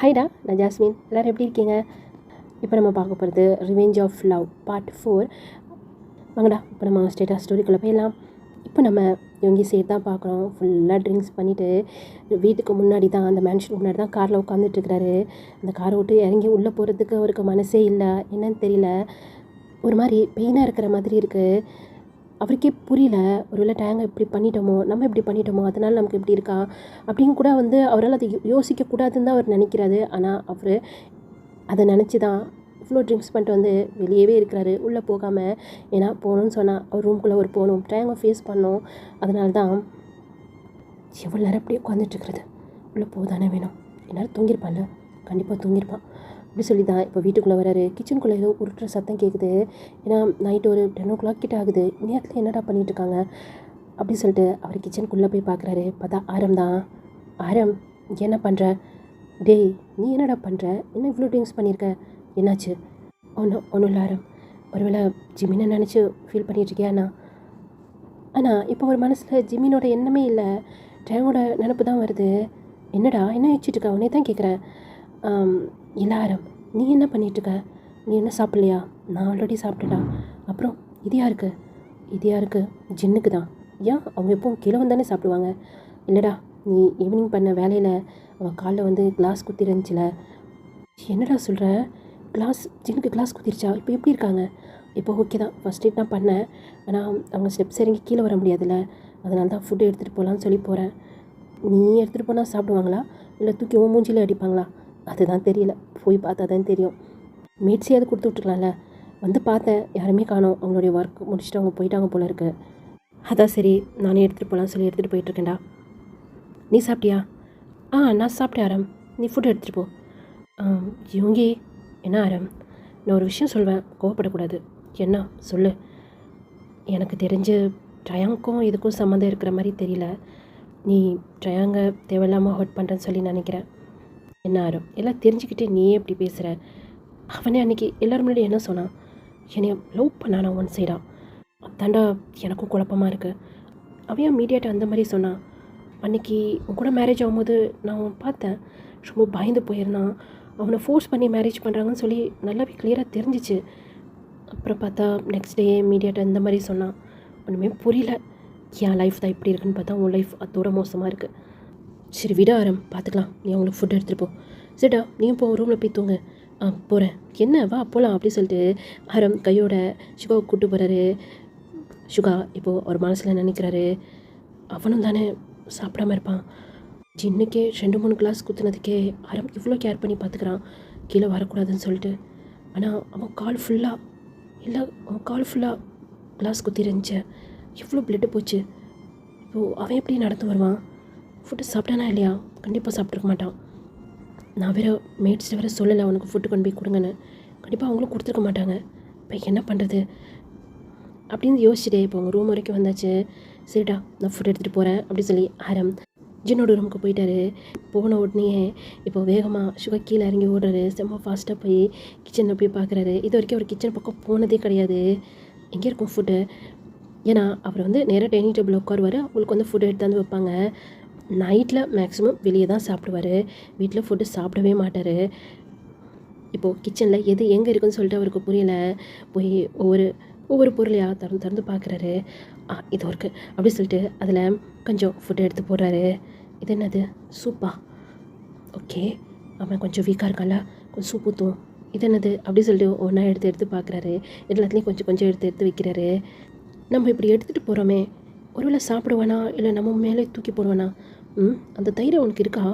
ஹாய்டா, நான் ஜாஸ்மின். எல்லோரும் எப்படி இருக்கீங்க? இப்போ நம்ம பார்க்க போகிறது ரிவெஞ்ச் ஆஃப் லவ் பார்ட் 4. வாங்கடா, இப்போ நம்ம ஸ்டேட்டஸ் ஸ்டோரிக்குள்ளே போயிடலாம். இப்போ நம்ம இவங்க சைடு தான் பார்க்குறோம். ஃபுல்லாக ட்ரிங்க்ஸ் பண்ணிவிட்டு வீட்டுக்கு முன்னாடி தான், அந்த மேன்ஷனுக்கு முன்னாடி தான் காரில் உட்காந்துட்ருக்கிறாரு. அந்த காரை விட்டு இறங்கி உள்ளே போகிறதுக்கு அவருக்கு மனசே இல்லை. என்னன்னு தெரியல, ஒரு மாதிரி பெயினாக இருக்கிற மாதிரி இருக்குது. அவருக்கே புரியல, ஒருவேளை டேங்கை இப்படி பண்ணிட்டோமோ, நம்ம இப்படி பண்ணிட்டோமோ, அதனால் நமக்கு இப்படி இருக்கா அப்படின்னு கூட அவரால் அதை யோசிக்கக்கூடாதுன்னு தான் அவர் நினைக்கிறாரு. ஆனால் அவர் அதை நினச்சி தான் இவ்வளோ ட்ரிங்க்ஸ் பண்ணிட்டு வெளியவே இருக்கிறாரு, உள்ளே போகாமல். ஏன்னா போகணுன்னு சொன்னால் அவர் ரூம்குள்ளே ஒரு போகணும், டேங்கை ஃபேஸ் பண்ணணும். அதனால தான் எவ்வளோ நேரம் அப்படியே உட்காந்துட்ருக்கிறது. உள்ளே போதானே வேணும். என்னால் தூங்கியிருப்பான்ல, கண்டிப்பாக தூங்கியிருப்பான். அப்படி சொல்லி தான் இப்போ வீட்டுக்குள்ளே வராரு. கிச்சனுக்குள்ளே ஏதோ உருட்டுற சத்தம் கேட்குது. ஏன்னா நைட்டு ஒரு 10 o'clock கிட்ட ஆகுது. நேரத்தில் என்னடா பண்ணிகிட்ருக்காங்க அப்படின்னு சொல்லிட்டு அவர் கிச்சனுக்குள்ளே போய் பார்க்குறாரு. பார்த்தா ஆரம் தான். ஆரம், என்ன பண்ணுற? டேய், நீ என்னடா பண்ணுற? என்ன இவ்வளோ ட்ரிங்க்ஸ் பண்ணியிருக்க? என்னாச்சு? ஒன்றும் இல்லை ஆரம். ஒருவேளை ஜிமினை நினச்சி ஃபீல் பண்ணிகிட்ருக்கியா அண்ணா? ஆனால் இப்போ ஒரு மனசில் ஜிமினோட எண்ணமே இல்லை, டேங்கோட நினப்பு தான் வருது. என்னடா என்ன வச்சுட்ருக்க? உடனே தான் கேட்குறேன். இல்லை ஆரம், நீ என்ன பண்ணிகிட்ருக்க? நீ என்ன சாப்பிட்லையா? நான் ஆல்ரெடி சாப்பிட்டேடா. அப்புறம் இது யாருக்கு? ஜின்னுக்கு தான். ஏன், அவங்க எப்போவும் கீழே வந்தானே சாப்பிடுவாங்க. இல்லைடா, நீ ஈவினிங் பண்ண வேலையில் அவன் காலில் கிளாஸ் குத்திருந்துச்சில. என்னடா சொல்கிற? ஜின்னுக்கு கிளாஸ் குத்திருச்சா? இப்போ எப்படி இருக்காங்க? இப்போ ஓகே தான். ஃபஸ்ட் எய்ட் நான் பண்ணேன். ஆனால் அவங்க ஸ்டெப்ஸ் இறங்கி கீழே வர முடியாதுல்ல, அதனால தான் ஃபுட்டு எடுத்துகிட்டு போகலான்னு சொல்லி போகிறேன். நீ எடுத்துகிட்டு போனால் சாப்பிடுவாங்களா, இல்லை தூக்கி மூஞ்சியில் அடிப்பாங்களா? அதுதான் தெரியல, போய் பார்த்தா தான் தெரியும். மீட்ஸையாவது கொடுத்து விட்டுருக்கலாம்ல. பார்த்தேன், யாருமே காணோம். அவங்களுடைய ஒர்க் முடிச்சுட்டு அவங்க போயிட்டாங்க போல இருக்குது. அதான் சரி, நானே எடுத்துகிட்டு போகலான்னு சொல்லி எடுத்துகிட்டு போயிட்டுருக்கேன்டா. நீ சாப்பிட்டியா? நான் சாப்பிட்டேன் ஆரம். நீ ஃபுட் எடுத்துகிட்டு போ. யோங்கி, என்ன ஆரம், நான் ஒரு விஷயம் சொல்வேன், கோவப்படக்கூடாது. என்ன சொல்லு. எனக்கு தெரிஞ்சு ட்ரயாங்க்கும் இதுக்கும் சம்மந்தம் இருக்கிற மாதிரி தெரியல. நீ ட்ரயாங்க தேவையில்லாமல் ஹர்ட் பண்ணுறேன்னு சொல்லி நினைக்கிறேன். என்ன ஆரம், எல்லாம் தெரிஞ்சுக்கிட்டே நீயே எப்படி பேசுகிற? அவனே அன்றைக்கி எல்லோரும் முன்னாடி என்ன சொன்னான்? என்னைய லவ் பண்ணானா ஒன் சைடாக? அதாண்டா எனக்கும் குழப்பமாக இருக்குது. அவன் மீடியாட்ட அந்த மாதிரி சொன்னான். அன்றைக்கி உன் கூட மேரேஜ் ஆகும்போது நான் பார்த்தேன், ரொம்ப பயந்து போயிருந்தான். அவனை ஃபோர்ஸ் பண்ணி மேரேஜ் பண்ணுறாங்கன்னு சொல்லி நல்லாவே கிளியராக தெரிஞ்சிச்சு. அப்புறம் பார்த்தா நெக்ஸ்ட் டே மீடியாட்ட இந்த மாதிரி சொன்னான். ஒன்றுமே புரியல. என் லைஃப் தான் இப்படி இருக்குன்னு பார்த்தா உன் லைஃப் அதோட மோசமாக இருக்குது. சரி விட ஆரம், பார்த்துக்கலாம். நீ அவங்களுக்கு ஃபுட் எடுத்துகிட்டு போ. சரிடா, நீயும் போ, ரூமில் போய் தூங்க. போகிறேன். என்ன வா போகலாம் அப்படி சொல்லிட்டு ஆரம் கையோட சுகாவை கூப்பிட்டு போகிறாரு. சுகா இப்போது அவர் மனசில் நினைக்கிறாரு, அவனும் தானே சாப்பிடாமல் இருப்பான். ஜின்னுக்கே 2-3 கிளாஸ் குத்துனதுக்கே ஆரம் இவ்வளோ கேர் பண்ணி பார்த்துக்கிறான், கீழே வரக்கூடாதுன்னு சொல்லிட்டு. ஆனால் அவன் கால் ஃபுல்லாக கிளாஸ் குத்தி இருந்துச்சு. எவ்வளோ பிளட்டு போச்சு. இப்போது அவன் எப்படி நடந்து வருவான்? ஃபுட்டு சாப்பிட்டானா இல்லையா? கண்டிப்பாக சாப்பிட்ருக்க மாட்டான். நான் வேறு மேட்ஸ்ட்டு வேறு சொல்லலை அவனுக்கு ஃபுட்டு கொண்டு போய் கொடுங்கன்னு. கண்டிப்பாக அவங்களும் கொடுத்துருக்க மாட்டாங்க. இப்போ என்ன பண்ணுறது அப்படின்னு யோசிச்சுட்டே இப்போ அவங்க ரூம் வரைக்கும் வந்தாச்சு. சரிடா, நான் ஃபுட் எடுத்துகிட்டு போகிறேன் அப்படின்னு சொல்லி ஆரம் ஜின்னோட ரூமுக்கு போயிட்டாரு. போன உடனே இப்போ வேகமாக சுகர் கீழே இறங்கி ஓடுறாரு. செம்ம ஃபாஸ்ட்டாக போய் கிச்சனில் போய் பார்க்குறாரு. இது வரைக்கும் அவர் கிச்சன் பக்கம் போனதே கிடையாது. எங்கே இருக்கும் ஃபுட்டு? ஏன்னா அவர் நேராக டைனிங் டேபிள் உட்காருவார். அவங்களுக்கு ஃபுட்டு எடுத்து வைப்பாங்க. நைட்டில் மேக்ஸிமம் வெளியே தான் சாப்பிடுவார், வீட்டில் ஃபுட்டு சாப்பிடவே மாட்டார். இப்போது கிச்சனில் எது எங்கே இருக்குன்னு சொல்லிட்டு அவருக்கு புரியலை. போய் ஒவ்வொரு பொருளையாக திறந்து பார்க்குறாரு. இது இருக்குது அப்படி சொல்லிட்டு அதில் கொஞ்சம் ஃபுட்டு எடுத்து போடுறாரு. இது என்னது, சூப்பா? ஓகே, அவன் கொஞ்சம் வீக்காக இருக்கான்ல, கொஞ்சம் சூப் ஊற்றும். இது என்னது அப்படி சொல்லிட்டு ஒன்றா எடுத்து பார்க்குறாரு. எல்லாத்துலேயும் கொஞ்சம் எடுத்து வைக்கிறாரு. நம்ம இப்படி எடுத்துகிட்டு போகிறோமே, ஒருவேளை சாப்பிடுவானா இல்லை நம்ம மேலே தூக்கி போடுவானா? அந்த தைரியம் உனக்கு இருக்கா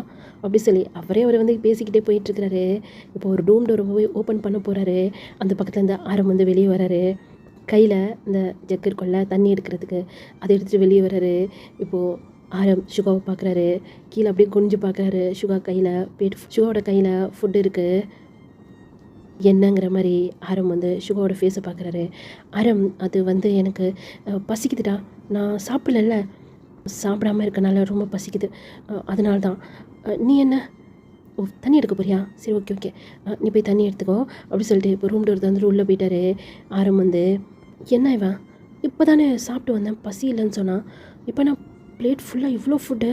அப்படி சொல்லி அவர் பேசிக்கிட்டே போயிட்டுருக்கிறாரு. இப்போ ஒரு ரூம் டோரை போய் ஓப்பன் பண்ண போகிறாரு. அந்த பக்கத்தில் இந்த ஆரம் வெளியே வராரு. கையில் இந்த ஜக்கு இருக்குள்ள தண்ணி எடுக்கிறதுக்கு அதை எடுத்துகிட்டு வெளியே வராரு. இப்போது ஆரம் சுகாவை பார்க்குறாரு. கீழே அப்படியே குனிஞ்சு பார்க்குறாரு. சுகாவோட கையில் ஃபுட்டு இருக்குது. என்னங்கிற மாதிரி ஆரம் சுகாவோட ஃபேஸை பார்க்குறாரு. ஆரம், அது எனக்கு பசிக்குதுடா, நான் சாப்பிடல, சாப்பிடாமல் இருக்கனால ரொம்ப பசிக்குது, அதனால தான். நீ என்ன தண்ணி எடுக்க போறியா? சரி, ஓகே, நீ போய் தண்ணி எடுத்துக்கோ அப்படி சொல்லிட்டு இப்போ ரூம் டோர் தந்துட்டு உள்ளே போயிட்டாரு. ஆரம் என்ன இவன் இப்போ தானே சாப்பிட்டு வந்தேன், பசி இல்லைன்னு சொன்னான். இப்போ நான் பிளேட் ஃபுல்லாக இவ்வளோ ஃபுட்டு,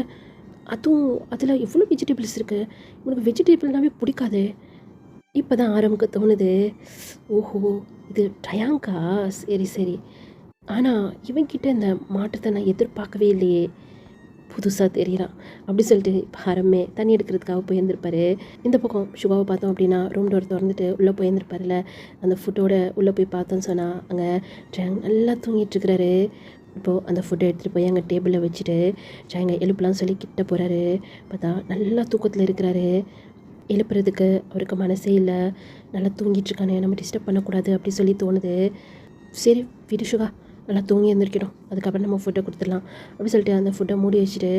அதுவும் அதில் எவ்வளோ வெஜிடபிள்ஸ் இருக்குது, உனக்கு வெஜிடபிள்னாவே பிடிக்காது. இப்போ தான் ஆரம்புக்கு தோணுது, ஓஹோ இது டயாங்கா, சரி சரி. ஆனால் இவன்கிட்ட இந்த மாற்றத்தை நான் எதிர்பார்க்கவே இல்லையே, புதுசாக தெரியறான் அப்படி சொல்லிட்டு இப்போ ஆரம்பமே தண்ணி எடுக்கிறதுக்காக போயிருந்திருப்பாரு. இந்த பக்கம் சுகாவை பார்த்தோம் அப்படின்னா ரூம் டோர் திறந்துட்டு உள்ளே போயிருந்திருப்பாருல, அந்த ஃபுட்டோட உள்ளே போய் பார்த்தோன்னு சொன்னால் அங்கே ட்ரயாங் நல்லா தூங்கிட்டுருக்கிறாரு. இப்போது அந்த ஃபுட்டை எடுத்துகிட்டு போய் அங்கே டேபிளில் வச்சுட்டு ட்ரயாங்கை எழுப்பலான்னு சொல்லி கிட்ட போகிறாரு. பார்த்தா நல்லா தூக்கத்தில் இருக்கிறாரு. எழுப்புறதுக்கு அவருக்கு மனசே இல்லை. நல்லா தூங்கிட்டுருக்கானே, நம்ம டிஸ்டர்ப் பண்ணக்கூடாது அப்படி சொல்லி தோணுது. சரி விடு சுகா, நல்லா தூங்கி எழுந்திரிக்கணும், அதுக்கப்புறம் நம்ம ஃபுட்டை கொடுத்துடலாம் அப்படி சொல்லிட்டு அந்த ஃபுட்டை மூடி வச்சுட்டு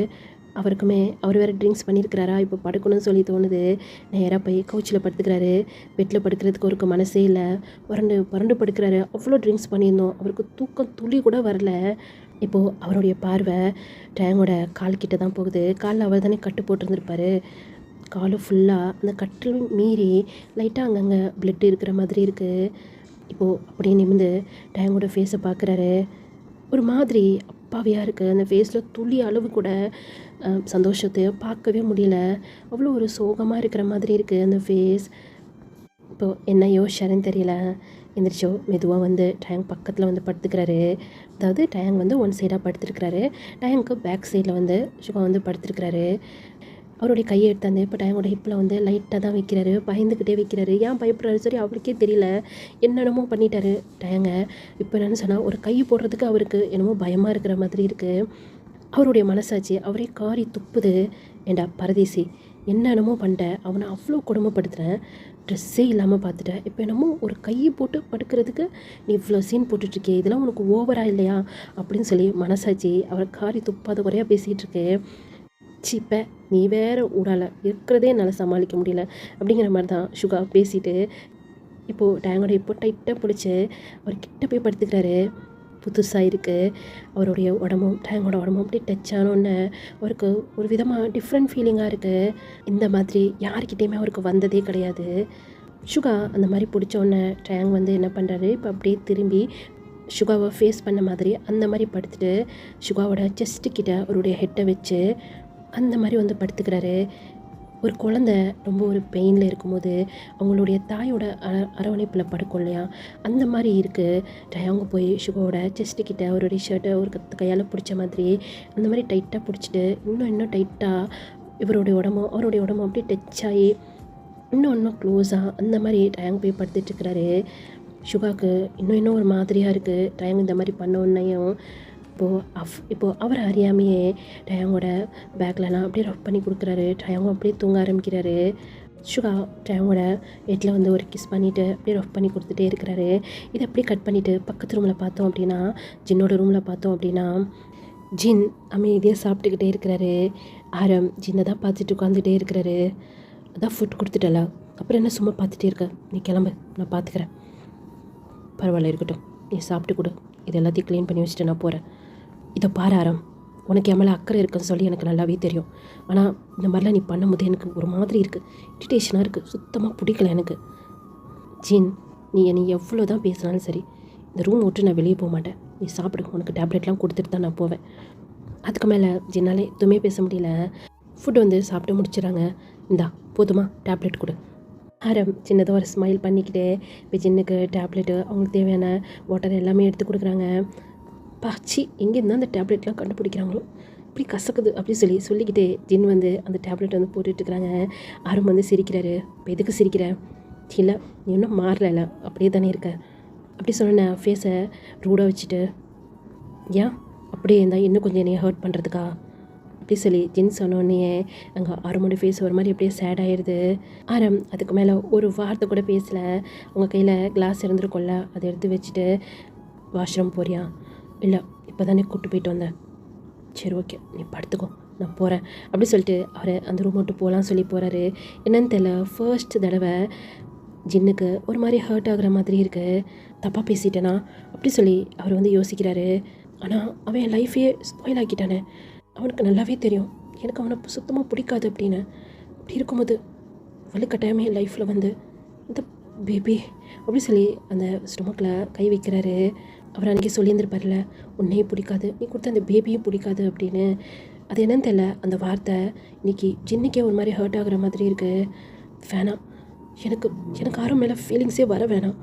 அவருக்குமே அவர் வேறு ட்ரிங்க்ஸ் பண்ணியிருக்கிறாரா, இப்போ படுக்கணும்னு சொல்லி தோணுது. நேராக போய் கவுச்சில் படுத்துக்கிறாரு. பெட்டில் படுக்கிறதுக்கு அவருக்கு மனசே இல்லை. புரண்டு புரண்டு படுக்கிறாரு. அவ்வளோ ட்ரிங்க்ஸ் பண்ணியிருந்தோம், அவருக்கு தூக்கம் துளி கூட வரல. இப்போது அவருடைய பார்வை டேங்கோட கால்கிட்ட தான் போகுது. காலில் அவர் தானே கட்டு போட்டிருந்துருப்பாரு. காலு ஃபுல்லாக அந்த கட்டில் மீறி லைட்டாக அங்கங்கே பிளட் இருக்கிற மாதிரி இருக்குது. இப்போது அப்படியே நிமிந்து டேங்கோட ஃபேஸை பார்க்குறாரு. ஒரு மாதிரி அப்பாவியாக இருக்குது. அந்த ஃபேஸில் துளி அளவு கூட சந்தோஷத்தை பார்க்கவே முடியல. அவ்வளோ ஒரு சோகமாக இருக்கிற மாதிரி இருக்குது அந்த ஃபேஸ். இப்போது என்ன யோசிச்சாருன்னு தெரியல. எந்திரிச்சோ மெதுவாக வந்து டேங்க் பக்கத்தில் வந்து படுத்துக்கிறாரு. அதாவது டேங்க் வந்து ஒன் சைடாக படுத்துருக்கிறாரு. டேங்க்கு பேக் சைடில் வந்து சுகா வந்து படுத்துருக்கிறாரு. அவருடைய கையை எடுத்தாந்து இப்போ டேங்கோட ஹிப்பில் வந்து லைட்டாக தான் வைக்கிறாரு. பயந்துக்கிட்டே வைக்கிறாரு. ஏன் பயப்படுறாரு சரி அவருக்கே தெரியல. என்னென்னமோ பண்ணிட்டாரு டேங்க. இப்போ என்னென்னு சொன்னால் ஒரு கை போடுறதுக்கு அவருக்கு என்னமோ பயமாக இருக்கிற மாதிரி இருக்குது. அவருடைய மனசாட்சி அவரே காரி துப்புது. ஏண்டா பரதேசி, என்னென்னமோ பண்ணிட்டேன், அவனை அவ்வளோ கொடுமைப்படுத்துகிறேன், ட்ரெஸ்ஸே இல்லாமல் பார்த்துட்டேன், இப்போ என்னமோ ஒரு கையை போட்டு படுக்கிறதுக்கு நீ இவ்வளோ சீன் போட்டுட்ருக்கே, இதெல்லாம் உனக்கு ஓவராக இல்லையா அப்படின்னு சொல்லி மனசாட்சி அவரை காரி துப்பாத குறையாக பேசிகிட்டு இருக்கு. சீப்ப நீ வேறு ஊடால இருக்கிறதே என்னால் சமாளிக்க முடியல அப்படிங்கிற மாதிரி தான் சுகா பேசிட்டு இப்போது டேங்கோட இப்போ டைட்டாக பிடிச்சி அவர் கிட்ட போய் படுத்துக்கிறாரு. புதுசாக இருக்குது அவருடைய உடம்பும் டேங்கோட உடம்பும் அப்படியே டச் ஆனோன்னு அவருக்கு ஒரு விதமாக டிஃப்ரெண்ட் ஃபீலிங்காக இருக்குது. இந்த மாதிரி யார்கிட்டையுமே அவருக்கு வந்ததே கிடையாது. சுகா அந்த மாதிரி பிடிச்சோன்னே டேங் வந்து என்ன பண்ணுறாரு, இப்போ அப்படியே திரும்பி சுகாவை ஃபேஸ் பண்ண மாதிரி அந்த மாதிரி படுத்துட்டு சுகாவோட செஸ்ட்டுக்கிட்ட அவருடைய ஹெட்டை வச்சு அந்த மாதிரி வந்து படுத்துக்கிறாரு. ஒரு குழந்தை ரொம்ப ஒரு பெயினில் இருக்கும்போது அவங்களுடைய தாயோட அரவணைப்பில் படுக்கும் இல்லையா, அந்த மாதிரி இருக்குது. டயாங்க போய் சுகாவோட செஸ்ட்டுக்கிட்ட அவருடைய ஷர்ட்டை ஒரு கையால் பிடிச்ச மாதிரி அந்த மாதிரி டைட்டாக பிடிச்சிட்டு இன்னும் டைட்டாக இவருடைய உடம்பும் அவருடைய உடம்பும் அப்படியே டச் ஆகி இன்னும் க்ளோஸாக அந்த மாதிரி டயாங்க போய் படுத்துட்ருக்கிறாரு. சுகாவுக்கு இன்னும் ஒரு மாதிரியாக இருக்குது. டயாங்க இந்த மாதிரி பண்ணோன்னையும் இப்போது அவர் அறியாமையே டயாங்கோட பேக்லலாம் அப்படியே ரஃப் பண்ணி கொடுக்குறாரு. டயாங்க அப்படியே தூங்க ஆரம்பிக்கிறாரு. சுகா டயாங்கோட ஹெட்டில் வந்து ஒரு கிஸ் பண்ணிவிட்டு அப்படியே ரஃப் பண்ணி கொடுத்துட்டே இருக்கிறாரு. இதை அப்படியே கட் பண்ணிவிட்டு பக்கத்து ரூமில் பார்த்தோம் அப்படின்னா ஜின்னோட ரூமில் பார்த்தோம் அப்படின்னா ஜின் அமைதியாக சாப்பிட்டுக்கிட்டே இருக்கிறாரு. ஆரம் ஜின்னை தான் பார்த்துட்டு உட்காந்துட்டே இருக்கிறாரு. அதான் ஃபுட் கொடுத்துட்டல, அப்புறம் என்ன சும்மா பார்த்துட்டே இருக்க, நீ கிளம்பு நான் பார்த்துக்கிறேன். பரவாயில்ல இருக்கட்டும், நீ சாப்பிட்டு கொடு, இது எல்லாத்தையும் க்ளீன் பண்ணி வச்சுட்டு நான் போகிறேன். இதை பாரு ஆரம், உனக்கு என் மேலே அக்கறை இருக்குன்னு சொல்லி எனக்கு நல்லாவே தெரியும். ஆனால் இந்த மாதிரிலாம் நீ பண்ணும்போது எனக்கு ஒரு மாதிரி இருக்குது, இரிட்டேஷனாக இருக்குது, சுத்தமாக பிடிக்கல எனக்கு. ஜீன், நீ என்னை எவ்வளோ தான் பேசினாலும் சரி இந்த ரூம் விட்டு நான் வெளியே போக மாட்டேன். நீ சாப்பிடு, உனக்கு டேப்லெட்லாம் கொடுத்துட்டு தான் நான் போவேன். அதுக்கு மேலே ஜின்னாலே எதுவுமே பேச முடியல. ஃபுட் வந்து சாப்பிட்டு முடிச்சிடறாங்க. இந்தா போதுமா, டேப்லெட் கொடு. ஆரம் சின்னதாக ஒரு ஸ்மைல் பண்ணிக்கிட்டே இப்போ ஜின்னுக்கு டேப்லெட்டு அவங்களுக்கு தேவையான வாட்டர் எல்லாமே எடுத்து கொடுக்குறாங்க. பாச்சி எங்கேருந்து அந்த டேப்லெட்லாம் கண்டுபிடிக்கிறாங்களோ, இப்படி கசக்குது அப்படி சொல்லிக்கிட்டே ஜின் வந்து அந்த டேப்லெட் வந்து போட்டுட்ருக்குறாங்க. ஆரம் வந்து சிரிக்கிறாரு. இப்போ எதுக்கு சிரிக்கிற? இல்லை நீ இன்னும் மாறல, அப்படியே தானே இருக்க அப்படி சொன்னேன் ஃபேஸை ரூடாக வச்சுட்டு. ஏன் அப்படியே இருந்தால் இன்னும் கொஞ்சம் என்னைய ஹர்ட் பண்ணுறதுக்கா அப்படி சொல்லி ஜின் சொன்னோடனே அங்கே ஆரமோட ஃபேஸ் ஒரு மாதிரி அப்படியே சேட் ஆகிடுது. ஆரம் அதுக்கு மேலே ஒரு வார்த்தை கூட பேசலை. அவங்க கையில் கிளாஸ் இருந்துருக்கோம்ல, அதை எடுத்து வச்சுட்டு வாஷ்ரூம் போறியா? இல்லை இப்போ தானே கூப்பிட்டு போயிட்டு வந்தேன். சரி ஓகே நீ படுத்துக்கோ, நான் போகிறேன் அப்படி சொல்லிட்டு அவரை அந்த ரூம் விட்டு போகலான்னு சொல்லி போகிறாரு. என்னன்னு தெரியல, ஃபர்ஸ்ட் தடவை ஜின்னுக்கு ஒரு மாதிரி ஹர்ட் ஆகுற மாதிரி இருக்குது. தப்பாக பேசிட்டேனா அப்படி சொல்லி அவர் வந்து யோசிக்கிறாரு. ஆனால் அவன் என் லைஃபையே ஸ்பாயில் ஆக்கிட்டானே, அவனுக்கு நல்லாவே தெரியும் எனக்கு அவனை சுத்தமாக பிடிக்காது அப்படின்னு. அப்படி இருக்கும்போது வலுக்கட்டாயமே என் லைஃப்பில் வந்து இந்த பேபி அப்படி சொல்லி அந்த ஸ்டொமக்கில் கை வைக்கிறாரு. அவர் அன்றைக்கி சொல்லியிருந்திருப்பார்ல, உன்னையும் பிடிக்காது, நீ கொடுத்த அந்த பேபியும் பிடிக்காது அப்படின்னு. அது என்னன்னு தெரியல, அந்த வார்த்தை இன்னைக்கு ஜின்னுக்கே ஒரு மாதிரி ஹர்ட் ஆகுற மாதிரி இருக்குது. வேணாம், எனக்கு எனக்கு ஆரம் மேலே ஃபீலிங்ஸே வர வேணாம்.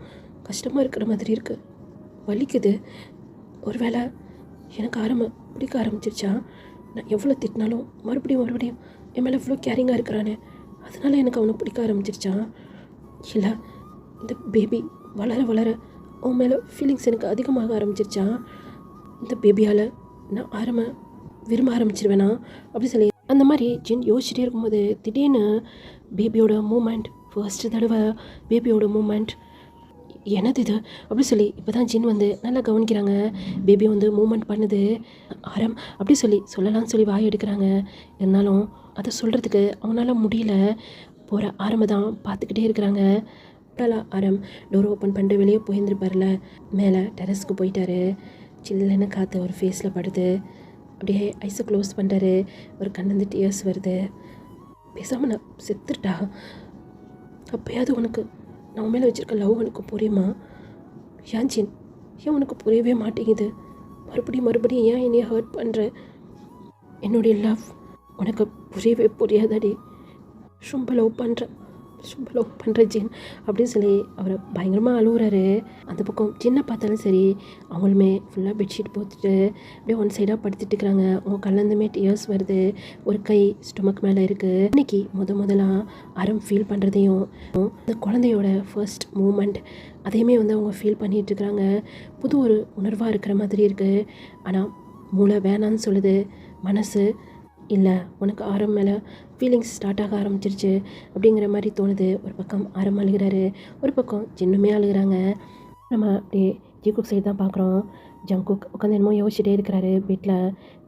கஷ்டமாக இருக்கிற மாதிரி இருக்குது, வலிக்குது. ஒருவேளை எனக்கு ஆரம்ப பிடிக்க ஆரம்பிச்சிருச்சா? நான் எவ்வளோ திட்டினாலும் மறுபடியும் என் மேலே இவ்வளோ கேரிங்காக இருக்கிறானே, அதனால எனக்கு அவனை பிடிக்க ஆரம்பிச்சிருச்சா? இல்லை இந்த பேபி வளர வளர அவன் மேலே ஃபீலிங்ஸ் எனக்கு அதிகமாக ஆரம்பிச்சிருச்சா? இந்த பேபியால் நான் விரும்ப ஆரம்பிச்சிருவேனா அப்படி சொல்லி அந்த மாதிரி ஜின் யோசிச்சுட்டே இருக்கும்போது திடீர்னு பேபியோட மூமெண்ட், ஃபர்ஸ்ட் தடவை பேபியோட மூமெண்ட், என்னது இது அப்படி சொல்லி இப்போ தான் ஜின் வந்து நல்லா கவனிக்கிறாங்க. பேபி வந்து மூமெண்ட் பண்ணுது. ஆரம் அப்படி சொல்லலாம்னு சொல்லி வாய் எடுக்கிறாங்க. இருந்தாலும் அதை சொல்கிறதுக்கு அவனால் முடியல. போகிற ஆரம்பை தான் பார்த்துக்கிட்டே இருக்கிறாங்க. ஆரம் டோர் ஓப்பன் பண்ணிட்டு வெளியே போயிருந்துருப்பார்ல, மேலே டெரஸ்க்கு போயிட்டாரு. சில்லுன்னு காற்று ஒரு ஃபேஸில் படுது. அப்படியே ஐஸை க்ளோஸ் பண்ணுறாரு. ஒரு கண்ணந்து டியர்ஸ் வருது. பேசாமல் நான் செத்துட்டா, அப்போயாவது உனக்கு நான் உன் மேலே வச்சுருக்க லவ் உனக்கு புரியுமா? ஏன் ஜின், ஏன் உனக்கு புரியவே மாட்டேங்குது? மறுபடியும் ஏன் என்னைய ஹர்ட் பண்ணுற? என்னுடைய லவ் உனக்கு புரியவே புரியாதடி. ரொம்ப லவ் பண்ணுற ஜின் அப்படின்னு சொல்லி அவரை பயங்கரமாக அழுகுறாரு. அந்த பக்கம் ஜின்னை பார்த்தாலும் சரி, அவங்களுமே ஃபுல்லாக பெட்ஷீட் போட்டுட்டு அப்படியே ஒன் சைடாக படுத்துட்டு இருக்கிறாங்க. அவங்க கல்லந்துமே டியர்ஸ் வருது. ஒரு கை ஸ்டொமக் மேலே இருக்குது. இன்னைக்கு முதலாக ஆரம் ஃபீல் பண்ணுறதையும் அந்த குழந்தையோட ஃபர்ஸ்ட் மூமெண்ட் அதையுமே வந்து அவங்க ஃபீல் பண்ணிகிட்டு இருக்கிறாங்க. புது ஒரு உணர்வாக இருக்கிற மாதிரி இருக்குது. ஆனால் மூளை வேணான்னு சொல்லுது, மனசு இல்லை உனக்கு ஆரம் மேலே ஃபீலிங்ஸ் ஸ்டார்ட் ஆக ஆரம்பிச்சிருச்சு அப்படிங்கிற மாதிரி தோணுது. ஒரு பக்கம் ஆரம் அழுகிறாரு, ஒரு பக்கம் ஜின்னுமே அழுகிறாங்க. நம்ம அப்படியே ஜிகுக் சைடு தான் பார்க்குறோம். ஜங்குக் உட்காந்து என்னமோ யோசிச்சுட்டே இருக்கிறாரு பெட்டில்.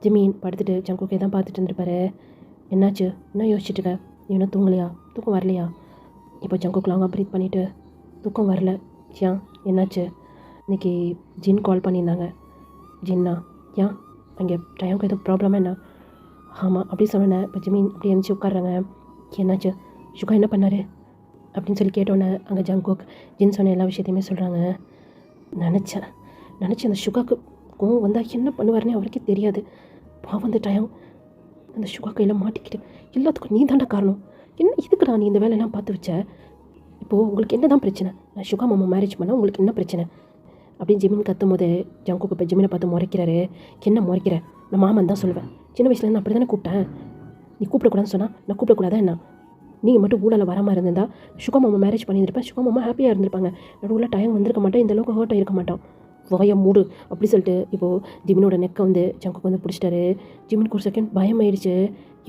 ஜிமீன் படுத்துட்டு ஜங்குக்கே தான் பார்த்துட்டு இருந்திருப்பாரு. என்னாச்சு, என்ன யோசிச்சுட்டு இருக்க? நீ இன்னும் தூங்கலையா? தூக்கம் வரலையா? இப்போ ஜங்குக் லாங்காக ப்ரீத் பண்ணிவிட்டு தூக்கம் வரல. ஏன், என்னாச்சு? இன்றைக்கி ஜின் கால் பண்ணியிருந்தாங்க. ஜின்னா? ஏன், அங்கே டைமுக்கு எதுவும் ப்ராப்ளமாக என்ன? ஆமாம் அப்படி சொன்னேன். இப்போ ஜிமீன் அப்படி எழுந்துச்சி உட்காடுறாங்க. என்னாச்சு, சுகா என்ன பண்ணார் அப்படின்னு சொல்லி கேட்டோன்னே அங்கே ஜங்குக் ஜின் சொன்ன எல்லா விஷயத்தையுமே சொல்கிறாங்க. நினச்சேன் அந்த சுகாக்கு கோவம் வந்தால் என்ன பண்ணுவார்னே அவருக்கே தெரியாது. பாவம் அந்த டைம் அந்த சுகா கையில் மாட்டிக்கிட்டு எல்லாத்துக்கும் நீ தாண்டா காரணம். என்ன இதுக்குடா நீ இந்த வேலையெல்லாம் பார்த்து வச்ச? இப்போது உங்களுக்கு என்ன தான் பிரச்சனை? நான் சுகா மாமா மேரேஜ் பண்ணால் உங்களுக்கு என்ன பிரச்சனை அப்படின்னு ஜிமின் கத்தும் போது ஜங்குக்கு இப்போ ஜிமினை பார்த்து முறைக்கிறாரு. என்ன முறைக்கிற? நான் மாமன் தான் சொல்லுவேன். சின்ன வயசுலேருந்து அப்படி தானே கூப்பிட்டேன். நீ கூப்பிடக்கூடாதுன்னு சொன்னால் நான் கூப்பிடக்கூடாதா என்ன? நீங்கள் மட்டும் ஊழல வராமல் இருந்திருந்தா சுகா மாமா மேரேஜ் பண்ணியிருப்பேன். சுகா மாமா ஹாப்பியாக இருந்திருப்பாங்க. நடுவில் டைம் வந்திருக்க மாட்டேன், இந்த அளவுக்கு ஹர்ட் ஆகிருக்க மாட்டான். வாயை மூடு அப்படி சொல்லிட்டு இப்போது ஜிமினோட நெக்கை வந்து ஜங்குக்கு வந்து பிடிச்சிட்டாரு. ஜிமினுக்கு ஒரு செகண்ட் பயம் ஆயிடுச்சு.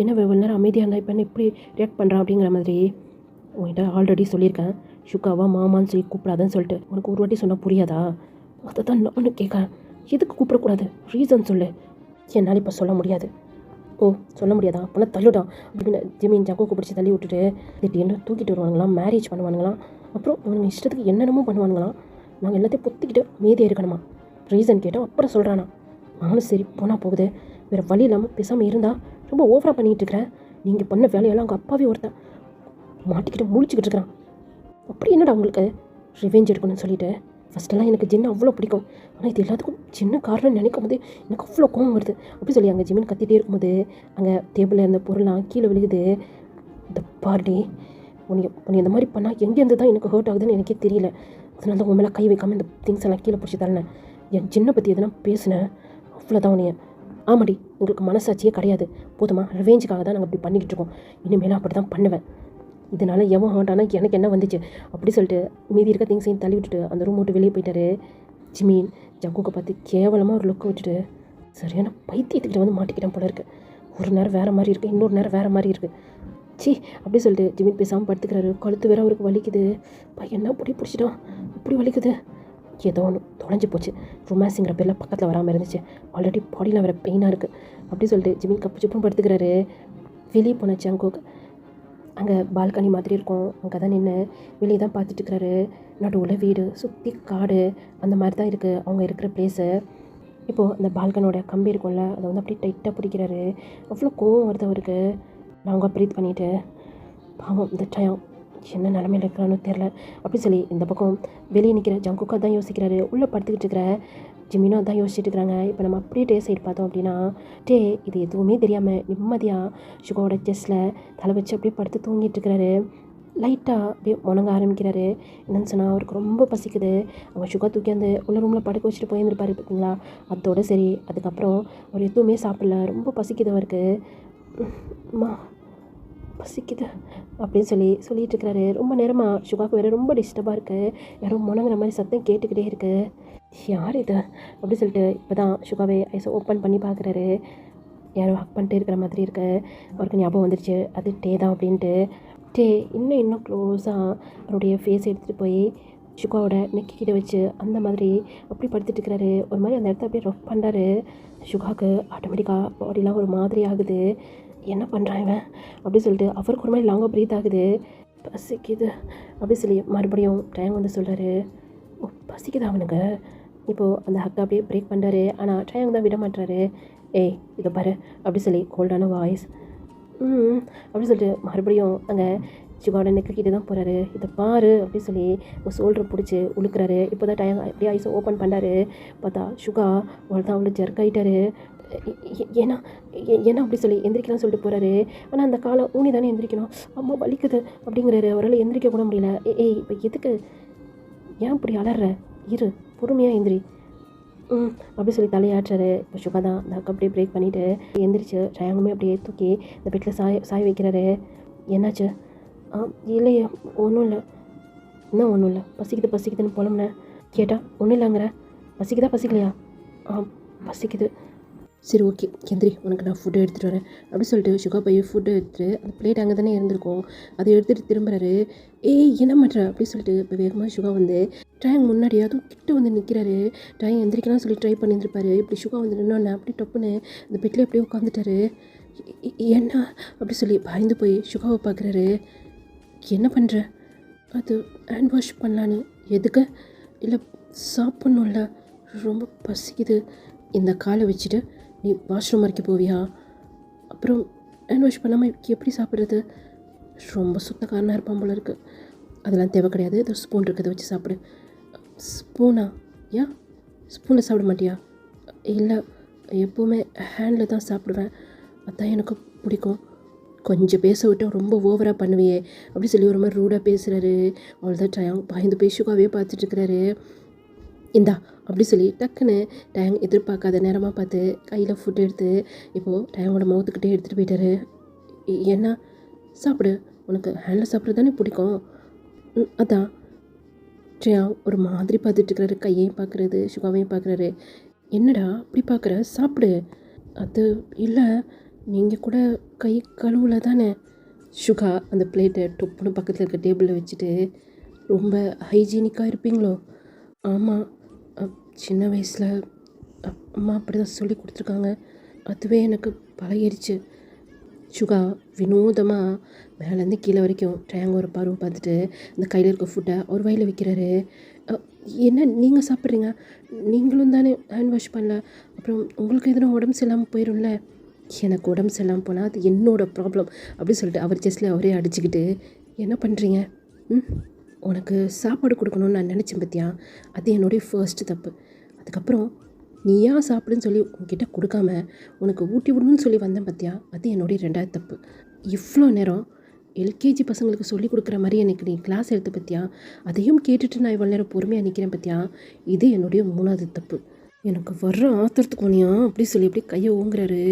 என்ன இவ்வளோ நேரம் அமைதியாக இருந்தால் இப்போ என்ன இப்படி ரியாக்ட் பண்ணுறான் அப்படிங்கிற மாதிரி. உங்கள்கிட்ட ஆல்ரெடி சொல்லியிருக்கேன், சுகாவா மாமான்னு சொல்லி கூப்பிடாதான்னு சொல்லிட்டு. உனக்கு ஒரு வாட்டி சொன்னால் புரியாதா? அதை தான் நானும் கேட்குறேன். எதுக்கு கூப்பிடக்கூடாது? ரீசன் சொல்லு. என்னால் இப்போ சொல்ல முடியாது. ஓ, சொல்ல முடியாதா? அப்போனா தள்ளுடா அப்படின்னு ஜிமின் ஜங்குக்கு பிடிச்சி தள்ளி விட்டுட்டு திடீர்னு தூக்கிட்டு வருவாங்களாம், மேரேஜ் பண்ணுவானுங்களாம். அப்புறம் இவங்க இஷ்டத்துக்கு என்னென்னமோ பண்ணுவானுங்களாம். நாங்கள் எல்லாத்தையும் பொத்திக்கிட்டு மீதியாக இருக்கணுமா? ரீசன் கேட்டால் அப்புறம் சொல்கிறானா? நானும் சரி போனால் போகுது, வேறு வழி இல்லாமல் பேசாமல் இருந்தால் ரொம்ப ஓவராக பண்ணிகிட்டு இருக்கிறேன். நீங்கள் பண்ண வேலையெல்லாம் அவங்க அப்பாவே ஒருத்தன் மாட்டிக்கிட்டு முழிச்சிக்கிட்டு இருக்கிறான். அப்படி என்னடா உங்களுக்கு ரிவெஞ்ச் எடுக்கணும்னு சொல்லிட்டு. ஃபஸ்ட்டெல்லாம் எனக்கு ஜின்னு அவ்வளோ பிடிக்கும். ஆனால் இது எல்லாத்துக்கும் சின்ன காரணம்னு நினைக்கும் போது எனக்கு அவ்வளோ கோவம் வருது அப்படி சொல்லி அங்கே ஜிமின் கத்திகிட்டே இருக்கும்போது அங்கே டேபிளில் இருந்த பொருள்லாம் கீழே விழுகுது. இந்த பார்ட்டி உன்னை இந்த மாதிரி பண்ணால் எங்கேருந்து தான் எனக்கு ஹர்ட் ஆகுதுன்னு எனக்கே தெரியல. அதனால தான் உன் மேலே கை வைக்காமல் இந்த திங்ஸ் எல்லாம் கீழே பிடிச்சி தரேன். என் ஜின்னை பற்றி எதனா பேசினேன் அவ்வளோதான் உன்னைய. ஆமாடி, உங்களுக்கு மனசாட்சியே கிடையாது போதுமா? ரிவெஞ்சுக்காக தான் நாங்கள் இப்படி பண்ணிக்கிட்டு இருக்கோம். இனிமேலும் அப்படி தான் பண்ணுவேன். இதனால் எவன் ஹர்ட் ஆனால் எனக்கு என்ன வந்துச்சு அப்படி சொல்லிட்டு மீதி இருக்க திங்ஸையும் தள்ளி விட்டுட்டு அந்த ரூம் விட்டு வெளியே போயிட்டாரு. ஜிமீன் ஜங்குக்கை பார்த்து கேவலமாக ஒரு லுக்கை விட்டுட்டு சரியான பைத்தியத்துக்கிட்ட வந்து மாட்டிக்கிட்டேன் போல இருக்குது. ஒரு நேரம் வேறு மாதிரி இருக்குது, இன்னொரு நேரம் வேறு மாதிரி இருக்குது. சி அப்படி சொல்லிட்டு ஜிமின் பேசாமல் படுத்துக்கிறாரு. கழுத்து வேற அவருக்கு வலிக்குது. என்ன பிடிச்சிட்டான் இப்படி வலிக்குது. ஏதோ ஒன்று தொலைஞ்சி போச்சு. ரொமான்ஸுங்கிற பேரில் பக்கத்தில் வராமல் இருந்துச்சு. ஆல்ரெடி பாடியில் வேறு பெயினாக இருக்குது அப்படி சொல்லிட்டு ஜிமின் கப்பு சுப்புன்னு படுத்துக்கிறாரு. வெளியே போன ஜங்குக் அங்கே பால்கனி மாதிரி இருக்கும், அங்கே தான் நின்று வெளியே தான் பார்த்துட்டுருக்கிறாரு. நடுவில் வீடு, சுற்றி காடு, அந்த மாதிரி தான் இருக்குது அவங்க இருக்கிற பிளேஸு. இப்போது அந்த பால்கனோட கம்பி இருக்கும்ல, அதை வந்து அப்படியே டைட்டாக பிடிக்கிறாரு. அவ்வளோ கோவம் வருது அவருக்கு. நாங்கள் ப்ரீத் பண்ணிவிட்டு பாவம் இந்த டைம் என்ன நிலமையில் இருக்கிறான்னு தெரில அப்படி சொல்லி இந்த பக்கம் வெளியே நிற்கிற ஜங்குக்கா தான் யோசிக்கிறாரு. உள்ளே படுத்துக்கிட்டு இருக்கிற ஜிமினும் அதான் யோசிச்சுட்டு இருக்கிறாங்க. இப்போ நம்ம அப்படியே டே சைடு பார்த்தோம் அப்படின்னா, டே இது எதுவுமே தெரியாமல் நிம்மதியாக சுகாவோட செஸ்ட்டில் தலை வச்சு அப்படியே படுத்து தூங்கிட்டு இருக்கிறாரு. லைட்டாக அப்படியே முணங்க ஆரம்பிக்கிறாரு. என்னென்னு சொன்னால் அவருக்கு ரொம்ப பசிக்குது. அவங்க சுகர் தூக்கி அந்த உள்ள ரூமில் படுக்க வச்சுட்டு போயிருந்துருப்பாரு பார்த்தீங்களா, அதோட சரி. அதுக்கப்புறம் அவர் எதுவுமே சாப்பிடல. ரொம்ப பசிக்குது அவருக்கு. அம்மா பசிக்குது அப்படின்னு சொல்லிட்டு இருக்கிறாரு. ரொம்ப நேரமாக சுகாவுக்கு வேறு ரொம்ப டிஸ்டர்பாக இருக்குது. யாரோ முணங்குற மாதிரி சத்தம் கேட்டுக்கிட்டே இருக்குது. யார் இது அப்படி சொல்லிட்டு இப்போ தான் சுகாவே ஐஸை ஓப்பன் பண்ணி பார்க்குறாரு. யாரோ ஹக் பண்ணிட்டு இருக்கிற மாதிரி இருக்கு. அவருக்கு ஞாபகம் வந்துருச்சு அது டே தான் அப்படின்ட்டு. டே இன்னும் க்ளோஸாக அவருடைய ஃபேஸ் எடுத்துகிட்டு போய் சுகாவோட நெக்கிக்கிட்ட வச்சு அந்த மாதிரி அப்படி படுத்துட்டு இருக்கிறாரு. ஒரு மாதிரி அந்த இடத்த அப்படியே ரஃப் பண்ணுறாரு. சுகாவுக்கு ஆட்டோமேட்டிக்காக பாடிலாம் ஒரு மாதிரி ஆகுது. என்ன பண்ணுறான் இவன் அப்படி சொல்லிட்டு அவருக்கு ஒரு மாதிரி லாங்காக ப்ரீத் ஆகுது. பசிக்குது அப்படி சொல்லி மறுபடியும் டைம் வந்து சொல்கிறாரு. ஓ பசிக்குது அவனுக்கு. இப்போது அந்த ஹக்கை அப்படியே பிரேக் பண்ணுறாரு. ஆனால் ட்ரையாங் தான் விட மாட்டுறாரு. ஏய் இதை பாரு அப்படி சொல்லி கோல்டான வாய்ஸ் அப்படி சொல்லிட்டு மறுபடியும் அங்கே சுகாவோட நெக்கிட்ட தான் போகிறாரு. இதை பாரு அப்படி சொல்லி உங்கள் சோல்டரை பிடிச்சி உழுக்கிறாரு. இப்போ தான் டைம் அப்படியே ஐஸை ஓப்பன் பண்ணாரு. பார்த்தா சுகா அவள் தான் அவ்வளோ ஜர்க் ஆகிட்டாரு. ஏன்னா அப்படி சொல்லி எந்திரிக்கலாம் சொல்லிட்டு போகிறாரு. ஆனால் அந்த காலை ஊனி தானே எந்திரிக்கணும். அம்மா வலிக்குது அப்படிங்கிறாரு. அவரால் எந்திரிக்க கூட முடியல. ஏய் இப்போ எதுக்கு ஏன் இப்படி அலற, இரு பொறுமையாக எந்திரி அப்படி சொல்லி தலையாட்டுறாரு. இப்போ சுகா தான் அந்த ஹக் அப்படியே பிரேக் பண்ணிவிட்டு எந்திரிச்சு ட்ரையாங்குமே அப்படியே தூக்கி இந்த பெட்டில் சாய வைக்கிறாரு. என்னாச்சு? இல்லையா ஒன்றும் இல்லை. இன்னும் ஒன்றும் இல்லை. பசிக்குதுன்னு புலம்புனேன். கேட்டால் ஒன்றும் இல்லைங்கிற. பசிக்கலையா? பசிக்குது. சரி ஓகே எந்திரி, உனக்கு நான் ஃபுட்டு எடுத்துகிட்டு வரேன் அப்படி சொல்லிட்டு சுகா போய் ஃபுட்டு எடுத்துகிட்டு அந்த பிளேட் அங்கே தானே இருந்திருக்கும் அதை எடுத்துகிட்டு திரும்புறாரு. ஏய் என்ன பண்ணுற அப்படி சொல்லிட்டு இப்போ வேகமாக சுகா வந்து ட்ரையாங் முன்னாடி அதுவும் கிட்ட வந்து நிற்கிறாரு. ட்ரையாங் எந்திரிக்கலாம் சொல்லி ட்ரை பண்ணியிருந்திருப்பாரு. இப்படி சுகா வந்து நின்னோன்னே அப்படி டப்புன்னு அந்த பெட்டில் அப்படியே உட்காந்துட்டாரு. என்ன அப்படி சொல்லி பயந்து போய் சுகாவை பார்க்குறாரு. என்ன பண்ணுற? அது ஹேண்ட் வாஷ் பண்ணலான்னு. எதுக்கு? இல்லை சாப்பிட்ணும்ல, ரொம்ப பசிக்குது. இந்த காலை வச்சுட்டு நீ வாஷ்ரூம் வரைக்கும் போவியா? அப்புறம் ஹேண்ட் வாஷ் பண்ணாமல் எப்படி சாப்பிட்றது? ரொம்ப சுத்தக்காரனாக இருப்பான் போல இருக்குது. அதெல்லாம் தேவை கிடையாது. ஏதோ ஸ்பூன் இருக்குது, வச்சு சாப்பிடு. ஸ்பூனா? ஏன் ஸ்பூனில் சாப்பிட மாட்டியா? இல்லை எப்போவுமே ஹேண்டில் தான் சாப்பிடுவேன், அதான் எனக்கு பிடிக்கும். கொஞ்சம் பேச விட்டு ரொம்ப ஓவராக பண்ணுவியே அப்படி சொல்லி ஒரு மாதிரி ரூடாக பேசுகிறாரு. அவ்வளோதான் ட்ரையாங் பயந்து போய் சுகாவே பார்த்துட்ருக்கிறாரு. இந்தா அப்படி சொல்லி டக்குன்னு டேங் எதிர்பார்க்காத நேரமாக பார்த்து கையில் ஃபுட் எடுத்து இப்போது டேங்கோட மவுத்துக்கிட்டே எடுத்துகிட்டு போயிட்டாரு. என்ன சாப்பிடு, உனக்கு ஹேண்டில் சாப்பிட்றது தானே பிடிக்கும். அதான் ட்ரையா ஒரு மாதிரி பார்த்துட்ருக்கிறாரு. கையையும் பார்க்குறது சுகாவையும் பார்க்குறாரு. என்னடா அப்படி பார்க்குற, சாப்பிடு. அது இல்லை, நீங்கள் கூட கை கழுவுல தானே. சுகா அந்த பிளேட்டை டொப்புன்னு பக்கத்தில் இருக்க டேபிளில் வச்சுட்டு ரொம்ப ஹைஜீனிக்காக இருப்பீங்களோ? ஆமாம், சின்ன வயசில் அம்மா அப்படி தான் சொல்லி கொடுத்துருக்காங்க, அதுவே எனக்கு பழகிடுச்சு. சுகா வினோதமாக மேலேருந்து கீழே வரைக்கும் ட்ரையாங்க ஒரு பார்வை பார்த்துட்டு இந்த கையில் இருக்க ஃபுட்டை ஒரு வாயில் வைக்கிறாரு. என்ன நீங்கள் சாப்பிட்றீங்க? நீங்களும் தானே ஹேண்ட் வாஷ் பண்ணல, அப்புறம் உங்களுக்கு எதுனா உடம்பு சரியில்லாமல் போயிடும்ல. எனக்கு உடம்பு சரியில்லாமல் போனால் அது என்னோடய ப்ராப்ளம் அப்படி சொல்லிட்டு அவர் செஸ்ட்டில் அவரே அடிச்சுக்கிட்டு என்ன பண்ணுறீங்க? உனக்கு சாப்பாடு கொடுக்கணும்னு நான் நினச்சேன் பார்த்தியா, அது என்னுடைய ஃபர்ஸ்ட்டு தப்பு. அதுக்கப்புறம் நீ ஏன் சாப்பிடுன்னு சொல்லி உங்ககிட்ட கொடுக்காம உனக்கு ஊட்டி விடணும்னு சொல்லி வந்தேன் பார்த்தியா, அது என்னுடைய ரெண்டாவது தப்பு. இவ்வளோ நேரம் எல்கேஜி பசங்களுக்கு சொல்லி கொடுக்குற மாதிரி எனக்கு நீ கிளாஸ் எடுத்து பார்த்தியா, அதையும் கேட்டுட்டு நான் இவ்வளோ நேரம் பொறுமையாக நிற்கிறேன் பார்த்தியா, இது என்னுடைய மூணாவது தப்பு. எனக்கு வர்ற ஆத்திரத்துக்கு ஒன்றியா அப்படி சொல்லி அப்படி கையை ஓங்குறாரு.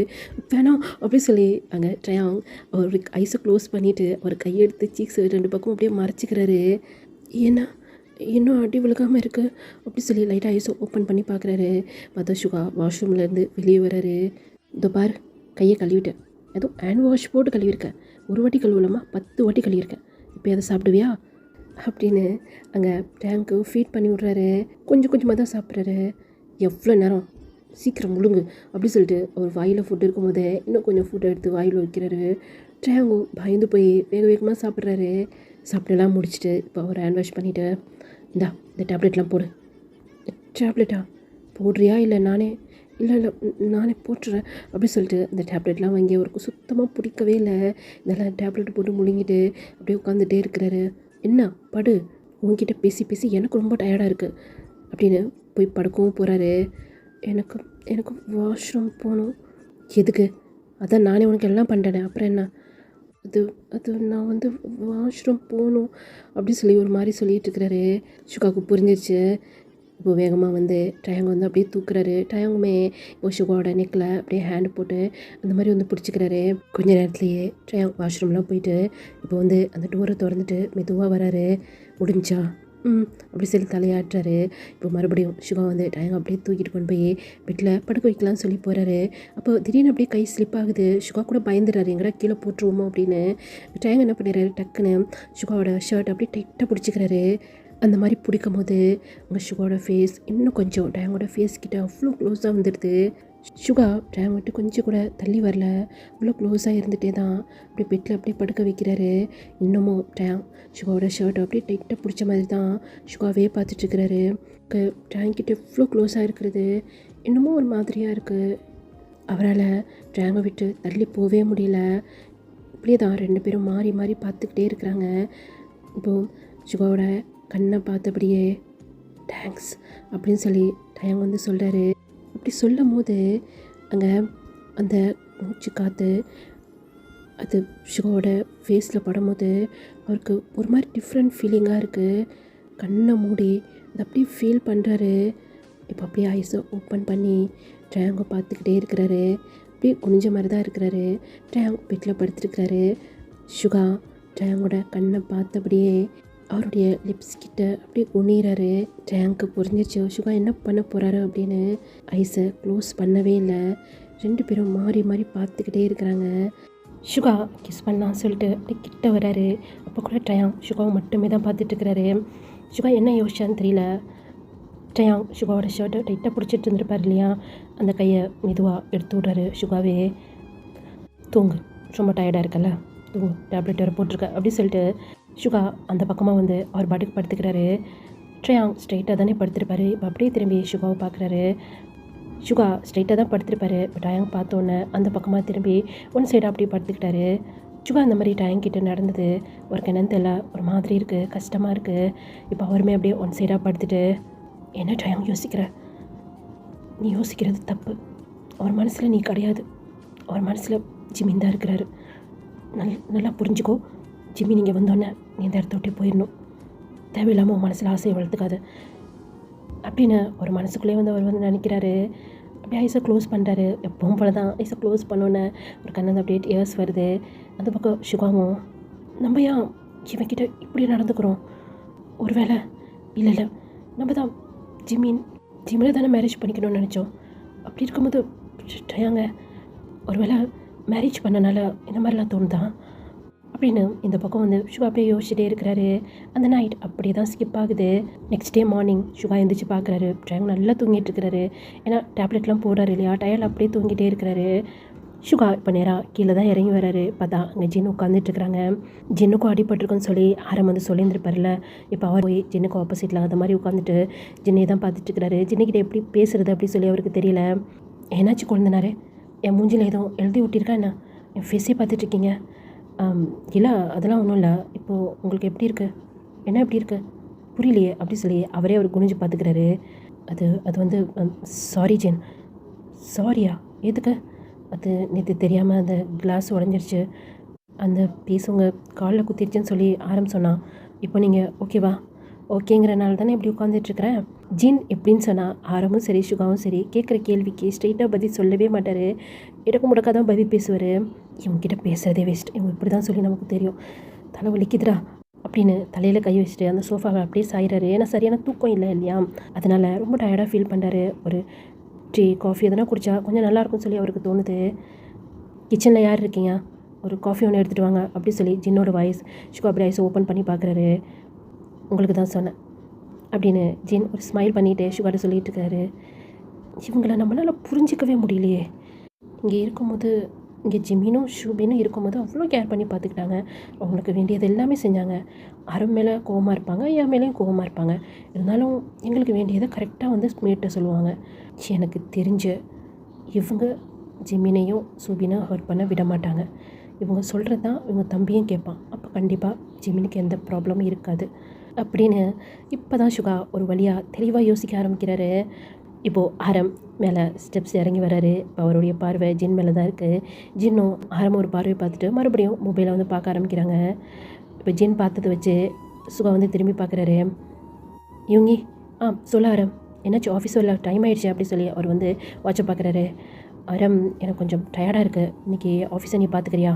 வேணாம் அப்படி சொல்லி அங்கே ட்ரையாங் அவர் ஐஸை க்ளோஸ் பண்ணிவிட்டு அவர் கையெடுத்து சீக்ஸ் ரெண்டு பக்கம் அப்படியே மறைச்சிக்கிறாரு. ஏன்னா இன்னும் அடி விழுகாமல் இருக்குது அப்படி சொல்லி லைட்டாக ஐஸை ஓப்பன் பண்ணி பார்க்குறாரு. பார்த்தா சுகா வாஷ்ரூம்லேருந்து வெளியே வர்றாரு. இதோ பார், கையை கழுவிட்டேன், ஏதோ ஹேண்ட் வாஷ் போட்டு கழுவிருக்கேன், ஒரு வாட்டி கழுவலாமா 10 வாட்டி கழுவிருக்கேன், இப்போ அதை சாப்பிடுவியா அப்படின்னு அங்கே டேங்க்கு ஃபீட் பண்ணி விட்றாரு. கொஞ்சம் கொஞ்சமாக தான் சாப்பிட்றாரு. எவ்வளோ நேரம், சீக்கிரம் முழுங்கு அப்படி சொல்லிட்டு அவர் வாயில் ஃபுட் இருக்கும்போதே இன்னும் கொஞ்சம் ஃபுட் எடுத்து வாயில் வைக்கிறாரு. ட்ரையாங்கும் பயந்து போய் வேக வேகமாக சாப்பிட்றாரு. சாப்பிட்டெல்லாம் முடிச்சுட்டு இப்போ அவர் ஹேண்ட் வாஷ் பண்ணிவிட்டு இந்த டேப்லெட்லாம் போடு. டேப்லெட்டா போடுறியா? இல்லை நானே போட்டுறேன் அப்படி சொல்லிட்டு இந்த டேப்லெட்லாம் வாங்கி அவருக்கு சுத்தமாக பிடிக்கவே இல்லை. இதெல்லாம் டேப்லெட் போட்டு முழுங்கிட்டு அப்படியே உட்காந்துட்டே இருக்கிறாரு. என்ன படு, உங்ககிட்ட பேசி பேசி எனக்கு ரொம்ப டயர்டாக இருக்குது அப்படின்னு போய் படுக்கவும் போகிறாரு. எனக்கு எனக்கு வாஷ்ரூம் போகணும். எதுக்கு? அதான் நானே உனக்கு எல்லாம் பண்ணுறேனே, அப்புறம் என்ன? அது அது நான் வந்து வாஷ்ரூம் போகணும் அப்படி சொல்லி ஒரு மாதிரி சொல்லிகிட்டு இருக்கிறாரு. சுகாவுக்கு புரிஞ்சிருச்சு. இப்போ வேகமாக வந்து டயங்க வந்து அப்படியே தூக்குறாரு. டயங்குமே இப்போ சுகாவோட நெக்கில் அப்படியே ஹேண்டு போட்டு அந்த மாதிரி வந்து பிடிச்சிக்கிறாரு. கொஞ்ச நேரத்துலையே டயங் வாஷ்ரூம்லாம் போயிட்டு இப்போ வந்து அந்த டோரை திறந்துட்டு மெதுவாக வராரு. முடிஞ்சா அப்படி சொல்லி தலையாட்டுறாரு. இப்போ மறுபடியும் சுகா வந்து டயங்க அப்படியே தூக்கிட்டு கொண்டு போய் பெட்டில் படுக்க வைக்கலாம்னு சொல்லி போகிறாரு. அப்போ திடீர்னு அப்படியே கை ஸ்லிப் ஆகுது. சுகா கூட பயந்துடுறாரு, எங்கடா கீழே போட்டுருவோமோ அப்படின்னு. டயங்க என்ன பண்ணிடுறாரு, டக்குன்னு சுகாவோட ஷர்ட் அப்படியே டைட்டாக பிடிச்சிக்கிறாரு. அந்த மாதிரி பிடிக்கும் போது அங்கே சுகாவோட ஃபேஸ் இன்னும் கொஞ்சம் டயங்கோட ஃபேஸ் கிட்ட அவ்வளோ க்ளோஸாக வந்துடுது. சுகா டயங் விட்டு கொஞ்சம் கூட தள்ளி வரல, அவ்வளோ க்ளோஸாக இருந்துகிட்டே தான் அப்படியே பெட்டில் அப்படியே படுக்க வைக்கிறாரு. இன்னமும் டயங் சுகாவோட ஷர்ட் அப்படியே டைட்டாக பிடிச்ச மாதிரி தான் சுகாவே பார்த்துட்ருக்கிறாரு. டயங் கிட்ட இவ்வளோ க்ளோஸாக இருக்கிறது இன்னமும் ஒரு மாதிரியாக இருக்குது. அவரால் டயங்கை விட்டு தள்ளி போகவே முடியல. இப்படியே தான் 2 பேரும் மாறி மாறி பார்த்துக்கிட்டே இருக்கிறாங்க. இப்போது சுகாவோட கண்ணை பார்த்தபடியே தேங்க்ஸ் அப்படின்னு சொல்லி டயங் வந்து சொல்கிறாரு. அப்படி சொல்லும் போது அங்கே அந்த மூச்சு காற்று அது சுகாவோட ஃபேஸில் படும்போது அவருக்கு ஒரு மாதிரி டிஃப்ரெண்ட் ஃபீலிங்காக இருக்குது. கண்ணை மூடி அதை அப்படியே ஃபீல் பண்ணுறாரு. இப்போ அப்படியே ஐஸை ஓப்பன் பண்ணி டயங்கை பார்த்துக்கிட்டே இருக்கிறாரு. அப்படியே குனிஞ்ச மாதிரி தான் இருக்கிறாரு. டயங் பெட்டில் படுத்துருக்கிறாரு. சுகா டயங்கோட கண்ணை பார்த்தபடியே அவருடைய லிப்ஸ் கிட்ட அப்படியே குனிறாரு. டேங்க்கு புரிஞ்சிருச்சு சுகா என்ன பண்ண போகிறாரு அப்படின்னு. ஐஸை க்ளோஸ் பண்ணவே இல்லை. 2 பேரும் மாறி மாறி பார்த்துக்கிட்டே இருக்கிறாங்க. சுகா கிஸ் பண்ணலாம் சொல்லிட்டு அப்படி கிட்ட வராரு. அப்போ கூட டயாங் சுகாவை மட்டுமே தான் பார்த்துட்ருக்கிறாரு. சுகா என்ன யோசிச்சான்னு தெரியல. டயாங் சுகாவோட ஷர்ட்டை டைட்டாக பிடிச்சிட்டு இருந்திருப்பார் இல்லையா, அந்த கையை மெதுவாக எடுத்து விட்றாரு. சுகாவே தூங்கு, ரொம்ப டயர்டாக இருக்கல, தூங்கு, டேப்லெட் வேறு போட்டிருக்க அப்படி சொல்லிட்டு சுகா அந்த பக்கமாக வந்து அவர் பாட்டுக்கு படுத்துக்கிறாரு. ட்ரயாங் ஸ்ட்ரைட்டாக தானே படுத்திருப்பாரு. இப்போ அப்படியே திரும்பி சுகாவை பார்க்குறாரு. சுகா ஸ்ட்ரைட்டாக தான் படுத்திருப்பாரு. இப்போ டயாங் பார்த்தோன்னே அந்த பக்கமாக திரும்பி ஒன் சைடாக அப்படியே படுத்துக்கிட்டாரு. சுகா அந்த மாதிரி டயாங் கிட்ட நடந்தது ஒரு என்னன்னு தெரியல, ஒரு மாதிரி இருக்குது, கஷ்டமாக இருக்குது. இப்போ அவருமே அப்படியே ஒன் சைடாக படுத்துட்டு, என்ன டயாங் யோசிக்கிற? நீ யோசிக்கிறது தப்பு. அவர் மனசில் நீ கிடையாது, அவர் மனசில் ஜிமின் தான் இருக்கிறாரு. நல்லா புரிஞ்சுக்கோ. ஜிம்மி நீங்கள் வந்தோன்னே நீ இந்த இடத்த விட்டே போயிடணும். தேவையில்லாமல் உன் மனசில் ஆசையை வளர்த்துக்காது அப்படின்னு ஒரு மனசுக்குள்ளேயே வந்து அவர் வந்து நினைக்கிறாரு. அப்படியே ஐஸை க்ளோஸ் பண்ணுறாரு. எப்பவும் போல தான் ஐஸை க்ளோஸ் பண்ணோன்னே ஒரு கண்ணு அப்படியே இயர்ஸ் வருது. அந்த பக்கம் சுகாவும் நம்ம ஏன் இவன்கிட்ட இப்படி நடந்துக்கிறோம்? ஒரு வேளை இல்லை நம்ம தான் ஜிம்மில் தானே மேரேஜ் பண்ணிக்கணும்னு நினச்சோம். அப்படி இருக்கும்போது டயாங்க ஒரு வேளை மேரேஜ் பண்ணனால இந்த மாதிரிலாம் தோணுதான் அப்படின்னு இந்த பக்கம் வந்து சுகா அப்படியே யோசிச்சுட்டே இருக்கிறாரு. அந்த நைட் அப்படியே தான் ஸ்கிப் ஆகுது. நெக்ஸ்ட் டே மார்னிங் சுகா எழுந்திரிச்சு பார்க்குறாரு. டயங் நல்லா தூங்கிட்டு இருக்கிறாரு. ஏன்னா டேப்லெட்லாம் போடுறாரு இல்லையா, டயர்டில் அப்படியே தூங்கிட்டே இருக்கிறாரு. சுகா இப்போ நேராக கீழே தான் இறங்கி வராரு. பார்த்தா அங்கே ஜின்னு உட்காந்துட்ருக்குறாங்க. ஜின்னுக்கும் அடிபட்டிருக்குன்னு சொல்லி ஆரம் வந்து சொல்லியிருந்துருப்பார்ல. இப்போ அவர் போய் ஜின்னுக்கு ஆப்போசிட்டில் அந்த மாதிரி உட்காந்துட்டு ஜின்னையை தான் பார்த்துட்ருக்கிறாரு. ஜின்னுக்கிட்ட எப்படி பேசுறது அப்படி சொல்லி அவருக்கு தெரியல. என்னாச்சு குழந்தனாரு? என் மூஞ்சில் எதுவும் எழுதி விட்டிருக்கா என்ன? என் ஃபேஸே பார்த்துட்ருக்கீங்க? இல்லை அதெல்லாம் ஒன்றும் இல்லை. இப்போது உங்களுக்கு எப்படி இருக்குது? என்ன எப்படி இருக்குது புரியலையே அப்படி சொல்லி அவரே அவர் குனிஞ்சு பார்த்துக்கிறாரு. அது வந்து சாரி ஜென். சாரியா? எதுக்கு? அது நேற்று தெரியாமல் அந்த கிளாஸ் உடஞ்சிருச்சு, அந்த பீஸ் உங்கள் காலில் குத்திருச்சுன்னு சொல்லி ஆரம் சொன்னான். இப்போ நீங்கள் ஓகேவா? ஓகேங்கிறனால தானே இப்படி உட்காந்துட்ருக்கிறேன். ஜீன் எப்படின்னு சொன்னால் ஆரமும் சரி சுகாவும் சரி கேட்குற கேள்விக்கு ஸ்ட்ரெயிட்டாக பதில் சொல்லவே மாட்டார். இடக்கு முடக்காக தான் பதில் பேசுவார். இவங்ககிட்ட பேசுகிறதே வேஸ்ட், இவங்க இப்படி தான் சொல்லி நமக்கு தெரியும், தலை வலிக்குதுடா அப்படின்னு தலையில் கை வச்சுட்டு அந்த சோஃபாவை அப்படியே சாயிறாரு. ஏன்னா சரியான தூக்கம் இல்லை இல்லையா, அதனால் ரொம்ப டயர்டாக ஃபீல் பண்ணுறாரு. ஒரு டீ காஃபி எதனா குடித்தா கொஞ்சம் நல்லாயிருக்கும்னு சொல்லி அவருக்கு தோணுது. கிச்சனில் யார் இருக்கீங்க? ஒரு காஃபி ஒன்று எடுத்துகிட்டு வாங்க அப்படி சொல்லி ஜின்னோட வாய்ஸ். சுகா அப்படி ஐஸ் ஓப்பன் பண்ணி பார்க்குறாரு. உங்களுக்கு தான் சொன்னேன் அப்படின்னு ஜின் ஒரு ஸ்மைல் பண்ணிவிட்டு சுகாட்ட சொல்லிகிட்டு இருக்காரு. இவங்களை நம்மளால் புரிஞ்சிக்கவே முடியலையே. இங்கே இருக்கும்போது, இங்கே ஜிம்மினும் ஷூபினும் இருக்கும்போது அவ்வளோ கேர் பண்ணி பார்த்துக்கிட்டாங்க. அவங்களுக்கு வேண்டியது எல்லாமே செஞ்சாங்க. அறம் மேலே கோவமாக இருப்பாங்க, என் மேலேயும் கோவமாக இருப்பாங்க. இருந்தாலும் எங்களுக்கு வேண்டியதை கரெக்டாக வந்து மேட்ட சொல்லுவாங்க. எனக்கு தெரிஞ்ச இவங்க ஜிம்மினையும் ஷூபினையும் ஹர்ட் பண்ண விட மாட்டாங்க. இவங்க சொல்கிறது தான் இவங்க தம்பியும் கேட்பான். அப்போ கண்டிப்பாக ஜிம்மினுக்கு எந்த ப்ராப்ளமும் இருக்காது. அப்படின்னு இப்போ தான் சுகா ஒரு வழியாக தெளிவாக யோசிக்க ஆரம்பிக்கிறாரு. இப்போது ஆரம் மேலே ஸ்டெப்ஸ் இறங்கி வராரு. இப்போ அவருடைய பார்வை ஜின் மேலே தான் இருக்குது. ஜின்னும் ஆரம் ஒரு பார்வையை பார்த்துட்டு மறுபடியும் மொபைலை வந்து பார்க்க ஆரம்பிக்கிறாங்க. இப்போ ஜின் பார்த்ததை வச்சு சுகா வந்து திரும்பி பார்க்குறாரு. இவங்கி சொல்ல ஆரம், என்னாச்சு ஆஃபீஸ் வரல, டைம் ஆகிடுச்சு அப்படி சொல்லி அவர் வந்து வாட்சை பார்க்குறாரு. ஆரம், எனக்கு கொஞ்சம் டயர்டாக இருக்குது, இன்றைக்கி ஆஃபீஸை நீ பார்த்துக்கிறியா?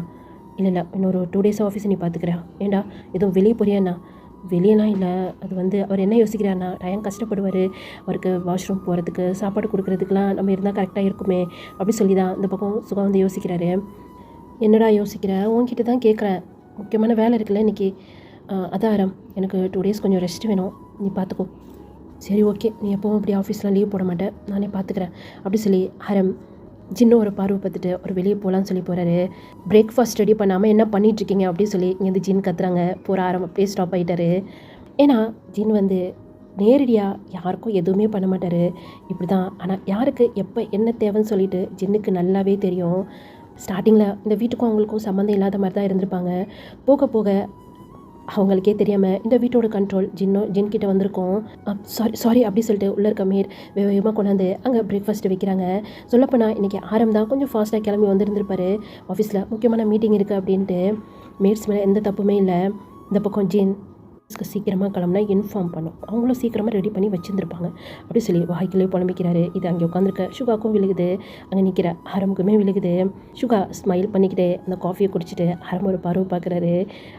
இல்லை இன்னொரு 2 days ஆஃபீஸை நீ பார்த்துக்கிறா. ஏண்டா எதுவும் வெளியே போறியாண்ணா? வெளியெல்லாம் இல்லை, அது வந்து அவர் என்ன யோசிக்கிறாருன்னா, டைம் கஷ்டப்படுவார், அவருக்கு வாஷ்ரூம் போகிறதுக்கு சாப்பாடு கொடுக்குறதுக்கெலாம் நம்ம இருந்தால் கரெக்டாக இருக்குமே அப்படி சொல்லி தான் இந்த பக்கம் சுகா வந்து யோசிக்கிறாரு. என்னடா யோசிக்கிற, உன்கிட்ட தான் கேட்குறேன், முக்கியமான வேலை இருக்குல்ல இன்றைக்கி. அதான் ஆரம், எனக்கு 2 days கொஞ்சம் ரெஸ்ட் வேணும், நீ பார்த்துக்கோ. சரி ஓகே, நீ எப்போவும் இப்படி ஆஃபீஸ்லாம் லீவ் போட மாட்டேன், நானே பார்த்துக்கிறேன் அப்படி சொல்லி ஆரம் ஜின்னும் ஒரு பார்வை பார்த்துட்டு ஒரு வெளியே போகலான்னு சொல்லி போகிறாரு. பிரேக்ஃபாஸ்ட் ரெடி பண்ணாமல் என்ன பண்ணிகிட்ருக்கீங்க அப்படி சொல்லி இங்கேருந்து ஜின் கத்துறாங்க. போகிற ஆரம் அப்படியே ஸ்டாப் ஆகிட்டாரு. ஏன்னா ஜின் வந்து நேரடியாக யாருக்கும் எதுவுமே பண்ண மாட்டார், இப்படி தான். ஆனால் யாருக்கு எப்போ என்ன தேவைன்னு சொல்லிட்டு ஜின்னுக்கு நல்லாவே தெரியும். ஸ்டார்டிங்கில் இந்த வீட்டுக்கும் அவங்களுக்கும் சம்மந்தம் இல்லாத மாதிரி தான் இருந்திருப்பாங்க. போக போக அவங்களுக்கே தெரியாமல் இந்த வீட்டோட கண்ட்ரோல் ஜின் கிட்ட வந்திருக்கோம். சாரி அப்படி சொல்லிட்டு உள்ளே இருக்க மேட் வேகமாக கொண்டாந்து அங்கே பிரேக்ஃபாஸ்ட்டு வைக்கிறாங்க. சொல்லப்போனால் இன்றைக்கி ஆரம் தான் கொஞ்சம் ஃபாஸ்ட்டாக கிளம்பி வந்துருந்துருப்பார். ஆஃபீஸில் முக்கியமான மீட்டிங் இருக்குது அப்படின்ட்டு. மேட்ஸ் மேலே எந்த தப்புமே இல்லை. இந்த பக்கம் ஜின் சீக்கிரமாக கிளம்புனா இன்ஃபார்ம் பண்ணும், அவங்களும் சீக்கிரமாக ரெடி பண்ணி வச்சுருந்துருப்பாங்க அப்படி சொல்லி வாய்க்கிலே புலம்பிக்கிறாரு. இது அங்கே உட்காந்துருக்க சுகாக்கும் விழுகுது, அங்கே நிற்கிற ஆரமுக்குமே விழுகுது. சுகா ஸ்மைல் பண்ணிக்கிட்டே அந்த காஃபியை குடிச்சிட்டு ஆரம் ஒரு பார்வை பார்க்குறாரு.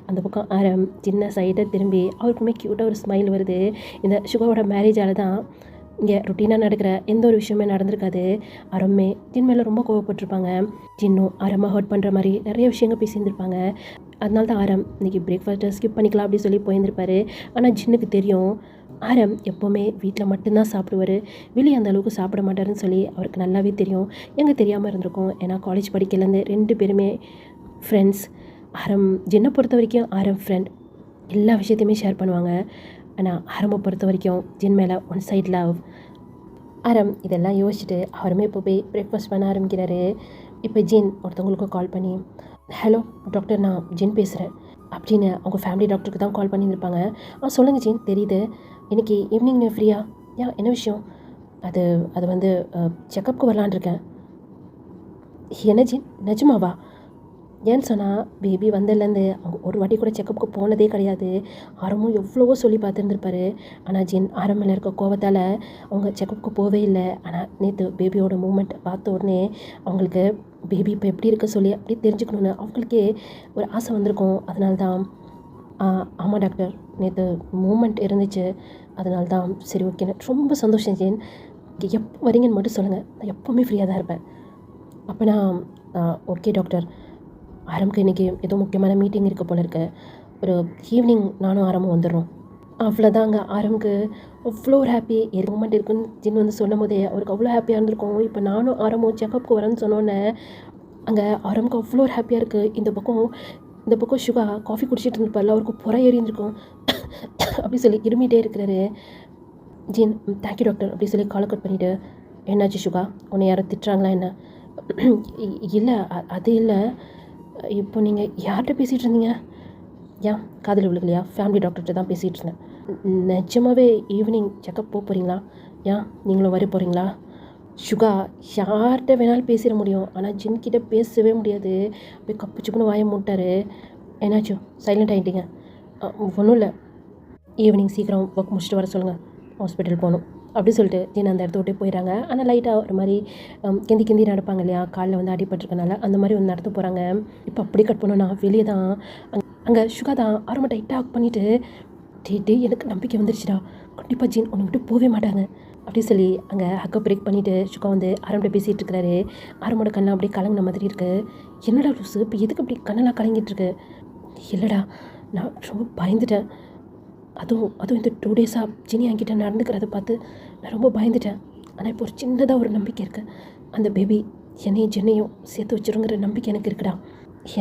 அந்த பக்கம் ஆரம் சின்ன சைடாக திரும்பி அவருக்குமே க்யூட்டாக ஒரு ஸ்மைல் வருது. இந்த சுகாவோட மேரேஜால் தான் இங்கே ருட்டீனாக நடக்கிற எந்த ஒரு விஷயமே நடந்திருக்காது. ஆரமே ஜின் மேலே ரொம்ப கோவப்பட்டிருப்பாங்க. ஜின்னும் ஆரமாக ஹர்ட் பண்ணுற மாதிரி நிறைய விஷயங்கள் பேசியிருந்திருப்பாங்க. அதனால தான் ஆரம் இன்றைக்கி பிரேக்ஃபாஸ்ட்டை ஸ்கிப் பண்ணிக்கலாம் அப்படி சொல்லி போயிருந்திருப்பார். ஆனால் ஜின்னுக்கு தெரியும் ஆரம் எப்போவுமே வீட்டில் மட்டும்தான் சாப்பிடுவார், வெளியே அந்த அளவுக்கு சாப்பிட மாட்டாருன்னு சொல்லி அவருக்கு நல்லாவே தெரியும். எங்கே தெரியாமல் இருந்திருக்கும், ஏன்னா காலேஜ் படிக்கலேருந்து 2 பேருமே ஃப்ரெண்ட்ஸ். ஆரம் ஜின்னை பொறுத்த வரைக்கும் ஆரம் ஃப்ரெண்ட், எல்லா விஷயத்தையுமே ஷேர் பண்ணுவாங்க. ஆனால் ஆரம்பை பொறுத்த வரைக்கும் ஜின் மேலே ஒன் சைட் லவ். ஆரம் இதெல்லாம் யோசிச்சுட்டு அவருமே இப்போ போய் பிரேக்ஃபாஸ்ட் பண்ண ஆரம்பிக்கிறாரு. இப்போ ஜின் ஒருத்தவங்களுக்கு கால் பண்ணி, ஹலோ டாக்டர், நான் ஜின் பேசுகிறேன் அப்படின்னு அவங்க ஃபேமிலி டாக்டருக்கு தான் கால் பண்ணியிருப்பாங்க. சொல்லுங்கள் ஜின், தெரியுது, இன்றைக்கி ஈவினிங் நீ ஃப்ரீயா? என்ன விஷயம்? அது வந்து செக்கப்புக்கு வரலான் இருக்கேன். என்ன ஜின், நிஜமாவா? ஏன்னு சொன்னால் பேபி வந்ததுலேருந்து அவங்க ஒரு வாட்டி கூட செக்கப்புக்கு போனதே கிடையாது. ஆரமும் எவ்வளவோ சொல்லி பார்த்துருந்துருப்பாரு. ஆனால் ஜின் ஆரம் மேலே இருக்க கோவத்தால் அவங்க செக்கப்புக்கு போவே இல்லை. ஆனால் நேற்று பேபியோட மூமெண்ட் பார்த்த உடனே அவங்களுக்கு பேபி இப்போ எப்படி இருக்க சொல்லி அப்படி தெரிஞ்சுக்கணுன்னு அவங்களுக்கே ஒரு ஆசை வந்திருக்கும். அதனால தான் ஆமாம் டாக்டர், நேற்று மூமெண்ட் இருந்துச்சு, அதனால தான் சரி ஓகேன்னு. ரொம்ப சந்தோஷம் ஜின், எப்போ வரீங்கன்னு மட்டும் சொல்லுங்கள், நான் எப்போவுமே ஃப்ரீயாக தான் இருப்பேன். அப்போ நான் ஓகே டாக்டர், ஆரம்புக்கு இன்றைக்கி ஏதோ முக்கியமான மீட்டிங் இருக்க போல இருக்கு, ஒரு ஈவினிங் நானும் ஆரம்பம் வந்துடுறோம். அவ்வளோதாங்க. ஆரம்புக்கு அவ்வளோ ஒரு ஹாப்பி மூமெண்ட் இருக்குன்னு ஜின் வந்து சொல்லும் போதே அவருக்கு அவ்வளோ ஹாப்பியாக இருந்திருக்கும். இப்போ நானும் ஆரம்பம் செக்கப்புக்கு வரேன்னு சொன்னோன்னே அங்கே ஆரம்புக்கு அவ்வளோ ஒரு ஹாப்பியாக இருக்குது. இந்த பக்கம் சுகா காஃபி குடிச்சிட்டு இருந்திருப்பார்ல, அவருக்கு புற ஏறி இருந்திருக்கும். அப்படி சொல்லி இருமிகிட்டே இருக்கிறாரு. ஜின் தேங்க்யூ டாக்டர் அப்படி சொல்லி காலை கட் பண்ணிவிட்டு, என்னாச்சு சுகா, உன்னை யாரும் திட்டுறாங்களா என்ன? இல்லை அது இல்லை, இப்போ நீங்கள் யார்கிட்ட பேசிகிட்டு இருந்தீங்க? ஏன் காதில் விழுகலையா? ஃபேமிலி டாக்டர்கிட்ட தான் பேசிகிட்டு இருந்தேன். நிஜமாகவே ஈவினிங் செக்கப் போகிறீங்களா? ஏன் நீங்களும் வர போகிறீங்களா? சுகா யார்கிட்ட வேணாலும் பேசிட முடியும், ஆனால் ஜின்கிட்ட பேசவே முடியாது. அப்படியே கப்புச்சுக்குன்னு வாயை மூட்டார். என்னாச்சும் சைலண்ட் ஆகிட்டீங்க? ஒன்றும் இல்லை, ஈவினிங் சீக்கிரம் ஒர்க் முடிச்சுட்டு வர சொல்லுங்கள், ஹாஸ்பிட்டல் போகணும் அப்படி சொல்லிட்டு ஜின் அந்த இடத்த விட்டே போயிடறாங்க. ஆனால் லைட்டாக ஒரு மாதிரி கிந்தி நடப்பாங்க இல்லையா, காலில் வந்து அடிபட்டிருக்கனால அந்த மாதிரி வந்து நடத்த போகிறாங்க. இப்போ அப்படி கட் பண்ணோன்னா வெளியே தான் அங்கே சுகா தான் ஆரம்ப டைட்டாக ஹக் பண்ணிவிட்டு, டே எனக்கு நம்பிக்கை வந்துருச்சுடா, கண்டிப்பாக ஜின் உன்னை விட்டு போகவே மாட்டாங்க அப்படி சொல்லி அங்கே ஹக்கை பிரேக் பண்ணிவிட்டு சுகா வந்து ஆரம்பிட்ட பேசிகிட்டு இருக்கிறாரு. ஆரம்போட கண்ணெலாம் அப்படியே கலங்கின மாதிரி இருக்குது. என்னடா லூஸு, இப்போ எதுக்கு அப்படி கண்ணெல்லாம் கலங்கிட்டுருக்கு? இல்லைடா, நான் ரொம்ப பயந்துட்டேன், அதுவும் இந்த 2 days ஜினி என்கிட்ட நடந்துக்கிறத பார்த்து நான் ரொம்ப பயந்துட்டேன். ஆனால் இப்போ ஒரு சின்னதாக ஒரு நம்பிக்கை இருக்குது, அந்த பேபி என்னையும் ஜென்னையும் சேர்த்து வச்சிருங்கிற நம்பிக்கை எனக்கு இருக்குடா.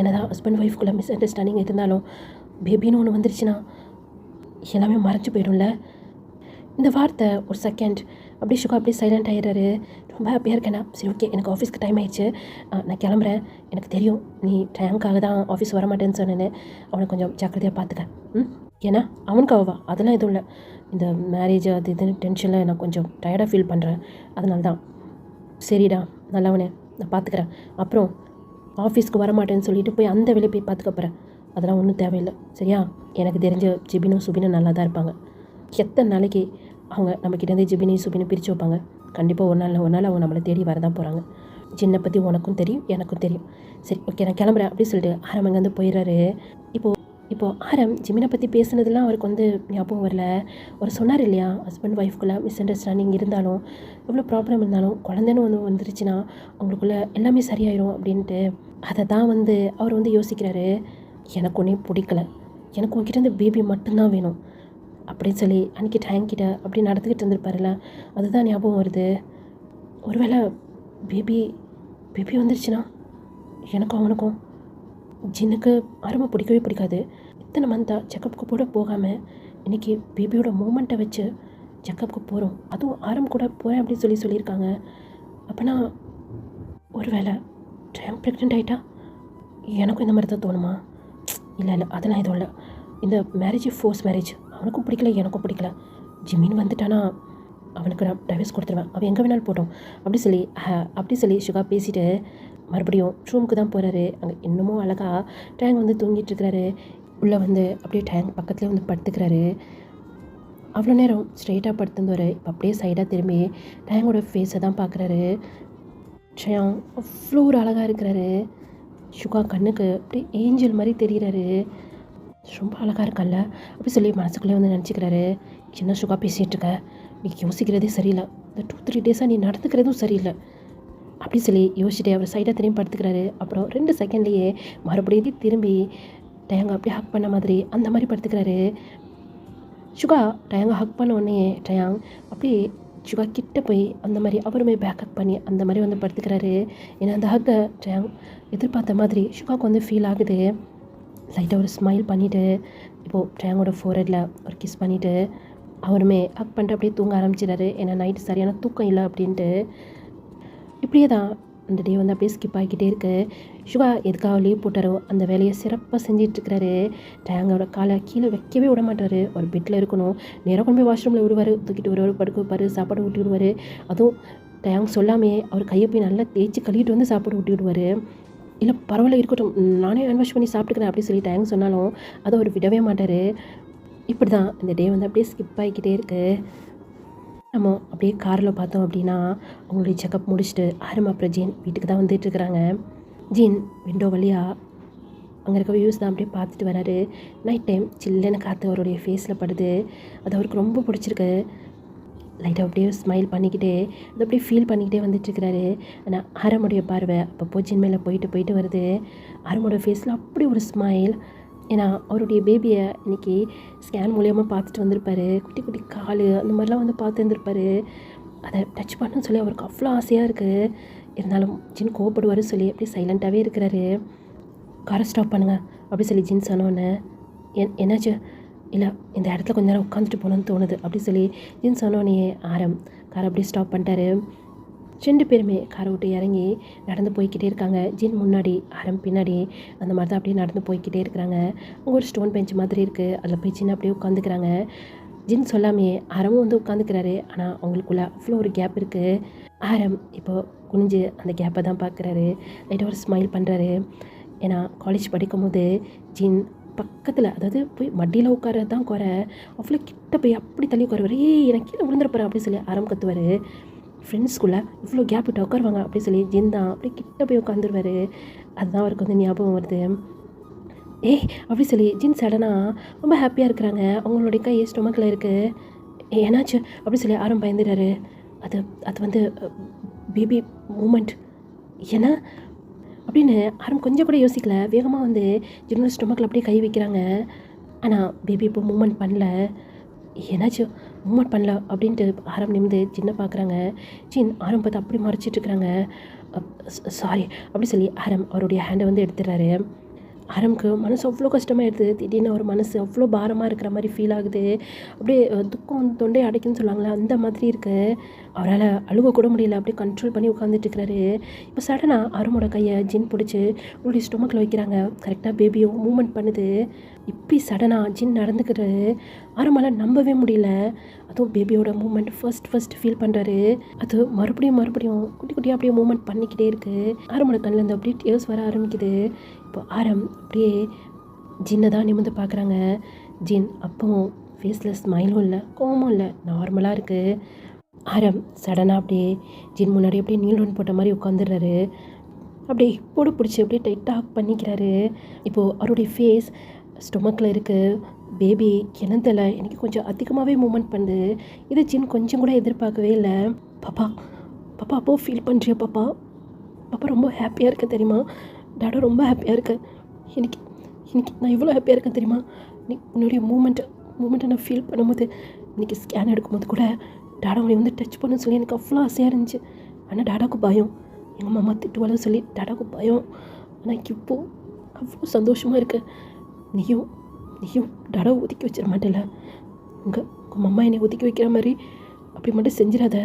என்னதான் ஹஸ்பண்ட் ஒய்ஃப்குள்ளே மிஸ் அண்டர்ஸ்டாண்டிங் இருந்தாலும் பேபின்னு ஒன்று வந்துருச்சுன்னா எல்லாமே மறைஞ்சு போயிடும்ல. இந்த வார்த்தை ஒரு செகண்ட் அப்படியே சுகா அப்படியே சைலண்ட் ஆகிடுறாரு. ரொம்ப ஹாப்பியாக இருக்கேண்ணா. சரி ஓகே, எனக்கு ஆஃபீஸ்க்கு டைம் ஆயிடுச்சு, நான் கிளம்புறேன். எனக்கு தெரியும் நீ டைமுக்காக தான் ஆஃபீஸ் வரமாட்டேன்னு சொன்னேன்னு, அவனை கொஞ்சம் ஜாக்கிரதையாக பார்த்துக்க. ஏன்னா அவனுக்கு அவவா அதெல்லாம் எதுவும் இல்லை. இந்த மேரேஜ் அது இதுன்னு டென்ஷனில் நான் கொஞ்சம் டயர்டாக ஃபீல் பண்ணுறேன். அதனால தான். சரிடா நல்லவனே, நான் பார்த்துக்கிறேன். அப்புறம் ஆஃபீஸ்க்கு வரமாட்டேன்னு சொல்லிட்டு போய் அந்த வேலையை போய் பார்த்துக்க போகிறேன். அதெல்லாம் ஒன்றும் தேவையில்லை சரியா? எனக்கு தெரிஞ்ச ஜிபினும் சுபினும் நல்லா தான் இருப்பாங்க. எத்தனை நாளைக்கு அவங்க நம்மக்கிட்டேருந்து ஜிபினையும் சுபினும் பிரித்து வைப்பாங்க? கண்டிப்பாக ஒரு நாள் அவங்க நம்மளை தேடி வரதான் போகிறாங்க. ஜின்னை பற்றி உனக்கும் தெரியும் எனக்கும் தெரியும். சரி ஓகே நான் கிளம்புறேன் அப்படின்னு சொல்லிட்டு ஆரம் அங்கேருந்து போயிடுறாரு. இப்போது ஆரம் ஜிமினை பற்றி பேசுனதுலாம் அவருக்கு வந்து ஞாபகம் வரல. அவர் சொன்னார் இல்லையா, ஹஸ்பண்ட் ஒய்ஃப்குள்ளே மிஸ் அண்டர்ஸ்டாண்டிங் இருந்தாலும் எவ்வளோ ப்ராப்ளம் இருந்தாலும் குழந்தைன்னு ஒன்று வந்துருச்சுன்னா அவங்களுக்குள்ள எல்லாமே சரியாயிடும் அப்படின்ட்டு. அதை தான் வந்து அவர் வந்து யோசிக்கிறாரு. எனக்கு ஒன்றே பிடிக்கல, எனக்கு உங்ககிட்ட பேபி மட்டும்தான் வேணும் அப்படின்னு சொல்லி அன்றைக்கி டேங்கிட்ட அப்படி நடந்துக்கிட்டு இருந்திருப்பாருல்ல, அதுதான் ஞாபகம் வருது. ஒருவேளை பேபி வந்துருச்சுன்னா எனக்கும் அவனுக்கும். ஜின்னுக்கு ஆரம்பம் பிடிக்கவே பிடிக்காது. இத்தனை மந்தாக செக்கப்புக்கு கூட போகாமல் இன்றைக்கி பேபியோட மூமெண்ட்டை வச்சு செக்கப்புக்கு போகிறோம். அதுவும் ஆரம் கூட போகிறேன் அப்படின்னு சொல்லியிருக்காங்க. அப்போனா ஒருவேளை டைம் ப்ரெக்னென்ட் ஆகிட்டா எனக்கும் இந்த மாதிரி தான் தோணுமா? இல்லை அதெல்லாம் எதுவும் இல்லை. இந்த மேரேஜ் ஃபோர்ஸ் மேரேஜ் அவனுக்கும் பிடிக்கல எனக்கும் பிடிக்கல. ஜிமின் வந்துட்டானா அவனுக்கு நான் டைவர்ஸ் கொடுத்துருவேன், அவன் எங்கே வேணாலும் போட்டோம் அப்படி சொல்லி சுகா பேசிவிட்டு மறுபடியும் ரூமுக்கு தான் போகிறாரு. அங்கே இன்னமும் அழகாக டேங்க் வந்து தூங்கிட்டு இருக்கிறாரு. உள்ளே வந்து அப்படியே டேங்க் பக்கத்துலேயே வந்து படுத்துக்கிறாரு. அவ்வளோ நேரம் ஸ்ட்ரெயிட்டாக படுத்துருந்தவர் இப்போ அப்படியே சைடாக திரும்பி டேங்கோட ஃபேஸை தான் பார்க்குறாரு. ஷயாங் அவ்வளோ ஒரு அழகாக இருக்கிறாரு. சுகா கண்ணுக்கு அப்படியே ஏஞ்சல் மாதிரி தெரிகிறாரு. ரொம்ப அழகாக இருக்கான்ல அப்படி சொல்லி மனசுக்குள்ளே வந்து நினச்சிக்கிறாரு. சின்ன சுகா பேசிகிட்ருக்க, நீ யோசிக்கிறதே சரியில்லை, இந்த 2-3 டேஸாக நீ நடந்துக்கிறதும் சரியில்லை அப்படி சொல்லி யோசிச்சுட்டு அவர் சைடாக திரும்பி படுத்துக்கிறாரு. அப்புறம் 2 செகண்ட்லேயே மறுபடியும் திரும்பி டயங்க அப்படியே ஹக் பண்ண மாதிரி அந்த மாதிரி படுத்துக்கிறாரு. சுகா டயங்க ஹக் பண்ண உடனே டயாங் அப்படியே சுகா கிட்ட போய் அந்த மாதிரி அவருமே பேக் ஹக் பண்ணி அந்த மாதிரி வந்து படுத்துக்கிறாரு. ஏன்னா அந்த ஹக்கை டயாங் எதிர்பார்த்த மாதிரி சுகாவுக்கு வந்து ஃபீல் ஆகுது. லைட்டாக ஒரு ஸ்மைல் பண்ணிவிட்டு இப்போது டயாங்கோட ஃபோர்ஹெட்டில் ஒரு கிஸ் பண்ணிவிட்டு அவருமே ஹக் பண்ணிட்டு அப்படியே தூங்க ஆரம்பிச்சிடாரு. ஏன்னா நைட்டு சரியான தூக்கம் இல்லை அப்படின்ட்டு. இப்படியே தான் அந்த டே வந்து அப்படியே ஸ்கிப் ஆகிக்கிட்டே இருக்குது. சுகா எதுக்காக லீவ் போட்டாரோ அந்த வேலையை சிறப்பாக செஞ்சிட்ருக்கிறாரு. டயாங்கோட காலை கீழே வைக்கவே விட மாட்டார். ஒரு பெட்டில் இருக்கணும், நேராக கொண்டு போய் வாஷ்ரூமில் விடுவார், தூக்கிட்டு வருவார், படுக்க வைப்பார், சாப்பாடு ஊட்டி விடுவார். அதுவும் டயாங் சொல்லாமே அவர் கையை போய் நல்லா தேய்ச்சி கழுவிட்டு வந்து சாப்பாடு ஊட்டி விடுவார். இல்லை பரவாயில்ல இருக்கட்டும், நானே ஹேண்ட் வாஷ் பண்ணி சாப்பிட்டுக்கிறேன் அப்படின்னு சொல்லி டயாங் சொன்னாலும் அதை அவர் விடவே மாட்டார். இப்படி தான் இந்த டே வந்து அப்படியே ஸ்கிப் ஆகிக்கிட்டே இருக்குது. நம்ம அப்படியே காரில் பார்த்தோம் அப்படின்னா அவங்களுடைய செக்கப் முடிச்சுட்டு ஆரம் அப்புறம் ஜீன் வீட்டுக்கு தான் வந்துட்டுருக்குறாங்க. ஜீன் விண்டோ வழியாக அங்கே இருக்க வியூஸ் தான் அப்படியே பார்த்துட்டு வராரு. நைட் டைம் சில்லுன்னு காற்று அவருடைய ஃபேஸில் படுது. அது அவருக்கு ரொம்ப பிடிச்சிருக்கு. லைட்டாக அப்படியே ஸ்மைல் பண்ணிக்கிட்டே அதை அப்படியே ஃபீல் பண்ணிக்கிட்டே வந்துட்டுருக்கிறாரு. ஆனால் ஆரமுடைய பார்வை அப்போ ஜீன் மேலே போயிட்டு வருது. ஆரமோட ஃபேஸில் அப்படி ஒரு ஸ்மைல். ஏன்னா அவருடைய பேபியை இன்றைக்கி ஸ்கேன் மூலியமாக பார்த்துட்டு வந்திருப்பார். குட்டி குட்டி கால் அந்த மாதிரிலாம் வந்து பார்த்து இருந்திருப்பார். அதை டச் பண்ணணும்னு சொல்லி அவருக்கு அவ்வளோ ஆசையாக இருக்குது. இருந்தாலும் ஜின் கோவப்படுவார் சொல்லி அப்படியே சைலண்ட்டாகவே இருக்கிறாரு. காரை ஸ்டாப் பண்ணுங்கள் அப்படி சொல்லி ஜின் சொன்னோன்னே என்னாச்சு? இல்லை இந்த இடத்துல கொஞ்ச நேரம் உட்காந்துட்டு போகணுன்னு தோணுது அப்படி சொல்லி ஜின் சொன்னோன்னே ஆரம் காரை அப்படியே ஸ்டாப் பண்ணிட்டாரு. 2 பேருமே காரை விட்டு இறங்கி நடந்து போய்கிட்டே இருக்காங்க. ஜின் முன்னாடி ஆரம் பின்னாடி அந்த மாதிரி தான் அப்படியே நடந்து போய்கிட்டே இருக்கிறாங்க. அங்கே ஒரு ஸ்டோன் பெஞ்ச் மாதிரி இருக்குது, அதில் போய் ஜின் அப்படியே உட்காந்துக்கிறாங்க. ஜின் சொல்லாமே ஆரமும் வந்து உட்காந்துக்கிறாரு. ஆனால் அவங்களுக்குள்ள அவ்வளோ ஒரு கேப் இருக்குது. ஆரம் இப்போ குனிஞ்சு அந்த கேப்பை தான் பார்க்குறாரு. லைட்டாக ஒரு ஸ்மைல் பண்ணுறாரு. ஏன்னா காலேஜ் படிக்கும்போது ஜின் பக்கத்தில், அதாவது போய் மடியில் உட்காரது தான் குறை, அவ்வளோ கிட்ட போய் அப்படி தள்ளி உட்காருவார். எனக்கு கீழே விழுந்துருப்பாரு அப்படின்னு சொல்லி ஆரம் கத்துவார். ஃப்ரெண்ட்ஸ்குள்ளே இவ்வளோ கேப் விட்டு உட்காருவாங்க அப்படின்னு சொல்லி ஜின் தான் அப்படியே கிட்ட போய் உட்காந்துருவார். அதுதான் அவருக்கு வந்து ஞாபகம் வருது. அப்படி சொல்லி ஜின் சடனாக ரொம்ப ஹாப்பியாக இருக்கிறாங்க. அவங்களுடைய கை ஸ்டொமக்கில் இருக்குது. என்னாச்சு அப்படி சொல்லி ஆரம் பயந்துடுறாரு. அது வந்து பேபி மூமெண்ட் ஏன்னா அப்படின்னு ஆரம் கொஞ்சம் கூட யோசிக்கல. வேகமாக வந்து ஜின்னோட ஸ்டொமக்கில் அப்படியே கை வைக்கிறாங்க. ஆனால் பேபி இப்போ மூமெண்ட் பண்ணல. என்னாச்சு மூமெண்ட் பண்ணல அப்படின்ட்டு ஆரம் நிமிந்து ஜின்னை பார்க்குறாங்க. ஜின் ஆரம் பார்த்து அப்படி மறைச்சிட்ருக்குறாங்க. சாரி அப்படி சொல்லி ஆரம் அவருடைய ஹேண்டை வந்து எடுத்துடுறாரு. ஆரம்க்கு மனசு அவ்வளோ கஷ்டமாயிடுது. திடீர்னு ஒரு மனசு அவ்வளோ பாரமாக இருக்கிற மாதிரி ஃபீல் ஆகுது. அப்படியே துக்கம் தொண்டை அடைக்குன்னு சொல்லுவாங்களே அந்த மாதிரி இருக்கு. அவரால் அழுக கூட முடியல. அப்படியே கண்ட்ரோல் பண்ணி உட்காந்துட்டு இருக்கிறாரு. இப்போ சடனாக ஆரமோட கையை ஜின் பிடிச்சி உங்களுடைய ஸ்டொமக்கில் வைக்கிறாங்க. கரெக்டாக பேபியும் மூமெண்ட் பண்ணுது. இப்படி சடனாக ஜின் நடந்துக்கிறாரு. ஆரமால் நம்பவே முடியல. அதுவும் பேபியோட மூமெண்ட் ஃபர்ஸ்ட் ஃபீல் பண்ணுறாரு. அது மறுபடியும் குட்டி குட்டியாக அப்படியே மூமெண்ட் பண்ணிக்கிட்டே இருக்குது. ஆரமோட கண்ணில் அப்படியே டியர்ஸ் வர ஆரம்பிக்குது. இப்போ ஆரம் அப்படியே ஜின்னை தான் நிமிர்ந்து பார்க்குறாங்க. ஜின் அப்போவும் ஃபேஸில் ஸ்மைலும் இல்லை, கோவமும் இல்லை, நார்மலாக இருக்குது. ஆரம் சடனாக அப்படியே ஜின் முன்னாடி அப்படியே நீலோன் போட்ட மாதிரி உட்காந்துடுறாரு. அப்படியே இப்போடு பிடிச்சி அப்படியே டைட்டாக பண்ணிக்கிறாரு. இப்போது அவருடைய ஃபேஸ் ஸ்டொமக்கில் இருக்குது. பேபி என்னதில்ல எனக்கு கொஞ்சம் அதிகமாகவே மூமெண்ட் பண்ணுது. இது ஜின் கொஞ்சம் கூட எதிர்பார்க்கவே இல்லை. பாப்பா அப்போ ஃபீல் பண்ணுறியா பாப்பா? பாப்பா ரொம்ப ஹாப்பியாக இருக்கேன் தெரியுமா? டாடா ரொம்ப ஹாப்பியாக இருக்கேன். இன்னைக்கு நான் எவ்வளோ ஹாப்பியாக இருக்கேன் தெரியுமா? நீ உன்னுடைய மூமெண்ட்டை நான் ஃபீல் பண்ணும்போது இன்றைக்கி ஸ்கேன் எடுக்கும்போது கூட டாடா உன்னை வந்து டச் பண்ண சொல்லி எனக்கு அவ்வளோ ஆசையாக இருந்துச்சு. ஆனால் டாடாவுக்கு பயம். எங்கள் மாமா திட்டுவாள சொல்லி டாடாவுக்கு பயம். ஆனால் இப்போது அவ்வளோ சந்தோஷமாக இருக்கு. நீயும் டாடாவை ஒதுக்கி வச்சிட மாட்டேல. உங்கள் மம்மா என்னை ஒதுக்கி வைக்கிற மாதிரி அப்படி மட்டும் செஞ்சிடாத.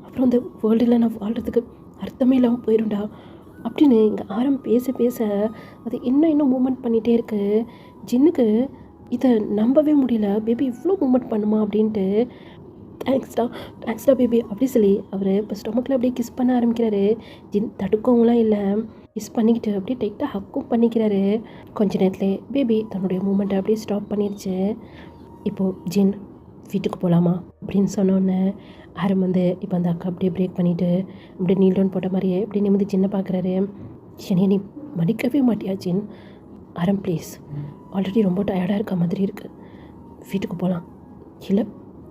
அப்புறம் அந்த வேர்ல்டில் நான் வாழ்கிறதுக்கு அர்த்தமே இல்லாமல் போயிடும்டா அப்படின்னு இங்கே ஆரம் பேச அது இன்னும் மூமெண்ட் பண்ணிகிட்டே இருக்குது. ஜின்னுக்கு இதை நம்பவே முடியல. பேபி இவ்வளோ மூமெண்ட் பண்ணுமா அப்படின்ட்டு. தேங்க்ஸ்டா பேபி அப்படி சொல்லி அவர் இப்போ ஸ்டொமக்கில் அப்படியே கிஸ் பண்ண ஆரம்பிக்கிறாரு. ஜின் தடுக்கவும்லாம் இல்லை, கிஸ் பண்ணிக்கிட்டு அப்படியே டைட்டாக ஹக்கும் பண்ணிக்கிறாரு. கொஞ்ச நேரத்துலேயே பேபி தன்னுடைய மூமெண்ட்டை அப்படியே ஸ்டாப் பண்ணிடுச்சு. இப்போது ஜின் வீட்டுக்கு போகலாமா அப்படின்னு சொன்னோன்னே ஆரம் வந்து இப்போ அந்த அக்கா அப்படியே பிரேக் பண்ணிவிட்டு அப்படியே நீல் டவுன் போட்ட மாதிரியே அப்படியே நிமிந்து ஜின்னை பார்க்குறாரு. என்னைய நீ மன்னிக்கவே மாட்டியா ஜின்? ஆரம் ப்ளீஸ், ஆல்ரெடி ரொம்ப டயர்டாக இருக்க மாதிரி இருக்குது, வீட்டுக்கு போகலாம். இல்லை,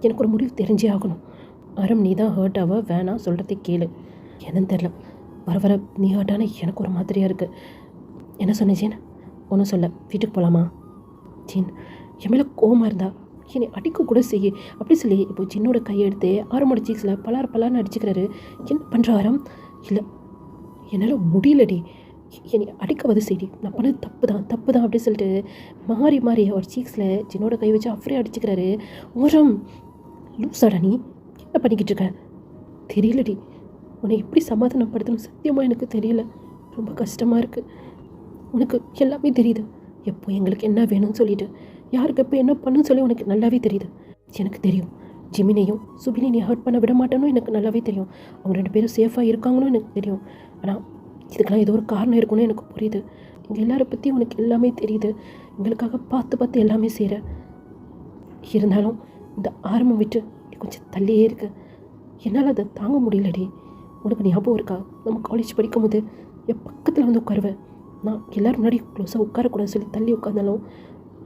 எனக்கு ஒரு முடிவு தெரிஞ்சே ஆகணும். ஆரம் நீ தான் ஹர்ட் ஆக வேணாம், சொல்கிறதே கேளு. என்னன்னு தெரில, வர நீ ஹர்ட்டான எனக்கு ஒரு மாதிரியாக இருக்குது. என்ன சொன்ன ஜீன்? ஒன்றும் சொல்ல, வீட்டுக்கு போகலாமா? ஜீன் என் மேலே கோவமாக இருந்தா என்னை அடிக்க கூட செய்ய அப்படி சொல்லி இப்போ ஜின்னோட கையெடுத்து ஆரமோட சீக்ஸில் பலார்னு அடிச்சுக்கிறாரு. என்ன பண்ணுற ஆரம்? இல்லை, என்னால் முடியலடி, என்னை அடிக்கவது சரி, நான் பண்ணது தப்பு தான் அப்படி சொல்லிட்டு மாறி அவர் சீக்ஸில் ஜின்னோட கை வச்சு அப்படியே அடிச்சுக்கிறாரு. ஓரம் லூசாடா நீ, என்ன பண்ணிக்கிட்டு இருக்க? தெரியலடி, உன்னை எப்படி சமாதானப்படுத்தணும் சத்தியமாக எனக்கு தெரியல. ரொம்ப கஷ்டமாக இருக்குது. உனக்கு எல்லாமே தெரியுது, எப்போ எங்களுக்கு என்ன வேணும்னு சொல்லிட்டு யாருக்கு எப்போ என்ன பண்ணுன்னு சொல்லி உனக்கு நல்லாவே தெரியுது. எனக்கு தெரியும், ஜிமினையும் சுபினையும் ஹர்ட் பண்ண விட மாட்டேன்னு எனக்கு நல்லாவே தெரியும். அவங்க 2 பேரும் சேஃபாக இருக்காங்கன்னு எனக்கு தெரியும். ஆனால் இதுக்கெல்லாம் ஏதோ ஒரு காரணம் இருக்குன்னு எனக்கு புரியுது. எங்கள் எல்லாரை பற்றி உனக்கு எல்லாமே தெரியுது. எங்களுக்காக பார்த்து எல்லாமே செய்கிற. இருந்தாலும் இந்த ஆரம்பம் விட்டு கொஞ்சம் தள்ளியே இருக்கு. என்னால் அதை தாங்க முடியலடி. உனக்கு ஞாபகம் இருக்கா, நம்ம காலேஜ் படிக்கும்போது என் பக்கத்தில் வந்து உட்காருவேன். நான் எல்லோரும் முன்னாடி க்ளோஸாக உட்காரக்கூடாது சொல்லி தள்ளி உட்காந்தாலும்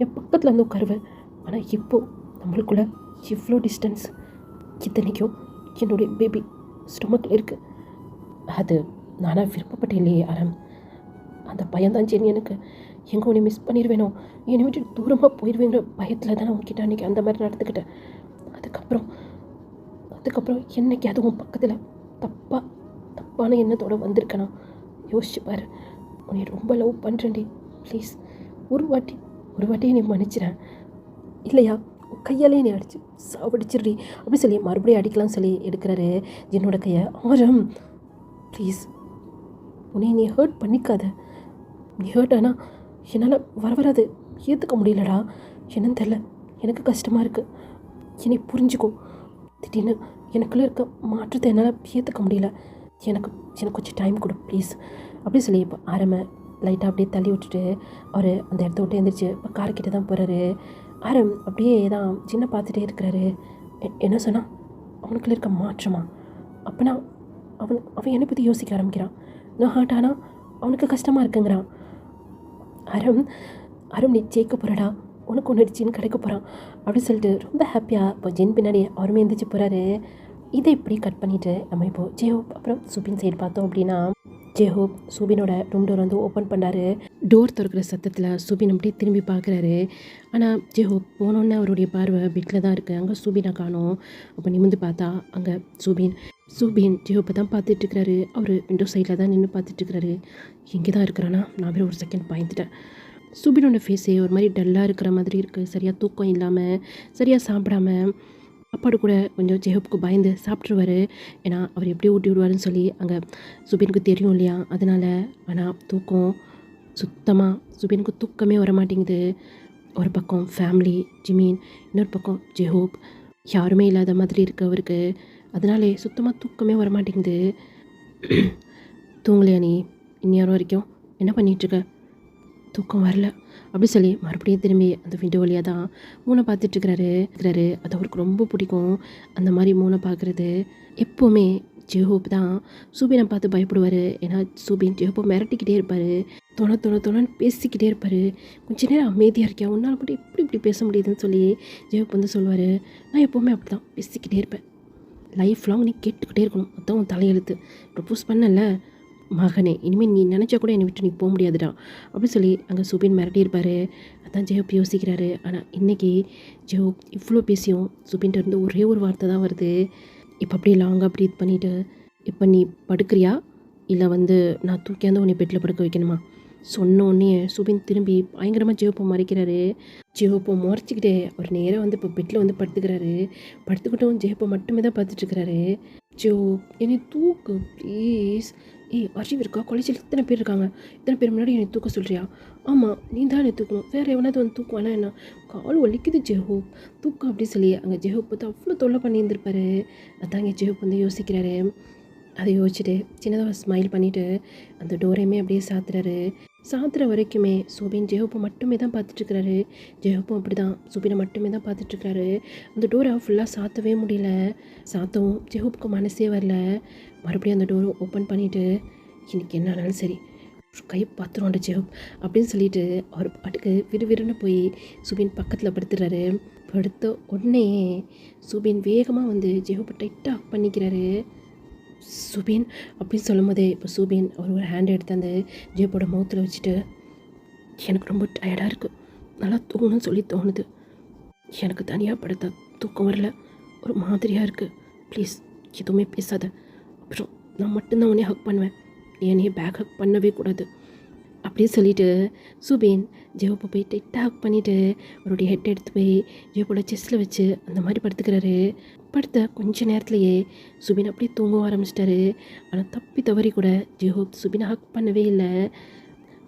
என் பக்கத்தில் வந்து உட்காருவேன். ஆனால் இப்போது நம்மளுக்குள்ள இவ்வளோ டிஸ்டன்ஸ். இத்தனைக்கும் என்னுடைய பேபி ஸ்டொமக்கில் இருக்குது. அது நானாக விருப்பப்பட்டேன் இல்லையே ஆரம். அந்த பயம்தான் ஜெனி எனக்கு. எங்கே உன்னை மிஸ் பண்ணிடுவேனோ, என்னை விட்டு தூரமாக போயிடுவேங்கிற பயத்தில் தான் நான் உங்ககிட்ட அன்றைக்கி அந்த மாதிரி நடந்துக்கிட்டேன். அதுக்கப்புறம் என்னைக்கு அதுவும் பக்கத்தில் தப்பான எண்ணத்தோடு வந்திருக்கேனா யோசிச்சு பாரு. உன்னை ரொம்ப லவ் பண்ணுறேன்டி, ப்ளீஸ் ஒரு வாட்டி என்னை மன்னிச்சிடேன். இல்லையா கையாலே என்னை அடிச்சு சாவடிச்சிடுறி அப்படி சொல்லி மறுபடியும் அடிக்கலாம்னு சொல்லி எடுக்கிறாரு என்னோட கையை. ஆரம் ப்ளீஸ், உன்னை நீ ஹர்ட் பண்ணிக்காத. நீ ஹர்ட் ஆனால் என்னால் வராது ஏற்றுக்க முடியலடா. என்னன்னு தெரில, எனக்கு கஷ்டமாக இருக்குது. என்னை புரிஞ்சுக்கோ. திடீர்னு எனக்குள்ளே இருக்க மாற்றத்தை என்னால் ஏற்றுக்க முடியல. எனக்கு கொஞ்சம் டைம் கொடு ப்ளீஸ் அப்படி சொல்லி இப்போ ஆரம்ப லைட்டாக அப்படியே தள்ளி விட்டுட்டு அவர் அந்த இடத்த விட்டு எழுந்திரிச்சு இப்போ கார்கிட்ட தான் போகிறாரு. ஆரம் அப்படியே தான் சின்ன பார்த்துட்டே இருக்கிறாரு. என்ன சொன்னால் அவனுக்குள்ள இருக்க மாற்றமா? அப்போனா அவன் என்னை பற்றி யோசிக்க ஆரம்பிக்கிறான். நான் ஹார்ட் ஆனால் அவனுக்கு கஷ்டமாக இருக்குங்கிறான். அரும் நீ ஜெயிக்க போகிறடா, உனக்கு ஒன்று ஜின் கிடைக்க போகிறான் அப்படின்னு சொல்லிட்டு ரொம்ப ஹாப்பியாக இப்போ ஜின் பின்னாடி அவருமே எழுந்திரிச்சு போகிறாரு. இதை இப்படி கட் பண்ணிவிட்டு நம்ம இப்போது ஜெயஹோப் அப்புறம் சுபின் சைடு பார்த்தோம் அப்படின்னா, ஜெயஹோப் சுபினோட ரூம் டோர் வந்து ஓப்பன் பண்ணாரு. டோர் திறக்கிற சத்தத்தில் சுபின் அப்படியே திரும்பி பார்க்குறாரு. ஆனால் ஜெயஹோப் போனோன்னே அவருடைய பார்வை பெட்டில் தான் இருக்குது. அங்கே சுபினை காணோம். அப்போ நிமிந்து பார்த்தா அங்கே சுபின் ஜெயஹோப்பை தான் பார்த்துட்ருக்கிறாரு. அவர் விண்டோ சைடில் தான் நின்று பார்த்துட்ருக்கிறாரு. இங்கே தான் இருக்கிறானா? நான் வேறு ஒரு செகண்ட் பயந்துட்டேன். சுபினோட ஃபேஸே ஒரு மாதிரி டல்லாக இருக்கிற மாதிரி இருக்குது. சரியாக தூக்கம் இல்லாமல், சரியாக சாப்பிடாம, சாப்பாடு கூட கொஞ்சம் ஜெஹூப்க்கு பயந்து சாப்பிட்ருவாரு. ஏன்னா அவர் எப்படி ஊட்டி விடுவாருன்னு சொல்லி அங்கே சுபினுக்கு தெரியும் இல்லையா, அதனால். ஆனால் தூக்கம் சுத்தமாக சுபினுக்கு தூக்கமே வர மாட்டேங்குது. ஒரு பக்கம் ஃபேமிலி ஜிமீன், இன்னொரு பக்கம் ஜெஹூப், யாருமே இல்லாத மாதிரி இருக்கு அவருக்கு. அதனாலே சுத்தமாக தூக்கமே வர மாட்டேங்குது. தூங்கலையா நீ இந்நேரம் வரைக்கும்? என்ன பண்ணிகிட்ருக்க? தூக்கம் வரல அப்படி சொல்லி மறுபடியும் திரும்பி அந்த விண்டோ வழியாக தான் மூனை பார்த்துட்ருக்கிறாரு. அது அவருக்கு ரொம்ப பிடிக்கும் அந்த மாதிரி மூனை பார்க்குறது. எப்போவுமே ஜெஹூப் தான் சூபினை பார்த்து பயப்படுவார். ஏன்னா சூபின் ஜெஹூப்பை மிரட்டிக்கிட்டே இருப்பார், தொணன்னு பேசிக்கிட்டே இருப்பார். கொஞ்ச நேரம் அமைதியாக இருக்கேன், உன்னால் மட்டும் இப்படி பேச முடியுதுன்னு சொல்லி ஜெஹூப் வந்து சொல்லுவார். நான் எப்போவுமே அப்படி தான் பேசிக்கிட்டே இருப்பேன், லைஃப் லாங் நீ கேட்டுக்கிட்டே இருக்கணும், அதான் உன் தலையெழுத்து. ப்ரப்போஸ் பண்ணல மகனே, இனிமேல் நீ நினச்சா கூட என்னை விட்டு நீ போக முடியாதுடா அப்படின்னு சொல்லி அங்கே சுபின் மிரட்டியிருப்பார். அதான் ஜெஹூப் யோசிக்கிறாரு. ஆனால் இன்றைக்கி ஜெஹூப் இவ்வளோ பேசியும் சுபின்ட்டு இருந்து ஒரே ஒரு வார்த்தை தான் வருது. இப்போ அப்படியே லாங்காக ப்ரீத் பண்ணிவிட்டு, இப்போ நீ படுக்கிறியா இல்லை வந்து நான் தூக்கியாந்து உன்னை பெட்டில் படுக்க வைக்கணுமா? சொன்ன உடனே சுபின் திரும்பி பயங்கரமாக ஜெஹூப்பை மறைக்கிறாரு. ஜெஹூப்பை முறைச்சிக்கிட்டே அவர் நேராக வந்து இப்போ பெட்டில் வந்து படுத்துக்கிறாரு. படுத்துக்கிட்டும் ஜெஹூப்பை மட்டுமே தான் பார்த்துட்ருக்கிறாரு. ஜெஹூப் என்னை தூக்கு ப்ளீஸ். அர்ஷிவ் இருக்கா, காலேஜில் இத்தனை பேர் இருக்காங்க, இத்தனை பேர் முன்னாடி என்னை தூக்க சொல்கிறியா? ஆமாம் நீ தான் என்னை தூக்கணும், வேறு எவனாவது வந்து தூக்குவானா என்ன? கால் வலிக்குது ஜெஹூப், தூக்கம் அப்படி சொல்லி அங்கே ஜெஹூப் பார்த்து அவ்வளோ தொல்லை பண்ணியிருந்திருப்பாரு. அதான் இங்கே ஜெஹூப் வந்து யோசிக்கிறாரு. அதை யோசிச்சுட்டு சின்னதாக ஸ்மைல் பண்ணிவிட்டு அந்த டோரையுமே அப்படியே சாத்துற வரைக்குமே சுபின் ஜெஹூப்பை மட்டுமே தான் பார்த்துட்ருக்கிறாரு. ஜெஹூப்பும் அப்படி தான் சுபினை மட்டுமே தான் பார்த்துட்ருக்கிறாரு. அந்த டோரை ஃபுல்லாக சாத்தவே முடியல. சாத்தவும் ஜெஹூப்புக்கு மனசே வரல. மறுபடியும் அந்த டோரை ஓப்பன் பண்ணிவிட்டு, இன்றைக்கி என்ன ஆனாலும் சரி கை பார்த்துருவாண்ட ஜெஹூப் அப்படின்னு சொல்லிட்டு அவர் பாட்டுக்கு விறுவிறுன்னு போய் சுபின் பக்கத்தில் படுத்துடுறாரு. படுத்த உடனே சுபின் வேகமாக வந்து ஜெஹூப்பை டைட்டாக பண்ணிக்கிறாரு. சுபின் அப்படின்னு சொல்லும் போதே இப்போ சுபின் அவர் ஒரு ஹேண்ட் எடுத்து அந்த ஜெஹூப்போட மவுத்தில் வச்சுட்டு, எனக்கு ரொம்ப டயர்டாக இருக்குது, நல்லா தூங்கணும்னு சொல்லி தோணுது, எனக்கு தனியாக படுத்தா தூக்கம் வரல, ஒரு மாதிரியாக இருக்குது, ப்ளீஸ் எதுவுமே பேசாத, அப்புறம் நான் மட்டும்தான் உடனே ஹக் பண்ணுவேன், என்னையே பேக் ஹக் பண்ணவே கூடாது அப்படின்னு சொல்லிவிட்டு சுபின் ஜெஹூப்பை போய் டைட்டாக ஹக் பண்ணிவிட்டு அவருடைய ஹெட் எடுத்து போய் ஜெஹூப்போட செஸ்ட்டில் வச்சு அந்த மாதிரி படுத்துக்கிறாரு. படுத்த கொஞ்ச நேரத்துலையே சுபின் அப்படியே தூங்க ஆரம்பிச்சிட்டாரு. ஆனால் தப்பி தவறி கூட ஜெஹூப் சுபினை ஹக் பண்ணவே இல்லை.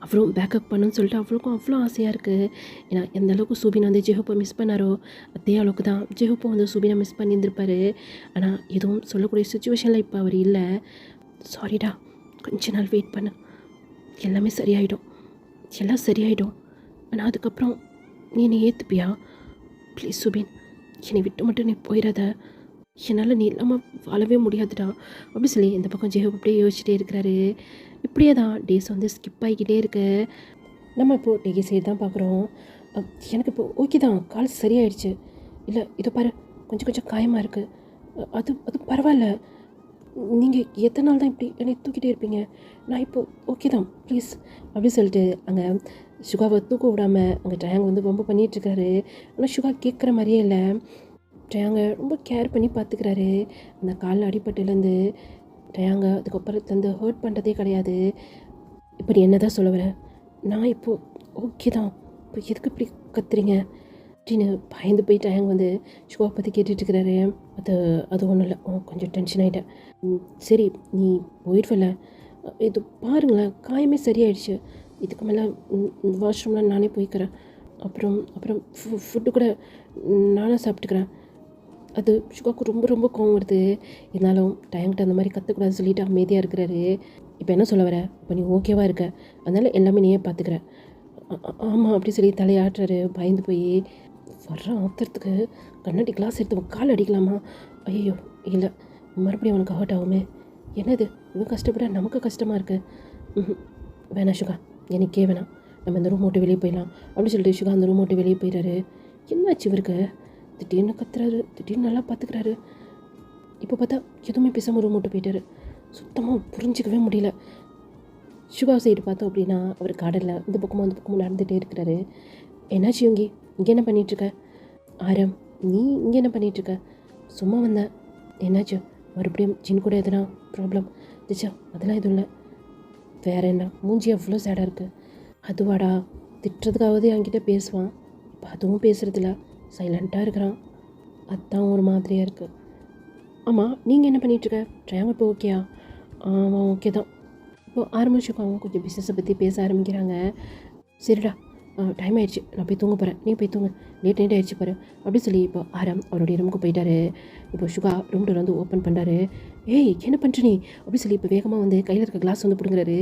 அவரும் பேக்கப் பண்ணுன்னு சொல்லிட்டு அவளுக்கும் அவ்வளோ ஆசையாக இருக்குது. ஏன்னா எந்த அளவுக்கு சுபின் வந்து ஜெஹூப்பை மிஸ் பண்ணாரோ அதே அளவுக்கு தான் ஜெஹூப்பும் வந்து சுபினை மிஸ் பண்ணியிருந்திருப்பார். ஆனால் எதுவும் சொல்லக்கூடிய சுச்சுவேஷனில் இப்போ அவர் இல்லை. சாரிடா, கொஞ்ச நாள் வெயிட் பண்ணு, எல்லாமே சரியாயிடும், எல்லாம் சரியாயிடும். ஆனால் அதுக்கப்புறம் நீ என்னை ஏற்றுப்பியா? ப்ளீஸ் சுபின், என்னை விட்டு மட்டும் நீ போயிடாத, என்னால் நீ இல்லாமல் வாழவே முடியாதுடா அப்படி சொல்லி இந்த பக்கம் ஜெஹூப் அப்படியே யோசிச்சுட்டே இருக்கிறாரு. இப்படியே தான் டேஸ் வந்து ஸ்கிப் ஆகிக்கிட்டே இருக்கு. நம்ம இப்போது டேகே சைடு தான் பார்க்குறோம். எனக்கு இப்போ ஓகே தான், கால் சரியாயிடுச்சு. இல்லை இதை பாரு, கொஞ்சம் காயமாக இருக்குது, அது பரவாயில்ல, நீங்கள் எத்தனை நாள் தான் இப்படி என்னை தூக்கிட்டே இருப்பீங்க, நான் இப்போது ஓகே தான் ப்ளீஸ் அப்படி சொல்லிட்டு அங்கே சுகாவை தூக்க விடாமல் அங்கே டயாங் வந்து ரொம்ப பண்ணிகிட்ருக்காரு. ஆனால் சுகா கேட்குற மாதிரியே இல்லை. டயாங்க ரொம்ப கேர் பண்ணி பார்த்துக்கிறாரு. அந்த காலில் அடிபட்டுலேருந்து டயாங்க அதுக்கப்புறத்துலேருந்து ஹர்ட் பண்ணுறதே கிடையாது. இப்போ நீ என்ன தான் சொல்ல வர? நான் இப்போது ஓகே தான், இப்போ எதுக்கு இப்படி கத்துறீங்க அப்படின்னு பயந்து போய் டயாங் வந்து சுகாவை பற்றி கேட்டுட்ருக்கிறாரு. அது ஒன்றும் இல்லை, கொஞ்சம் டென்ஷன் ஆகிட்டேன். சரி நீ போயிடுவல, இது பாருங்களேன் காயமே சரியாயிடுச்சு, இதுக்கு மேலே வாஷ்ரூம்லாம் நானே போய்க்கிறேன், அப்புறம் ஃபுட்டு கூட நானே சாப்பிட்டுக்கிறேன். அது சுகாவுக்கு ரொம்ப கோவம் வருது. இருந்தாலும் டயங்கிட்ட அந்த மாதிரி கற்றுக்கூடாதுன்னு சொல்லிட்டு அமைதியாக இருக்கிறாரு. இப்போ என்ன சொல்ல வர? இப்போ நீ ஓகேவாக இருக்க, அதனால் எல்லாமே நீயே பார்த்துக்கிற. ஆமாம் அப்படி சொல்லி தலையாட்டுறாரு பயந்து போய். வர்ற ஆத்திரத்துக்கு கண்ணாடி கிளாஸ் எடுத்து கால் அடிக்கலாமா? ஐயோ இல்லை, மறுபடியும் அவனுக்கு ஹர்ட் ஆகுமே. என்னது இவன் கஷ்டப்பட நமக்கு கஷ்டமாக இருக்குது. வேணாம் சுகா, எனக்கே வேணாம், நம்ம இந்த ரூம் விட்டு வெளியே போயிடலாம் அப்படின்னு சொல்லிட்டு சுகா அந்த ரூம் விட்டு வெளியே போயிடுறாரு. என்னாச்சு இவருக்கு? திடீர்னு கத்துறாரு, திடீர்னு நல்லா பார்த்துக்கிறாரு, இப்போ பார்த்தா எதுவுமே பேசாமல் ரூம் விட்டு போயிட்டாரு. சுத்தமாக புரிஞ்சிக்கவே முடியல. சுகா சைடு பார்த்தோம் அப்படின்னா அவர் காடலில் இந்த பக்கமும் நடந்துகிட்டே இருக்கிறாரு. என்னாச்சு இங்கே என்ன பண்ணிகிட்ருக்க? ஆரம், நீ இங்கே என்ன பண்ணிகிட்ருக்க? சும்மா வந்தேன். என்னாச்சு மறுபடியும் ஜின் கூட எதுனா ப்ராப்ளம்? திச்சா அதெல்லாம் எதுவும் இல்லை. வேறு என்ன, மூஞ்சி அவ்வளோ சேடாக இருக்குது. அதுவாடா, திட்டுறதுக்காவது என்கிட்ட பேசுவான். இப்போ அதுவும் பேசுகிறதில்ல, சைலண்ட்டாக இருக்கிறான். அதுதான் ஒரு மாதிரியாக இருக்குது. ஆமாம், நீங்கள் என்ன பண்ணிகிட்ருக்க? ட்ரையாங்கிள் இப்போ ஓகேயா? ஆமாம், ஓகே தான். இப்போ ஆரம்பிச்சுக்கோங்க, கொஞ்சம் பிஸ்னஸை பற்றி பேச ஆரம்பிக்கிறாங்க. சரிடா, டைம் ஆயிடுச்சு, நான் போய் தூங்க போகிறேன், நீ போய் தூங்க, லேட் ஆயிடுச்சு பாரு அப்படி சொல்லி இப்போ ஆரம் அவருடைய ரூமுக்கு போயிட்டாரு. இப்போ சுகா ரூம் டோர் வந்து ஓப்பன் பண்ணுறாரு. ஏய், என்ன பண்ணுற நீ அப்படி சொல்லி இப்போ வேகமாக வந்து கையில் இருக்க கிளாஸ் வந்து பிடுங்குறாரு.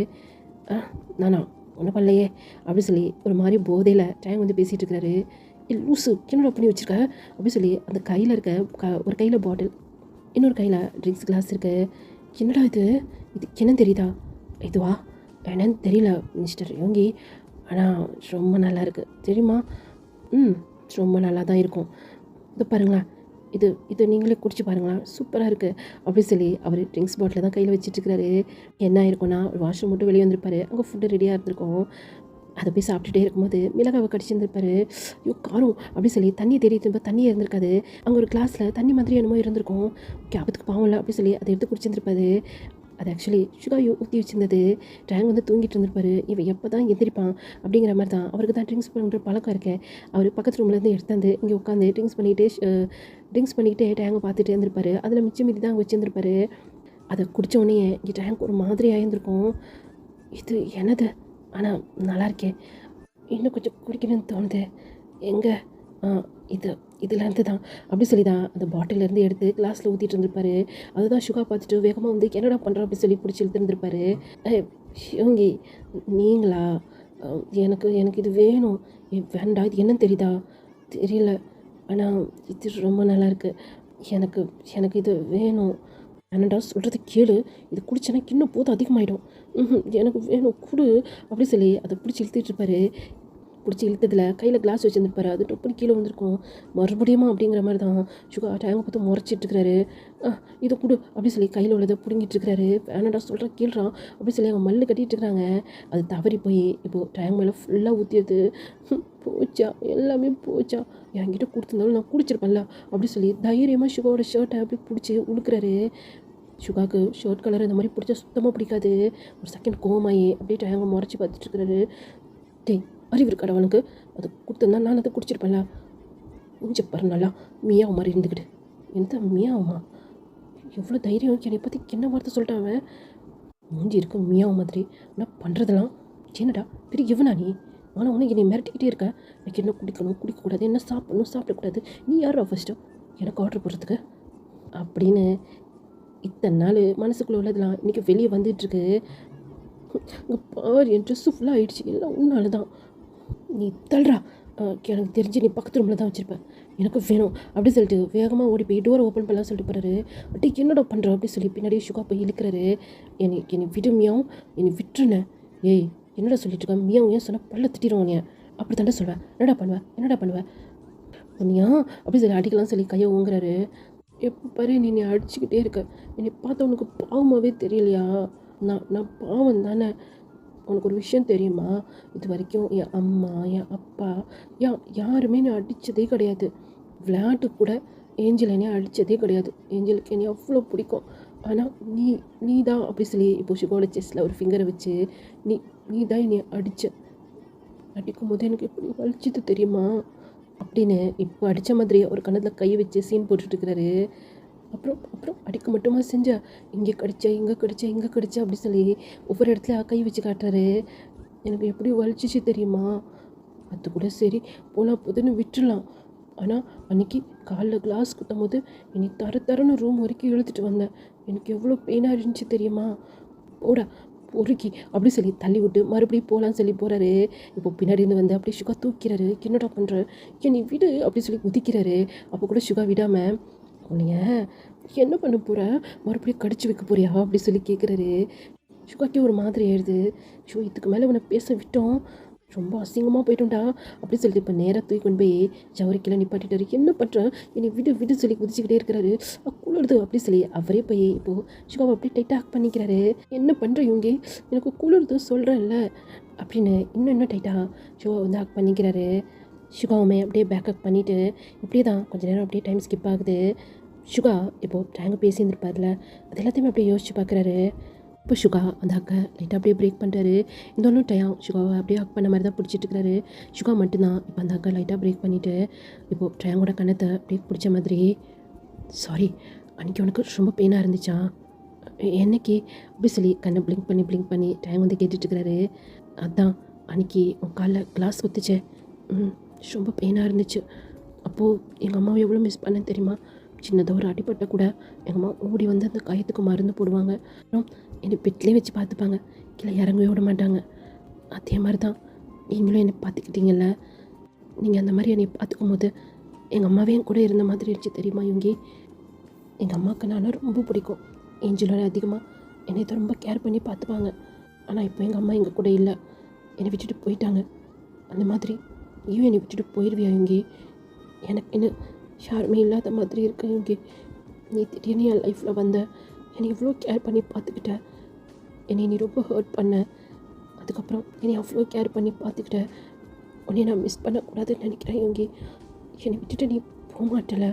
நானா ஒன்றும் பண்ணலையே அப்படி சொல்லி ஒரு மாதிரி போதையில் டைம் வந்து பேசிகிட்டு இருக்கிறாரு. லூஸு, என்னடா பண்ணி வச்சுருக்க அப்படி சொல்லி அந்த கையில் இருக்க ஒரு கையில் பாட்டில், இன்னொரு கையில் ட்ரிங்க்ஸ் கிளாஸ் இருக்குது. என்னடா இது என்னன்னு தெரியுதா? இதுவா? என்னன்னு தெரியல மிஸ்டர் யோங்கி, ஆனால் ரொம்ப நல்லா இருக்குது தெரியுமா? ரொம்ப நல்லா தான் இருக்கும். இது பாருங்களேன், இது நீங்களே குடிச்சு பாருங்களேன், சூப்பராக இருக்குது அப்படி சொல்லி அவர் ட்ரிங்க்ஸ் பாட்டில் தான் கையில் வச்சுட்ருக்கிறாரு. என்ன ஆயிருக்கும்னா, ஒரு வாஷ்ரூம் மட்டும் வெளியே வந்திருப்பாரு, அங்கே ஃபுட்டு ரெடியாக இருந்திருக்கும். அதை போய் சாப்பிட்டுட்டே இருக்கும்போது மிளகாவை கடிச்சிருந்துருப்பாரு. ஐயோ காரம் அப்படி சொல்லி தண்ணி தேடி திரும்ப தண்ணி இருந்திருக்காது. அங்கே ஒரு கிளாஸில் தண்ணி மாதிரி என்னமோ இருந்திருக்கும். கேபத்துக்கு பாவம் இல்லை அப்படி சொல்லி அதை எடுத்து குடிச்சிருந்துருப்பாரு. அது ஆக்சுவலி சுகா ஊற்றி வச்சுருந்தது. ட்ராங் வந்து தூங்கிட்டு இருந்திருப்பாரு. இவன் எப்போ தான் எந்திரிப்பான் அப்படிங்கிற மாதிரி தான். அவருக்கு தான் ட்ரிங்க்ஸ் பண்ணுற பழக்கம் இருக்கேன். அவர் பக்கத்து ரூம்லேருந்து எடுத்தாந்து இங்கே உட்காந்து ட்ரிங்க்ஸ் பண்ணிக்கிட்டே டேங்கை பார்த்துட்டு இருந்திருப்பாரு. அதில் மிச்சம் மீதி தான் வச்சுருந்துருப்பாரு. அதை குடித்த உடனே இங்கே டேங்க் ஒரு மாதிரி ஆயிருந்திருக்கும். இது என்னது, ஆனால் நல்லா இருக்கே, இன்னும் கொஞ்சம் குடிக்கணும்னு தோணுது. எங்கே இதுலேருந்து தான் அப்படி சொல்லி தான் அந்த பாட்டிலேருந்து எடுத்து கிளாஸில் ஊற்றிட்டு இருந்திருப்பாரு. அதுதான் சுகா பார்த்துட்டு வேகமாக வந்து என்னடா பண்ணுறோம் அப்படி சொல்லி பிடிச்சி இழுத்துருந்துருப்பாரு. யோங்கி, நீங்களா? எனக்கு இது வேணும். வேண்டாம், இது என்னன்னு தெரியுதா? தெரியல, ஆனால் இது ரொம்ப நல்லாயிருக்கு. எனக்கு இது வேணும். வேணாண்டா, சொல்கிறது கேளு, இது குடிச்சேன்னா இன்னும் போதும் அதிகமாகிடும். எனக்கு வேணும் கொடு அப்படி சொல்லி அதை பிடிச்சி இழுத்துட்ருப்பாரு. பிடிச்சி இழுத்ததில் கையில் கிளாஸ் வச்சுருந்துருப்பாரு. அது டொப்புன்னு கீழே வந்திருக்கும். மறுபடியுமா அப்படிங்கிற மாதிரி தான் சுகா டேங்கை பார்த்து முறைச்சிட்ருக்கிறாரு. இதை கொடு அப்படி சொல்லி கையில் உள்ளதை பிடுங்கிட்டுருக்கிறாரு. வேணாண்டா, சொல்கிற கீழ்றான் அப்படி சொல்லி அவங்க மல்லு கட்டிகிட்டு இருக்கிறாங்க. அது தவறி போய் இப்போது டேங்க் மேலே ஃபுல்லாக ஊற்றியது. போச்சா, எல்லாமே போச்சா, என்கிட்ட கொடுத்துருந்தாலும் நான் குடிச்சிருப்பேன்ல அப்படி சொல்லி தைரியமாக சுகாவோட ஷர்ட்டை அப்படி பிடிச்சி உழுக்கிறாரு. சுகாவுக்கு ஷர்ட் கலர் இந்த மாதிரி பிடிச்சா சுத்தமாக பிடிக்காது. ஒரு செகண்ட் கோமாயி அப்படியே டேங்கை முறைச்சி பார்த்துட்ருக்கிறாரு. டேய், அறிவு இருக்காட அவனுக்கு? அது கொடுத்துருந்தா நான் அதை குடிச்சிருப்பேன்ல. மூஞ்ச பாரு, நல்லா மியாவு மாதிரி இருந்துக்கிட்டு. எந்த மியாவுமா? எவ்வளோ தைரியம் என்னை பற்றி என்ன வார்த்தை சொல்லிட்டான் அவன். மூஞ்சி இருக்கு மியாவு மாதிரி, ஆனால் பண்ணுறதெல்லாம் என்னடா பெரிய எவனா நீ? ஆனால் உனக்கு என்னை மிரட்டிக்கிட்டே இருக்க. எனக்கு என்ன குடிக்கணும், குடிக்கக்கூடாது, என்ன சாப்பிடணும், சாப்பிடக்கூடாது, நீ யாரா ஃபஸ்ட்டு எனக்கு ஆர்டர் போடுறதுக்கு அப்படின்னு இத்தனை நாள் மனசுக்குள்ளே உள்ளதெல்லாம் இன்றைக்கி வெளியே வந்துட்டுருக்கு. இங்கே பாரு, என் ட்ரெஸ்ஸு ஃபுல்லாக ஆகிடுச்சு, எல்லாம் உன்னால தான். நீ தள்ளுறா, எனக்கு தெரிஞ்சு நீ பக்கத்து ரூமில் தான் வச்சுருப்பேன், எனக்கு வேணும் அப்படி சொல்லிட்டு வேகமாக ஓடி போய் டோரை ஓப்பன் பண்ணலாம் சொல்லிட்டு போகிறாரு. பட் என்னடா பண்ணுற அப்படி சொல்லி பின்னாடியே சுகா போய் இழுக்கிறாரு. என்னை விடு மியாவும், என்னை விட்டுருனே. ஏய், என்னடா சொல்லிட்டு இருக்க? மியாவும் ஏன் சொன்னால் பல்ல திட்டிடுவான் நீ. அப்படி தாண்டா சொல்வேன். என்னடா பண்ணுவேன் நீயா அப்படி சொல்லி அடிக்கலாம் சொல்லி கையை ஓங்குறாரு. எப்போ பாரு நீ அடிச்சுக்கிட்டே இருக்க. என்னை பார்த்தா உனக்கு பாவமாகவே தெரியலையா? நான் பாவம் தானே. உனக்கு ஒரு விஷயம் தெரியுமா? இது வரைக்கும் என் அம்மா, என் அப்பா, யாருமே என்னை அடித்ததே கிடையாது. விளையாட்டு கூட ஏஞ்சல் என்னை அடித்ததே கிடையாது. ஏஞ்சலுக்கு என்னை அவ்வளோ பிடிக்கும். ஆனால் நீ தான் அப்படி சொல்லி இப்போ சுகோட செஸ்ட்டில் ஒரு ஃபிங்கரை வச்சு நீ தான் என்னை அடிக்கும் போது எனக்கு எப்படி வலிச்சது தெரியுமா அப்படின்னு இப்போ அடித்த மாதிரி ஒரு கணத்தில் கை வச்சு சீன் போட்டுட்ருக்கிறாரு. அப்புறம் அடிக்க மட்டுமா செஞ்சா, இங்கே கடிச்சா அப்படி சொல்லி ஒவ்வொரு இடத்துல கை வச்சு காட்டுறாரு. எனக்கு எப்படி வலிச்சிச்சு தெரியுமா? அது கூட சரி போதுன்னு விட்டுடலாம். ஆனால் அன்றைக்கி காலைல கிளாஸ் குத்தும் போது என்னை தரன்னு ரூம் வரைக்கும் இழுத்துட்டு வந்தேன். எனக்கு எவ்வளோ பெயினாக இருந்துச்சு தெரியுமா? போடா பொறுக்கி அப்படி சொல்லி தள்ளி விட்டு மறுபடியும் போகலான்னு சொல்லி போகிறாரு. இப்போ பின்னாடி இருந்து வந்து அப்படியே சுகா தூக்கிறாரு. என்னடா பண்ணுற, நீ விடு அப்படி சொல்லி குதிக்கிறாரு. அப்போ கூட சுகா விடாமல், உன்னைய என்ன பண்ண போகிற, மறுபடியும் கடிச்சு வைக்க போறியா அப்படி சொல்லி கேட்குறாரு. சுகாக்கே ஒரு மாதிரி ஆயிடுது. இதுக்கு மேலே உன்னை பேச விட்டோம், ரொம்ப அசிங்கமாக போய்ட்டோம்டா அப்படி சொல்லிட்டு இப்போ நேராக தூக்கி கொண்டு போய் ஜவரிக்கெல்லாம் நிப்பாட்டிட்டாரு. என்ன பண்ணுறேன், என்னை விடு சொல்லி குதிச்சுக்கிட்டே இருக்கிறாரு. குளிருது அப்படி சொல்லி அவரே போய் இப்போது சுகாவை அப்படியே டைட்டாக ஹக் பண்ணிக்கிறாரு. என்ன பண்ணுற இவங்க, எனக்கு குளிருது சொல்கிறேன்ல அப்படின்னு இன்னும் டைட்டாக சுகாவை வந்து ஹக் பண்ணிக்கிறாரு. சுகாவுமே அப்படியே பேக்கப் பண்ணிவிட்டு இப்படியே தான் கொஞ்சம் நேரம் அப்படியே டைம் ஸ்கிப் ஆகுது. சுகா இப்போது டேங்க பேசியிருந்துருப்பார்ல, அது எல்லாத்தையுமே அப்படியே யோசிச்சு பார்க்குறாரு. இப்போ சுகா அந்த அக்கை லைட்டாக அப்படியே பிரேக் பண்ணுறாரு. இருந்தாலும் டயம் சுகாவை அப்படியே ஹக் பண்ண மாதிரி தான் பிடிச்சிட்டு இருக்கிறாரு. சுகா மட்டும்தான் இப்போ அந்த அக்கா லைட்டாக பிரேக் பண்ணிவிட்டு இப்போது டயங்கோட கண்ணத்தை அப்படியே பிடிச்ச மாதிரி, சாரி அன்றைக்கி உனக்கு ரொம்ப பெயினாக இருந்துச்சா என்னைக்கு அப்படி சொல்லி கண்ணை பிளிங்க் பண்ணி டயம் வந்து கேட்டுட்ருக்கிறாரு. அதான் அன்றைக்கி உன் காலில் கிளாஸ் குத்துச்சே, ரொம்ப பெயினாக இருந்துச்சு. அப்போது எங்கள் அம்மாவை எவ்வளோ மிஸ் பண்ணேன்னு தெரியுமா? சின்னதாக ஒரு அடிப்பட்ட கூட எங்கள் அம்மா ஓடி வந்து அந்த காயத்துக்கு மருந்து போடுவாங்க. அப்புறம் என்னை பெட்லேயே வச்சு பார்த்துப்பாங்க, கீழே இறங்கவே விட மாட்டாங்க. அதே மாதிரி தான் நீங்களும் என்னை பார்த்துக்கிட்டீங்கல்ல. நீங்கள் அந்த மாதிரி என்னை பார்த்துக்கும் போது எங்கள் அம்மாவே என் கூட இருந்த மாதிரி இருந்துச்சு தெரியுமா யோகி? எங்கள் அம்மாவுக்கு நான் ரொம்ப பிடிக்கும். ஏஞ்சலோட அதிகமாக என்னை தான் ரொம்ப கேர் பண்ணி பார்த்துப்பாங்க. ஆனால் இப்போ எங்கள் அம்மா எங்கள் கூட இல்லை, என்னை விட்டுட்டு போயிட்டாங்க. அந்த மாதிரி நீயும் என்னை விட்டுட்டு போயிடுவியா யோகி? எனக்கு இன்னும் யாருமே இல்லாத மாதிரி இருக்க யோகி. நீ திடீர்னு என் லைஃப்பில் வந்த, என்னை எவ்வளோ கேர் பண்ணி பார்த்துக்கிட்ட, என்னை நீ ரொம்ப ஹர்ட் பண்ண. அதுக்கப்புறம் என்னை அவ்வளோ கேர் பண்ணி பார்த்துக்கிட்ட. உன்னை நான் மிஸ் பண்ணக்கூடாதுன்னு நினைக்கிறேன் யோகி. என்னை விட்டுட்டு நீ போக மாட்டல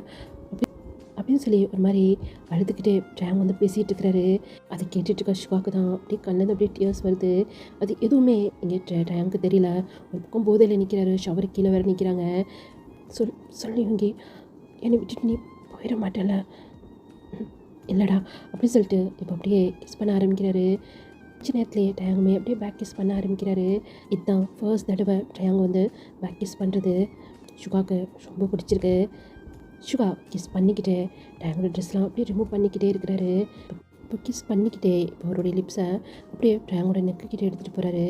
அப்படின்னு சொல்லி ஒரு மாதிரி அழுதுகிட்டே டேங் வந்து பேசிகிட்டு இருக்கிறாரு. அதை கேட்டுட்டு இருக்க சுகாக்கு தான் அப்படியே கண்ணில் அப்படியே டியர்ஸ் வருது. அது எதுவுமே இங்கே டேங்க்கு தெரியல. ஒரு பக்கம் போதையில் நிற்கிறாரு, ஷவருக்கு கீழே வேறு நிற்கிறாங்க. சொல்லு யோகி, என்னை விட்டுட்டு நீ போயிட மாட்டல? இல்லைடா அப்படின்னு சொல்லிட்டு இப்போ அப்படியே கிஸ் பண்ண ஆரம்பிக்கிறாரு. கொஞ்ச நேரத்துலேயே டயாங்குமே அப்படியே பேக் கிஸ் பண்ண ஆரம்பிக்கிறாரு. இதுதான் ஃபர்ஸ்ட் தடவை டயாங்கு வந்து பேக் கிஸ் பண்ணுறது. சுகாவுக்கு ரொம்ப பிடிச்சிருக்கு. சுகா கிஸ் பண்ணிக்கிட்டே டயாங்கோட ட்ரெஸ்லாம் அப்படியே ரிமூவ் பண்ணிக்கிட்டே இருக்கிறாரு. இப்போ கிஸ் பண்ணிக்கிட்டே இப்போ அவருடைய லிப்ஸை அப்படியே டயாங்கோட நெக்குக்கிட்டே எடுத்துகிட்டு போகிறாரு.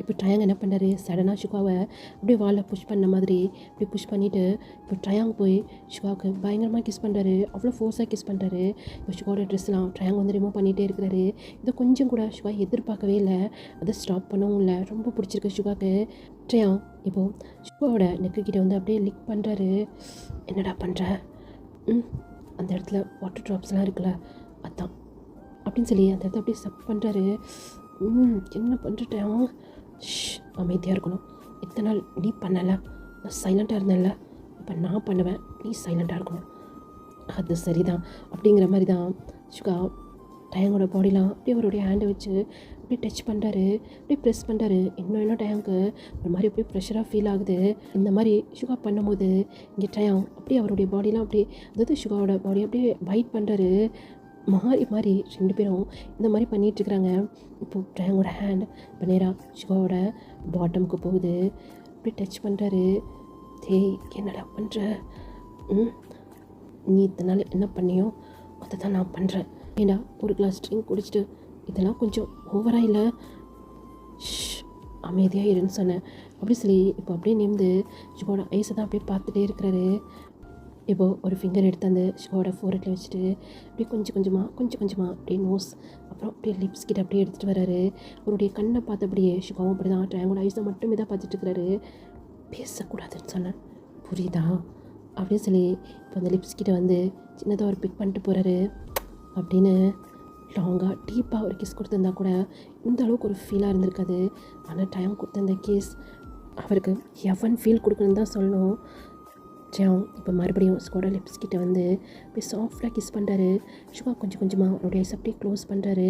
இப்போ டயாங் என்ன பண்ணுறாரு, சடனாக சுகாவை அப்படியே வாலை புஷ் பண்ண மாதிரி இப்படி புஷ் பண்ணிவிட்டு இப்போ டயாங் போய் சுகாவுக்கு பயங்கரமாக கிஸ் பண்ணுறாரு. அவ்வளோ ஃபோர்ஸாக கிஸ் பண்ணுறாரு. இப்போ சுகாவோட ட்ரெஸ்லாம் டயாங் வந்து ரிமூவ் பண்ணிகிட்டே இருக்கிறாரு. இதை கொஞ்சம் கூட சுகா எதிர்பார்க்கவே இல்லை, அதை ஸ்டாப் பண்ணவும் இல்லை. ரொம்ப பிடிச்சிருக்கு சுகாவுக்கு. டயாங் இப்போது சுகாவோட நெக்குக்கிட்ட வந்து அப்படியே லிக் பண்ணுறாரு. என்னடா பண்ணுற? அந்த இடத்துல வாட்டர் ட்ராப்ஸ்லாம் இருக்குல்ல, அதான் அப்படின்னு சொல்லி அந்த இடத்த அப்படியே சப் பண்ணுறாரு. என்ன பண்ணுறேன்? அமைதியாக இருக்கணும். இத்தனை நாள் நீ பண்ணலை, நான் சைலண்ட்டாக இருந்தேன்ல, இப்போ நான் பண்ணுவேன், நீ சைலண்ட்டாக இருக்கணும். அது சரிதான் அப்படிங்கிற மாதிரி தான் சுகா டயாங்கோட பாடிலாம் அப்படியே அவருடைய ஹேண்டை வச்சு அப்படியே டச் பண்ணுறாரு, அப்படியே ப்ரெஸ் பண்ணுறாரு. இன்னும் டயாங்க்கு ஒரு மாதிரி அப்படியே ப்ரெஷராக ஃபீல் ஆகுது. இந்த மாதிரி சுகா பண்ணும்போது இங்கே டயாங் அப்படியே அவருடைய பாடிலாம் அப்படியே, அதாவது சுகாவோட பாடி அப்படியே பைட் பண்ணுறாரு. மாறி ரெண்டு பேரும் இந்த மாதிரி பண்ணிகிட்ருக்குறாங்க. இப்போது டயாங்கோட ஹேண்ட் இப்போ நேராக சுகாவோட பாட்டமுக்கு போகுது, அப்படியே டச் பண்ணுறாரு. டேய் என்னடா பண்ணுற? நீ இத்தனை நாள் என்ன பண்ணியோ அதை தான் நான் பண்ணுறேன். ஏண்டா ஒரு கிளாஸ் ட்ரிங்க் குடிச்சிட்டு இதெல்லாம் கொஞ்சம் ஓவராக இல்லை, அமைதியாக இருன்னு சொன்னேன் அப்படி சொல்லி இப்போ அப்படியே நிமிந்து சுகாவோட ஐஸை தான் அப்படியே பார்த்துட்டே இருக்கிறாரு. இப்போது ஒரு ஃபிங்கர் எடுத்து அந்த சுகாவோட ஃபோரெட்டில் வச்சுட்டு அப்படியே கொஞ்சம் கொஞ்சமாக அப்படியே நோஸ் அப்புறம் அப்படியே லிப்ஸ் கிட்ட அப்படியே எடுத்துகிட்டு வர்றாரு. அவருடைய கண்ணை பார்த்தபடியே சுகாவும் அப்படி தான் ட்ரையாங்கோட ஐஸை மட்டுமே தான் பார்த்துட்டு இருக்கிறாரு. பேசக்கூடாதுன்னு சொன்னேன் புரியுதா அப்படின்னு சொல்லி இப்போ அந்த லிப்ஸ் கிட்ட வந்து சின்னதாக ஒரு பிக் பண்ணிட்டு போகிறாரு. அப்படின்னு லாங்காக டீப்பாக ஒரு கிஸ் கொடுத்துருந்தா கூட இந்த அளவுக்கு ஒரு ஃபீலாக இருந்திருக்காது. ஆனால் டைம் கொடுத்த அந்த கிஸ் அவருக்கு எவன் ஃபீல் கொடுக்கணுன்னு தான் சொல்லணும். ஜெயம் இப்போ மறுபடியும் ஸ்கோட லிப்ஸ் கிட்ட வந்து அப்படியே சாஃப்டாக கிஸ் பண்ணுறாரு. சுகா கொஞ்சமாக அவருடைய ஐஸ் அப்படியே க்ளோஸ் பண்ணுறாரு.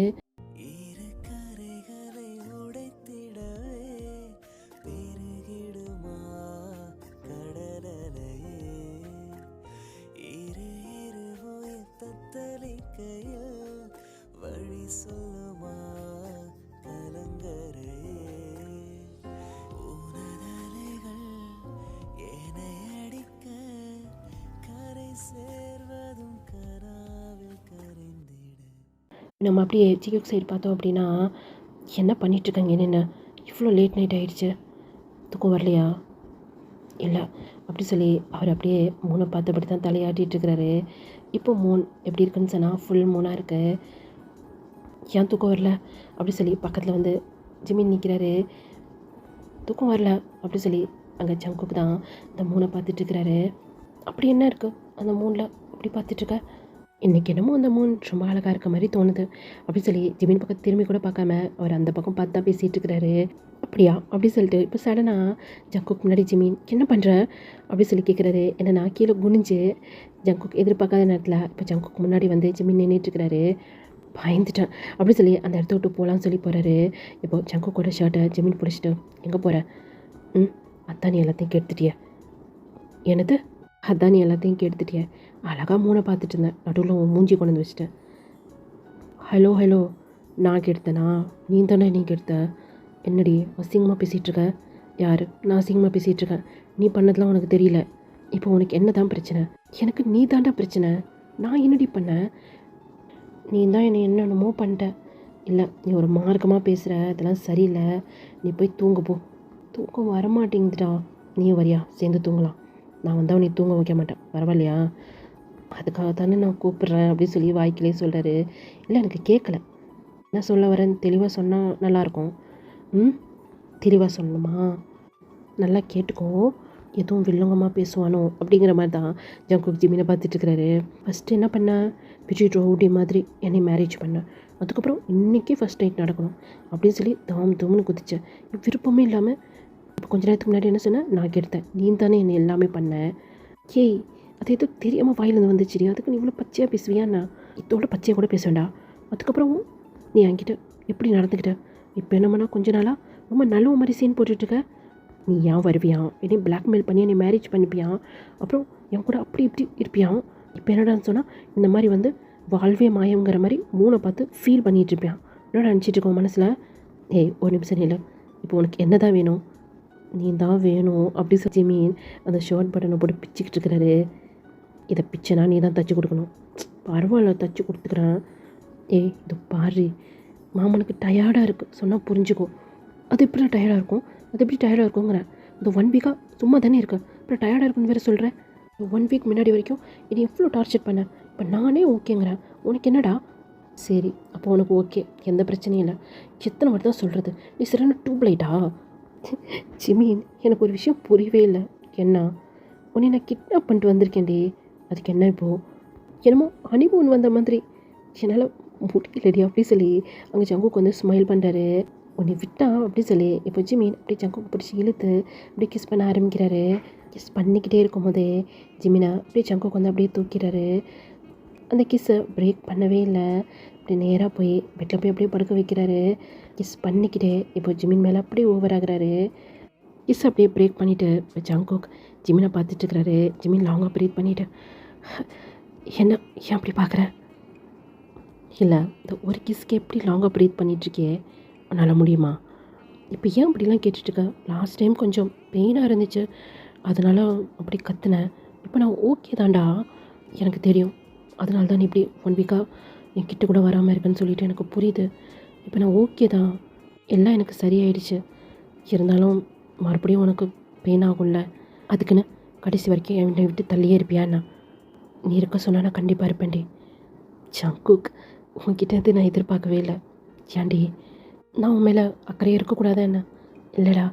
நம்ம அப்படியே ஜியூக் சைடு பார்த்தோம் அப்படின்னா, என்ன பண்ணிகிட்ருக்காங்க என்னென்ன இவ்வளோ லேட் நைட் ஆகிடுச்சு, தூக்கம் வரலையா? இல்லை அப்படி சொல்லி அவர் அப்படியே மூனை பார்த்தபடி தான் தலையாட்டிகிட்ருக்கிறாரு. இப்போ மூன் எப்படி இருக்குன்னு சொன்னால் ஃபுல் மூனாக இருக்குது. ஏன் தூக்கம் வரல அப்படி சொல்லி பக்கத்தில் வந்து ஜிமின் நிற்கிறாரு. தூக்கம் வரல அப்படி சொல்லி அங்கே ஜங்குக்கு தான் அந்த மூனை பார்த்துட்ருக்கிறாரு. அப்படி என்ன இருக்குது அந்த மூனில் அப்படி பார்த்துட்ருக்க? இன்றைக்கி என்னமோ அந்த மூன் ரொம்ப அழகாக இருக்க மாதிரி தோணுது அப்படி சொல்லி ஜிமின் பக்கம் திரும்பி கூட பார்க்காம அவர் அந்த பக்கம் பார்த்து தான் பேசிகிட்டு இருக்கிறாரு. அப்படியா அப்படி சொல்லிட்டு இப்போ சடனாக ஜங்குக்கு முன்னாடி ஜிமின் என்ன பண்ணுற அப்படி சொல்லி கேட்குறாரு. என்னன்னா கீழே குனிஞ்சு ஜங்குக்கு எதிர்பார்க்காத நேரத்தில் இப்போ ஜங்குக்கு முன்னாடி வந்து ஜிமின் நின்றுட்டுருக்கிறாரு. பயந்துட்டேன் அப்படி சொல்லி அந்த இடத்த விட்டு போகலான்னு சொல்லி போகிறாரு. இப்போ ஜங்குக்கோட ஷர்ட்டை ஜிமின் பிடிச்சிட்டு எங்கே போகிற? அதான் நீ எல்லாத்தையும் கெடுத்துட்டிய. என்னது? அதான் நீ எல்லாத்தையும் கெடுத்துட்டிய. அழகாக மூணை பார்த்துட்டு இருந்தேன், நடுவில் உன் மூஞ்சி கொண்டு வந்து வச்சுட்டேன். ஹலோ ஹலோ, நான் கெடுத்தேனா? நீ தானே நீ கெடுத்த. என்னடி அசிங்கமாக பேசிகிட்ருக்க? யார்? நான் அசிங்கமாக பேசிகிட்ருக்கேன்? நீ பண்ணதெல்லாம் உனக்கு தெரியல. இப்போ உனக்கு என்ன தான் பிரச்சனை? எனக்கு நீ தாண்டா பிரச்சனை. நான் என்னடி பண்ணேன்? நீ தான் என்னை என்னென்னமோ பண்ணிட்ட. இல்லை, நீ ஒரு மார்க்கமாக பேசுகிற, அதெல்லாம் சரியில்லை. நீ போய் தூங்க போ. தூக்கம் வரமாட்டேங்குதுடா. நீயும் வரியா? சேர்ந்து தூங்கலாம். நான் வந்தால் நீ தூங்க வைக்க மாட்டேன், பரவாயில்லையா? அதுக்காக தானே நான் கூப்பிட்றேன் அப்படின்னு சொல்லி வாய்க்கிலே சொல்கிறாரு. இல்லை, எனக்கு கேட்கல. என்ன சொல்ல வரேன்னு தெளிவாக சொன்னால் நல்லாயிருக்கும். தெளிவாக சொல்லணுமா? நல்லா கேட்டுக்கோ. எதுவும் வில்லங்கமாக பேசுவானோ அப்படிங்கிற மாதிரி தான் ஜங்குக் ஜிமினை பார்த்துட்ருக்கிறாரு. ஃபஸ்ட்டு என்ன பண்ணேன்? விஜய் ரவுடி மாதிரி என்னை மேரேஜ் பண்ணேன். அதுக்கப்புறம் இன்றைக்கே ஃபஸ்ட் நைட் நடக்கணும் அப்படின்னு சொல்லி தூம்னு குதித்தேன். விருப்பமே இல்லாமல் இப்போ கொஞ்ச நேரத்துக்கு முன்னாடி என்ன சொன்னேன்? நான் கெடுத்தேன், நீ தானே என்னை எல்லாமே பண்ணேன். ஏய், அது எதுவும் தெரியாமல் வாயிலேருந்து வந்துச்சுடி, அதுக்கு நீ இவ்வளோ பச்சையாக பேசுவியாண்ணா? இதோட பச்சையாக கூட பேச வேண்டாம். அதுக்கப்புறம் நீ என்கிட்ட எப்படி நடந்துக்கிட்ட? இப்போ என்னம்மா கொஞ்ச நாளாக ரொம்ப நல்ல மாதிரி சீன் போட்டுட்ருக்க. நீ ஏன் வருவியான்? என்னை பிளாக்மெயில் பண்ணி என்னை மேரேஜ் பண்ணிப்பியான். அப்புறம் என் கூட அப்படி இப்படி இருப்பியான். இப்போ என்னடான்னு சொன்னால் இந்த மாதிரி வந்து வாழ்வே மாயங்கிற மாதிரி மூணை பார்த்து ஃபீல் பண்ணிகிட்ருப்பியான். என்னடா நினச்சிட்டு இருக்கோம் மனசில்? ஏய், ஒரு நிமிஷம் இல்லை, இப்போ உனக்கு என்ன தான் வேணும்? நீ தான் வேணும் அப்படி சொல்லி ஜிமீன் அந்த ஷர்ட் பட்டனை போட்டு பிச்சுக்கிட்டு இருக்கிறாரு. இதை பிச்சைனா நீ தான் தைச்சி கொடுக்கணும். பரவாயில்ல, தைச்சி கொடுத்துக்கிறேன். ஏய், இது பாரு, மாமனுக்கு டயர்டாக இருக்குது, சொன்னால் புரிஞ்சுக்கோ. அது எப்படி டயர்டாக இருக்கும்? அது எப்படி டயர்டாக இருக்குங்கிறேன்? இந்த 1 வீக்காக சும்மா தானே இருக்கேன், அப்புறம் டயர்டாக இருக்குன்னு வேறு சொல்கிறேன். 1 வீக் முன்னாடி வரைக்கும் இனி எவ்வளோ டார்ச்சர் பண்ணேன். இப்போ நானே ஓகேங்கிறேன், உனக்கு என்னடா? சரி, அப்போ உனக்கு ஓகே, எந்த பிரச்சனையும் இல்லை. எத்தனை வாட்டி தான் சொல்கிறது, நீ சரியான டியூப்லைட்டா? ஜிமீன், எனக்கு ஒரு விஷயம் புரியவே இல்லை. என்ன? உன்னை நான் கிட்னாப் பண்ணிட்டு வந்திருக்கேன்டி, அதுக்கு என்ன இப்போது? என்னமோ ஹனிமூன் வந்த மாதிரி என்னால் முடியலடி அப்படி சொல்லி அங்கே ஜங்குக்கு வந்து ஸ்மைல் பண்ணுறாரு. உன்னை விட்டா அப்படி சொல்லி இப்போ ஜிமீன் அப்படியே ஜங்குக்கு பிடிச்சி இழுத்து அப்படியே கிஸ் பண்ண ஆரம்பிக்கிறாரு. கிஸ் பண்ணிக்கிட்டே இருக்கும் போதே ஜிமினா அப்படியே ஜங்குக்கு வந்து அப்படியே தூக்கிறாரு. அந்த கிஸ்ஸை பிரேக் பண்ணவே இல்லை. அப்படி நேராக போய் பெட்டில் போய் அப்படியே படுக்க வைக்கிறாரு. கிஸ் பண்ணிக்கிட்டே இப்போ ஜிமின் மேலே அப்படியே ஓவர் ஆகுறாரு. கிஸ் அப்படியே பிரேக் பண்ணிவிட்டு இப்போ ஜங்குக் ஜிமினை பார்த்துட்ருக்கிறாரு. ஜிமின் லாங்காக ப்ரீத் பண்ணிவிட்டு, என்ன ஏன் அப்படி பார்க்குற? இல்லை, இந்த ஒரு கிஸ்க்கு எப்படி லாங்காக ப்ரீத் பண்ணிகிட்ருக்கே, உன்னால் முடியுமா? இப்போ ஏன் அப்படிலாம் கேட்டுட்ருக்க? லாஸ்ட் டைம் கொஞ்சம் பெயினாக இருந்துச்சு, அதனால் அப்படி கற்றுனேன். இப்போ நான் ஓகே தான்டா, எனக்கு தெரியும். அதனால தான் நீ இப்படி 1 வீக்காக என் கிட்ட கூட வராமல் இருக்குன்னு சொல்லிவிட்டு எனக்கு புரியுது. இப்போ நான் ஓகே தான், எல்லாம் எனக்கு சரியாயிடுச்சு. இருந்தாலும் மறுபடியும் உனக்கு பெயின் ஆகும்ல, அதுக்குன்னு கடைசி வரைக்கும் என்னை விட்டு தள்ளியே இருப்பியாண்ணா? நீ இருக்க சொன்னால் நான் கண்டிப்பாக இருப்பேன்டி. ஜங்குக், உன்கிட்ட நான் எதிர்பார்க்கவே இல்லை. ஏன்டி, நான் உன் மேலே அக்கறையாக இருக்கக்கூடாதா என்ன? இல்லைடா,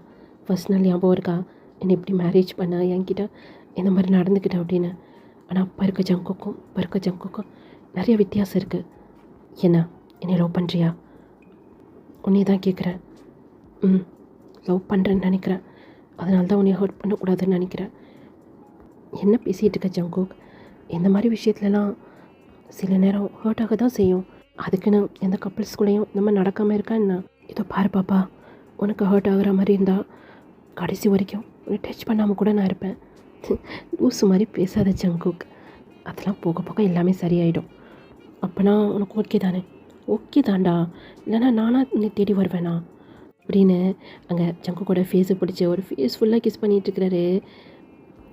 ஃபர்ஸ்ட் நாள் ஞாபகம் இருக்கா என்னை இப்படி மேரேஜ் பண்ண என்கிட்ட இந்த மாதிரி நடந்துக்கிட்டேன் அப்படின்னு? ஆனால் அப்போ இருக்க ஜங்குக்கும் இப்போ இருக்க ஜங்குக்கும் நிறைய வித்தியாசம் இருக்குது. என்ன, என்னை லவ் பண்ணுறியா? உன்னை தான் கேட்குறேன். லவ் பண்ணுறேன்னு நினைக்கிறேன், அதனால தான் உன்னை ஹர்ட் பண்ணக்கூடாதுன்னு நினைக்கிறேன். என்ன பேசிகிட்டு இருக்க ஜங்குக்? இந்த மாதிரி விஷயத்துலலாம் சில நேரம் ஹர்ட் ஆக தான் செய்யும். அதுக்குன்னு எந்த கப்பிள்ஸ்குள்ளேயும் நம்ம நடக்காமல் இருக்கா என்ன? இதோ பாரு பாப்பா, உனக்கு ஹர்ட் ஆகிற மாதிரி இருந்தால் கடைசி வரைக்கும் உன்னை டச் பண்ணாமல் கூட நான் இருப்பேன். லூசு மாதிரி பேசாத ஜங்குக், அதெல்லாம் போக போக எல்லாமே சரியாயிடும். அப்போனா உனக்கு ஓகே தானே? ஓகே தான்டா, இல்லைனா நானாக நீ தேடி வருவேனா அப்படின்னு அங்கே ஜங்குக்கோட ஃபேஸை பிடிச்சி ஒரு ஃபேஸ் ஃபுல்லாக கிஸ் பண்ணிகிட்ருக்கிறாரு.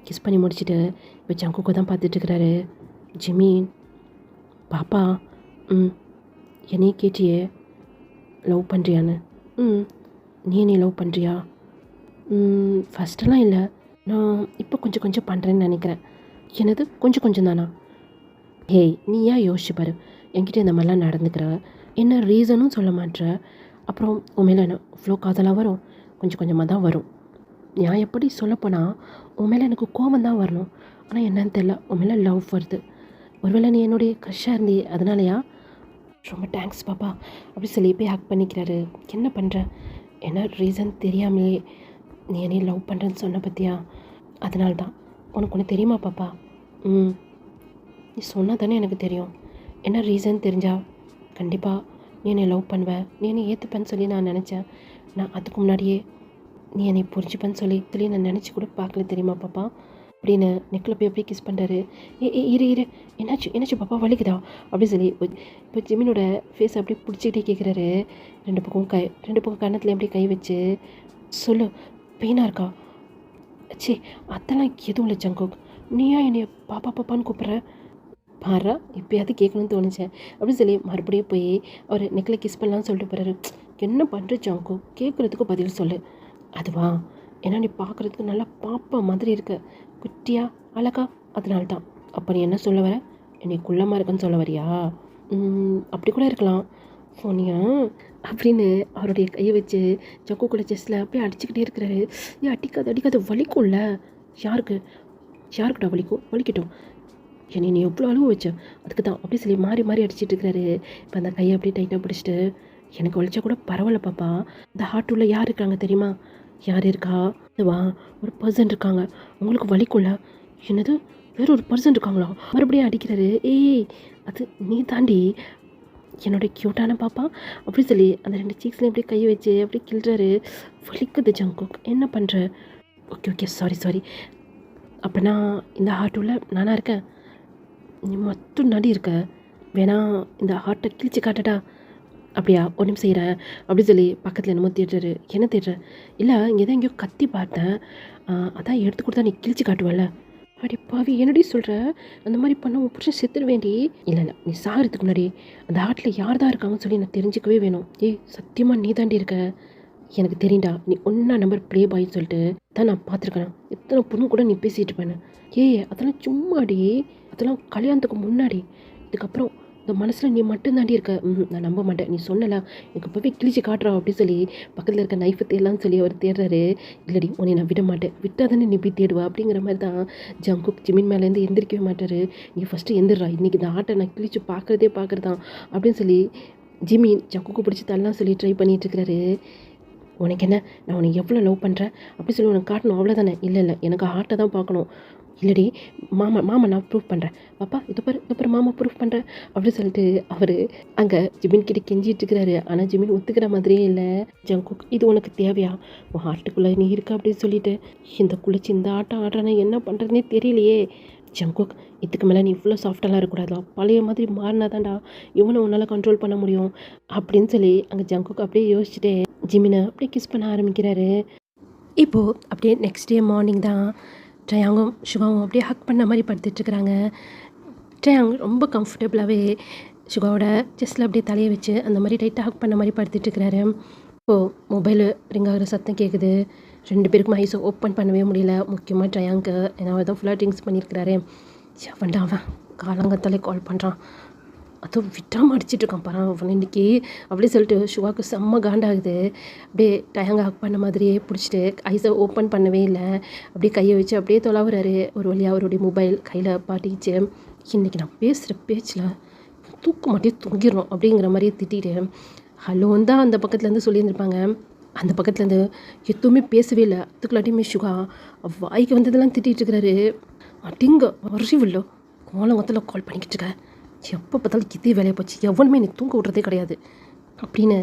கிஸ் பண்ணி முடிச்சுட்டு இப்போ ஜங்குக்கோ தான் பார்த்துட்ருக்கிறாரு. ஜிமீன், பாப்பா, என்னையே கேட்டியே லவ் பண்ணுறியான்னு? நீ என்னை லவ் பண்ணுறியா? ஃபஸ்ட்டெல்லாம் இல்லை, நான் இப்போ கொஞ்சம் கொஞ்சம் பண்ணுறேன்னு நினைக்கிறேன். என்னது கொஞ்சம் கொஞ்சம் தானா? ஹேய், நீ ஏன் யோசிச்சு பாரு, என்கிட்ட இந்த மாதிரிலாம் நடந்துக்கிற, என்ன ரீசனும் சொல்ல மாட்டேற. அப்புறம் உன் மேலே என்ன இவ்வளோ காதலாக வரும்? கொஞ்சம் கொஞ்சமாக தான் வரும். நான் எப்படி சொல்லப்போனால் உன் மேலே எனக்கு கோபம் தான் வரணும், ஆனால் என்னன்னு தெரில, உன் மேலே லவ் வருது. ஒருவேளை நீ என்னுடைய க்ரஷ்ஷாக இருந்தே அதனாலயா? ரொம்ப தேங்க்ஸ் பாப்பா அப்படி சொல்லி போய் ஹக் பண்ணிக்கிறாரு. என்ன பண்ணுற, என்ன ரீசன் தெரியாமலே நீ என்னை லவ் பண்ணுறேன்னு சொன்ன பற்றியா? அதனால தான். உனக்கு ஒன்று தெரியுமா பாப்பா? நீ சொன்னால் தானே எனக்கு தெரியும். என்ன ரீசன் தெரிஞ்சால் கண்டிப்பாக நீ என்னை லவ் பண்ணுவ, நீ என்னை ஏற்றுப்பேன்னு சொல்லி நான் நினச்சேன். நான் அதுக்கு முன்னாடியே நீ என்னை புரிஞ்சுப்பேன்னு சொல்லி நான் நினச்சி கூட பார்க்கல தெரியுமா பாப்பா அப்படின்னு நெக்கில் போய் அப்படியே கிஸ் பண்ணுறாரு. இரு என்னாச்சு பாப்பா வலிக்குதா அப்படின்னு சொல்லி இப்போ ஜிமினோட ஃபேஸை அப்படியே பிடிச்சிக்கிட்டே கேட்குறாரு. ரெண்டு பக்கம் கன்னத்தில் அப்படியே கை வச்சு சொல்லு, பெயினாக இருக்கா? ச்சே அதெல்லாம் எதுவும் இல்லை ஜங்குக், நீயா என்னைய பாப்பான்னு கூப்பிட்ற? பாரா இப்போயாவது கேட்கணும்னு தோணுச்சேன் அப்படின்னு சொல்லி மறுபடியும் போய் அவர் நெக்கில் கிஸ் பண்ணலான்னு சொல்லிட்டு போகிறாரு. என்ன பண்ணுற ஜங்கு, கேட்குறதுக்கு பதில் சொல்லு. அதுவா, ஏன்னா நீ பார்க்குறதுக்கு நல்லா பாப்பா மாதிரி இருக்க, குட்டியா அழகா, அதனால தான். அப்போ நீ என்ன சொல்ல வர? என்னை குள்ளமாக இருக்குன்னு சொல்ல வரியா? அப்படி கூட இருக்கலாம் சோனியா அப்படின்னு அவருடைய கையை வச்சு ஜக்குக்குள்ள செஸ்ஸில் அப்படியே அடிச்சுக்கிட்டே இருக்கிறாரு. ஏன் அடிக்காது வலிக்கும்ல. யாருக்குடா வலிக்கட்டும். என்னை நீ எவ்வளோ அளவு வச்ச அதுக்கு தான் அப்படி சொல்லி மாறி அடிச்சிட்டு இருக்கிறாரு. இப்போ அந்த கையை அப்படியே டைட்டாக பிடிச்சிட்டு, எனக்கு வலிச்சா கூட பரவாயில்ல பாப்பா, இந்த ஹார்ட் உள்ள யார் இருக்காங்க தெரியுமா? யார் இருக்கா? இதுவா, ஒரு பர்சன் இருக்காங்க, உங்களுக்கு வலிக்குள்ள. என்னது, வேற ஒரு பர்சன் இருக்காங்களா? மறுபடியும் அடிக்கிறாரு. ஏய் அது நீ தாண்டி என்னோட க்யூட்டான பாப்பா அப்படி சொல்லி அந்த 2 சீக்ஸ்லையும் அப்படியே கையை வச்சு அப்படியே கிள்றாரு. வலிக்குது ஜங்குக், என்ன பண்ணுற? Okay sorry. அப்போனா இந்த ஹார்ட் உள்ள நானாக இருக்கேன், நீ மட்டும் நடி இருக்க. வேணா இந்த ஹார்ட்டை கிழிச்சு காட்டட்டா? அப்படியா, ஒரு நிமிஷம் செய்கிறேன் அப்படி சொல்லி பக்கத்தில் என்னமோ தேடுறாரு. என்ன தேடுற? இல்லை இங்கே தான் எங்கேயோ கத்தி பார்த்தேன், அதான் எடுத்து கொடுத்தா நீ கிழிச்சு காட்டுவல்ல. அடி பாவி, என்னடி சொல்கிற? அந்த மாதிரி பண்ண உன் புருஷன் செத்துட வேண்டி. இல்லை நீ சாகிறதுக்கு முன்னாடி அந்த ஹார்ட்டில் யார் தான் இருக்காங்கன்னு சொல்லி நான் தெரிஞ்சிக்கவே வேணும். ஏய் சத்தியமாக நீ தாண்டி இருக்க, எனக்கு தெரியும்டா. நீ ஒன்றா நம்பர் ப்ளே பாய்ன்னு சொல்லிட்டு தான் நான் பார்த்துருக்கேன். எத்தனை பொண்ணு கூட நீ பேசிகிட்டு இருப்பேன்னு. அதெல்லாம் சும்மாடி, அதெல்லாம் கல்யாணத்துக்கு முன்னாடி. இதுக்கப்புறம் இந்த மனசில் நீ மட்டும் தாண்டி இருக்க. நான் நம்ப மாட்டேன், நீ சொன்னல எனக்கு இப்போவே கிழிச்சு காட்டுறா அப்படின்னு சொல்லி பக்கத்தில் இருக்க நைஃபை தேடலான்னு சொல்லி அவர் தேடுறாரு. இல்லடி உன்னை நான் விட மாட்டேன், விட்டால் தானே நீ போய் தேடுவா அப்படிங்கிற மாதிரி தான் ஜங்குக் ஜிமின் மேலேருந்து எந்திரிக்கவே மாட்டார். நீ ஃபஸ்ட்டு எந்திரா, இன்றைக்கி இந்த ஆட்டை நான் கிழிச்சு பார்க்குறதான் அப்படின்னு சொல்லி ஜிமின் ஜங்குக்கு பிடிச்சி தரலாம் சொல்லி ட்ரை பண்ணிகிட்ருக்கிறாரு. உனக்கு என்ன, நான் உனக்கு எவ்வளோ லவ் பண்ணுறேன் அப்படி சொல்லி உனக்கு காட்டணும் அவ்வளோதானே? இல்லை எனக்கு ஹார்ட்டை தான் பார்க்கணும். இல்லடி மாமா நான் ப்ரூஃப் பண்ணுறேன் பாப்பா, இது பாரு மாமா ப்ரூஃப் பண்ணுறேன் அப்படி சொல்லிட்டு அவர் அங்கே ஜிமின் கிட்ட கெஞ்சிட்டு இருக்கிறாரு. ஆனால் ஜிமின் ஒத்துக்கிற மாதிரியே இல்லை. ஜங்குக், இது உனக்கு தேவையா? உன் ஹார்ட்டுக்குள்ளே நீ இருக்க அப்படின்னு சொல்லிட்டு இந்த குளிச்சு இந்த ஆட்டம் ஆடுறானே என்ன பண்ணுறதுனே தெரியலையே. ஜங்குக், இதுக்கு மேலே நீ இவ்வளோ சாஃப்டெல்லாம் இருக்கக்கூடாதா, பழைய மாதிரி மாறினா தான்டா இவனை உன்னால் கண்ட்ரோல் பண்ண முடியும் அப்படின்னு சொல்லி அங்கே ஜங்குக் அப்படியே யோசிச்சுட்டே ஜிமினை அப்படியே கிஸ் பண்ண ஆரம்பிக்கிறாரு. இப்போது அப்படியே நெக்ஸ்ட் டே மார்னிங் தான் ட்ரையாங்கும் சுகாவும் அப்படியே ஹக் பண்ண மாதிரி படுத்துட்ருக்குறாங்க. ட்ரையாங் ரொம்ப கம்ஃபர்டபுளாகவே சுகாவோட செஸ்ட்டில் அப்படியே தலையை வச்சு அந்த மாதிரி டைட்டாக ஹக் பண்ண மாதிரி படுத்துட்ருக்கிறாரு. இப்போது மொபைலு ரிங் ஆகிற சத்தம் கேட்குது. 2 பேருக்கும் ஐஸை ஓப்பன் பண்ணவே முடியல. முக்கியமாக ட்ரையாங்க்கு, ஏன்னா அவன் தான் ஃபுல்லாக ட்ரிங்க்ஸ் பண்ணியிருக்கிறாரு. அவன்டா அவன் காலங்கத்தாலே கால் பண்ணுறான், அதுவும் விட்டாமல் அடிச்சிட்ருக்கான் பாரு அவன் இன்றைக்கி அப்படி சொல்லிட்டு சுகாவுக்கு செம்ம காண்டாகுது. அப்படியே டயங்க ஹக் பண்ண மாதிரியே பிடிச்சிட்டு ஐஸை ஓப்பன் பண்ணவே இல்லை, அப்படியே கையை வச்சு அப்படியே தொலாவுறாரு. ஒரு வழியாக அவருடைய மொபைல் கையில் பாட்டிச்சு. இன்றைக்கி நான் பேசுகிற பேச்சில் தூக்க மாட்டே தொங்கிடணும் அப்படிங்கிற மாதிரியே திட்டிட்டு ஹலோன்னு தான் அந்த பக்கத்துலேருந்து சொல்லியிருந்திருப்பாங்க. அந்த பக்கத்துலேருந்து எதுவுமே பேசவே இல்லை. அதுக்குள்ளாட்டியுமே சுகா வாய்க்கு வந்ததெல்லாம் திட்டிகிட்டு இருக்கிறாரு. அட்டிங்க அறிவில்லோ, கோலங்கத்தில் கால் பண்ணிக்கிட்டு இருக்க, எப்போ பார்த்தாலும் இதே வேலையை போச்சு, எவனுமே நீ தூங்க விட்றதே கிடையாது அப்படின்னு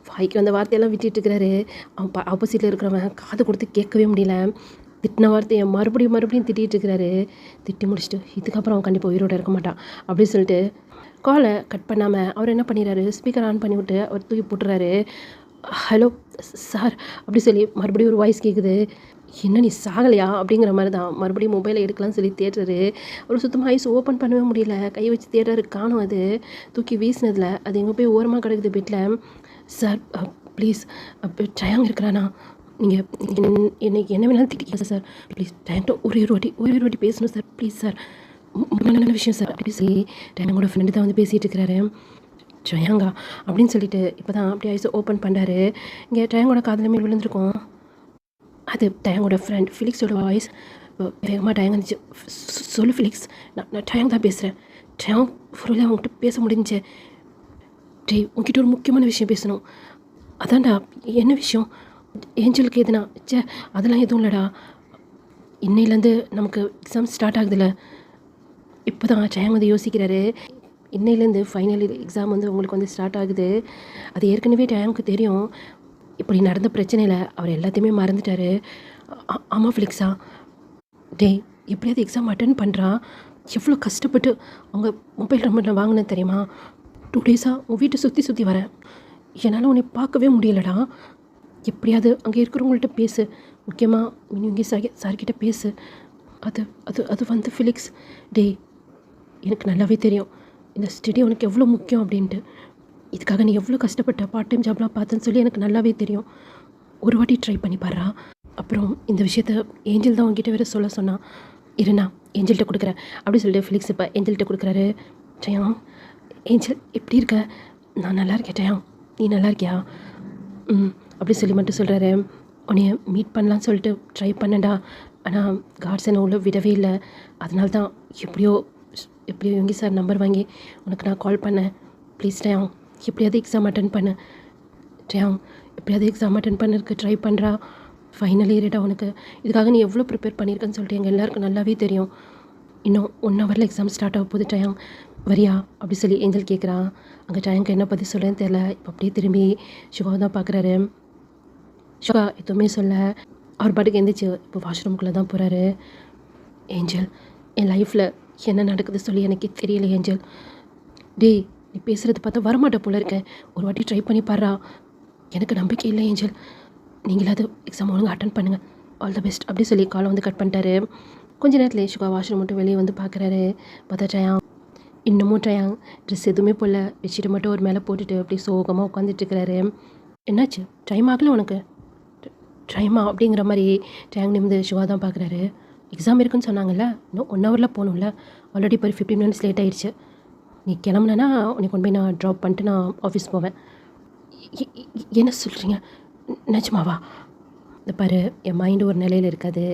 வாய்க்கு வந்த வார்த்தையெல்லாம் விட்டுட்டுருக்கிறாரு. அவன் ஆப்போசிட்டில் இருக்கிறவன் காது கொடுத்து கேட்கவே முடியல. திட்டின வார்த்தையை மறுபடியும் திட்டிகிட்டு இருக்கிறாரு. திட்டி முடிச்சுட்டு இதுக்கப்புறம் அவன் கண்டிப்பாக உயிரோடு இருக்க மாட்டான் அப்படின்னு சொல்லிட்டு காலை கட் பண்ணாமல் அவர் என்ன பண்ணிடுறாரு, ஸ்பீக்கர் ஆன் பண்ணி விட்டு அவர் தூக்கி போட்டுறாரு. ஹலோ சார் அப்படி சொல்லி மறுபடியும் ஒரு வாய்ஸ் கேட்குது. என்ன நீ சாகலையா அப்படிங்கிற மாதிரி தான் மறுபடியும் மொபைலை எடுக்கலாம்னு சொல்லி தேடுறாரு. அவர் சுத்தமாக ஐஸ் ஓப்பன் பண்ணவே முடியல. கை வச்சு தேடுறாரு, காணும். அது தூக்கி வீசினதில் அது எங்கே போய் ஓரமாக கிடக்குது பெட்டில். சார் ப்ளீஸ், ட்ரையாங் இருக்கிறானா, நீங்கள் என்னைக்கு என்ன வேணாலும் திட்டிக்க சார், ப்ளீஸ் ட்ரையாங்கிட்ட ஒரே ஒரு வாட்டி பேசணும் சார், ப்ளீஸ் சார், நல்ல விஷயம் சார் அப்படி சொல்லி ட்ரையாங்கோட ஃப்ரெண்டு தான் வந்து பேசிகிட்டு இருக்கிறாரு. ட்ரையாங்கா அப்படின்னு சொல்லிட்டு இப்போ தான் அப்படியே ஐஸை ஓப்பன் பண்ணுறாரு. இங்கே ட்ரையாங்கோட காதுலமே விழுந்திருக்கோம். அது டயங்கோட ஃப்ரெண்ட் ஃபிலிக்ஸோட வாய்ஸ். வேகமாக டயங்க இருந்துச்சு. சொல்லு ஃபிலிக்ஸ், நான் டயங் தான் பேசுகிறேன். டயங் ஃபுல்லாக அவங்ககிட்ட பேச முடிஞ்சு. டேய் உங்ககிட்ட ஒரு முக்கியமான விஷயம் பேசணும். அதான்டா. என்ன விஷயம்? ஏஞ்சலுக்கு எதுனா? அதெல்லாம் எதுவும் இல்லைடா, இன்னையிலேருந்து நமக்கு எக்ஸாம் ஸ்டார்ட் ஆகுதுல்ல. இப்போ தான் டயங் வந்து யோசிக்கிறாரு. இன்னையிலேருந்து ஃபைனல் எக்ஸாம் வந்து உங்களுக்கு வந்து ஸ்டார்ட் ஆகுது. அது ஏற்கனவே டயாங்க்கு தெரியும். இப்படி நடந்த பிரச்சனையில் அவர் எல்லாத்தையுமே மறந்துட்டாரு. ஆமாம் ஃபிலிக்ஸா, டேய் எப்படியாவது எக்ஸாம் அட்டன் பண்ணுறா. எவ்வளோ கஷ்டப்பட்டு அவங்க மொபைல் நம்பர் நான் வாங்கினேன் தெரியுமா? 2 டேஸாக உன் வீட்டை சுற்றி சுற்றி வரேன். என்னால் உன்னை பார்க்கவே முடியலடா. எப்படியாவது அங்கே இருக்கிறவங்கள்ட்ட பேசு, முக்கியமாக மினிங்கி சார்கிட்ட பேசு. அது அது அது வந்து ஃபிலிக்ஸ், டேய் எனக்கு நல்லாவே தெரியும் இந்த ஸ்டடி உனக்கு எவ்வளோ முக்கியம் அப்படின்ட்டு. இதுக்காக நீ எவ்வளோ கஷ்டப்பட்ட, பார்ட் டைம் ஜாப்லாம் பார்த்தேன்னு சொல்லி எனக்கு நல்லாவே தெரியும். ஒரு வாட்டி ட்ரை பண்ணி பாடுறா. அப்புறம் இந்த விஷயத்த ஏஞ்சல் தான் உங்ககிட்ட வேறு சொல்ல சொன்னான். இருண்ணா ஏஞ்சல்கிட்ட கொடுக்குறேன் அப்படி சொல்லிட்டு ஃபிலிக்ஸ் இப்போ ஏஞ்சல்கிட்ட கொடுக்குறாரு. ஜெயம், ஏஞ்சல் எப்படி இருக்க? நான் நல்லா இருக்கேன் ஜெயம், நீ நல்லா இருக்கியா? அப்படி சொல்லி மட்டும் சொல்கிறாரு. உன்னைய மீட் பண்ணலான்னு சொல்லிட்டு ட்ரை பண்ணேன்டா, ஆனால் கார்ட்ஸ் என்ன உள்ள விடவே இல்லை. அதனால தான் எப்படியோ யோகி சார் நம்பர் வாங்கி உனக்கு நான் கால் பண்ணேன். ப்ளீஸ் டயாங், எப்படியாவது எக்ஸாம் அட்டன் பண்ணு. டயாங் எப்படியாவது எக்ஸாம் அட்டன் பண்ணதுக்கு ட்ரை பண்ணுறா. ஃபைனலி இயர்டா உனக்கு. இதுக்காக நீ எவ்வளோ ப்ரிப்பேர் பண்ணியிருக்கேன்னு சொல்லிட்டு எங்கள் எல்லாருக்கும் நல்லாவே தெரியும். இன்னும் 1 ஹவரில் எக்ஸாம் ஸ்டார்ட் ஆக போகுது டயாங், வரியா அப்படி சொல்லி ஏஞ்சல் கேட்குறா. அங்கே டயாங்க்கு என்ன பற்றி சொல்கிறேன்னு தெரில. இப்போ அப்படியே திரும்பி சுகாவை தான் பார்க்குறாரு. சுகா எதுவுமே சொல்ல அவர் பாட்டுக்கு எழுந்திரிச்சு இப்போ வாஷ்ரூம்குள்ளே தான் போகிறாரு. ஏஞ்சல், என் லைஃப்பில் என்ன நடக்குது சொல்லி எனக்கு தெரியல ஏஞ்சல். டேய் நீ பேசுகிறது பார்த்தா வரமாட்ட போல இருக்கேன். ஒரு வாட்டி ட்ரை பண்ணி பாடுறா. எனக்கு நம்பிக்கை இல்லை ஏஞ்சல். நீங்களாவது எக்ஸாம் ஒழுங்காக அட்டன் பண்ணுங்கள். ஆல் த பெஸ்ட் அப்படி சொல்லி காலை வந்து கட் பண்ணிட்டாரு. கொஞ்ச நேரத்தில் சுகா வாஷ்ரூம் மட்டும் வெளியே வந்து பார்க்குறாரு. பார்த்தா டயாங் இன்னமும் டயாங் ட்ரெஸ் எதுவுமே போடல, வச்சுட்டு மட்டும் ஒரு மேலே போட்டுட்டு அப்படி சோகமாக உட்காந்துட்டுருக்கிறாரு. என்னாச்சு, டைம் ஆகலை உனக்கு? டைமா அப்படிங்கிற மாதிரி டயாங் நிமிந்து சுகா தான் பார்க்குறாரு. எக்ஸாம் இருக்குன்னு சொன்னாங்கல்ல, இன்னும் 1 ஹவரில் போகணும்ல. ஆல்ரெடி இப்போ 15 மினிட்ஸ் லேட் ஆகிடுச்சு. நீ கிளம்புனா உனக்கு கொண்டு போய் நான் ட்ராப் பண்ணிட்டு நான் ஆஃபீஸ் போவேன். என்ன சொல்கிறீங்க, நிஜமாவா? இந்த பாரு, என் மைண்டு ஒரு நிலையில் இருக்காது.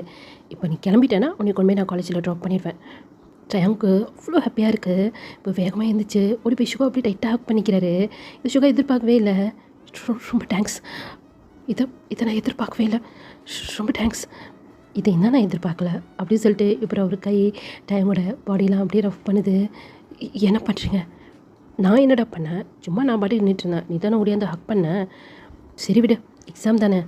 இப்போ நீ கிளம்பிட்டேன்னா உனக்கு கொண்டு போய் நான் காலேஜில் ட்ராப் பண்ணிடுவேன். டயாங்க்கு அவ்வளோ ஹாப்பியாக இருக்குது. இப்போ வேகமாக இருந்துச்சு ஓடி போய் சுகா அப்படி டைட்டாக ஹக் பண்ணிக்கிறாரு. இது சுகா எதிர்பார்க்கவே இல்லை. ரொம்ப தேங்க்ஸ், இதை நான் எதிர்பார்க்கவே இல்லை, ரொம்ப தேங்க்ஸ். இதை என்ன நான் எதிர்பார்க்கல அப்படின்னு சொல்லிட்டு இப்போ அவர் கை டயாங்கோட பாடியெலாம் அப்படியே ரஃப் பண்ணுது. என்ன பண்ணுறீங்க? நான் என்னடா பண்ணேன்? சும்மா நான் பாட்டி நின்றுட்டுருந்தேன், நீ தானே ஓடியாந்து ஹக் பண்ண. சரி விடு, எக்ஸாம் தானே,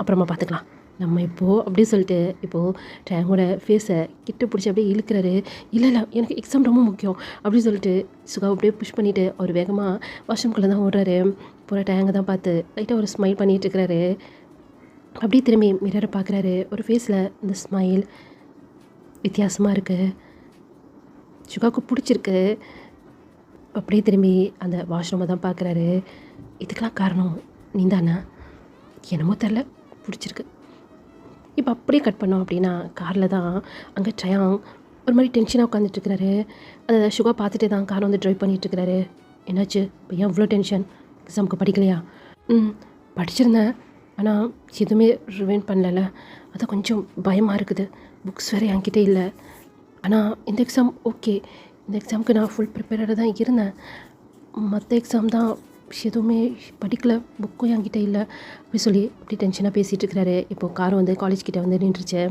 அப்புறமா பார்த்துக்கலாம் நம்ம இப்போது அப்படி சொல்லிட்டு இப்போது டயாங்கோட ஃபேஸை கிட்ட பிடிச்சி அப்படியே இழுக்கிறாரு. இல்லை எனக்கு எக்ஸாம் ரொம்ப முக்கியம் அப்படின்னு சொல்லிட்டு சுகா அப்படியே புஷ் பண்ணிவிட்டு அவர் வேகமாக வாஷ்ரூம்குள்ளே தான் ஓடுறாரு. போகிற டயாங்கை தான் பார்த்து லைட்டாக ஒரு ஸ்மைல் பண்ணிகிட்டு இருக்கிறாரு. அப்படியே திரும்பி மிரரை பார்க்குறாரு. ஒரு ஃபேஸில் இந்த ஸ்மைல் வித்தியாசமாக இருக்குது, சுகாவுக்கு பிடிச்சிருக்கு. அப்படியே திரும்பி அந்த வாஷ்ரூமை தான் பார்க்குறாரு. இதுக்கெல்லாம் காரணம் நீ தானே? என்னமோ தெரில, பிடிச்சிருக்கு. இப்போ அப்படியே கட் பண்ணோம் அப்படின்னா காரில் தான் அங்கே டயாங் ஒரு மாதிரி டென்ஷனாக உட்காந்துட்டுருக்கிறாரு. அதை சுகா பார்த்துட்டே தான் கார் வந்து ட்ரைவ் பண்ணிகிட்ருக்கிறாரு. என்னாச்சு இப்போ, ஏன் இவ்வளோ டென்ஷன்? எக்ஸாமுக்கு படிக்கலையா? படிச்சிருந்தேன், ஆனால் எதுவுமே ரிவைண்ட் பண்ணல, அதான் கொஞ்சம் பயமாக இருக்குது. புக்ஸ் வேறு என்கிட்ட இல்லை. ஆனால் இந்த எக்ஸாம் ஓகே, இந்த எக்ஸாமுக்கு நான் ஃபுல் ப்ரிப்பேர்டாக தான் இருந்தேன். மற்ற எக்ஸாம் தான் எதுவுமே படிக்கலை, புக்கும் என்கிட்ட இல்லை அப்படி சொல்லி அப்படி டென்ஷனாக பேசிகிட்டு இருக்கிறாரு. இப்போது கார் வந்து காலேஜ் கிட்டே வந்து நின்றுச்சு.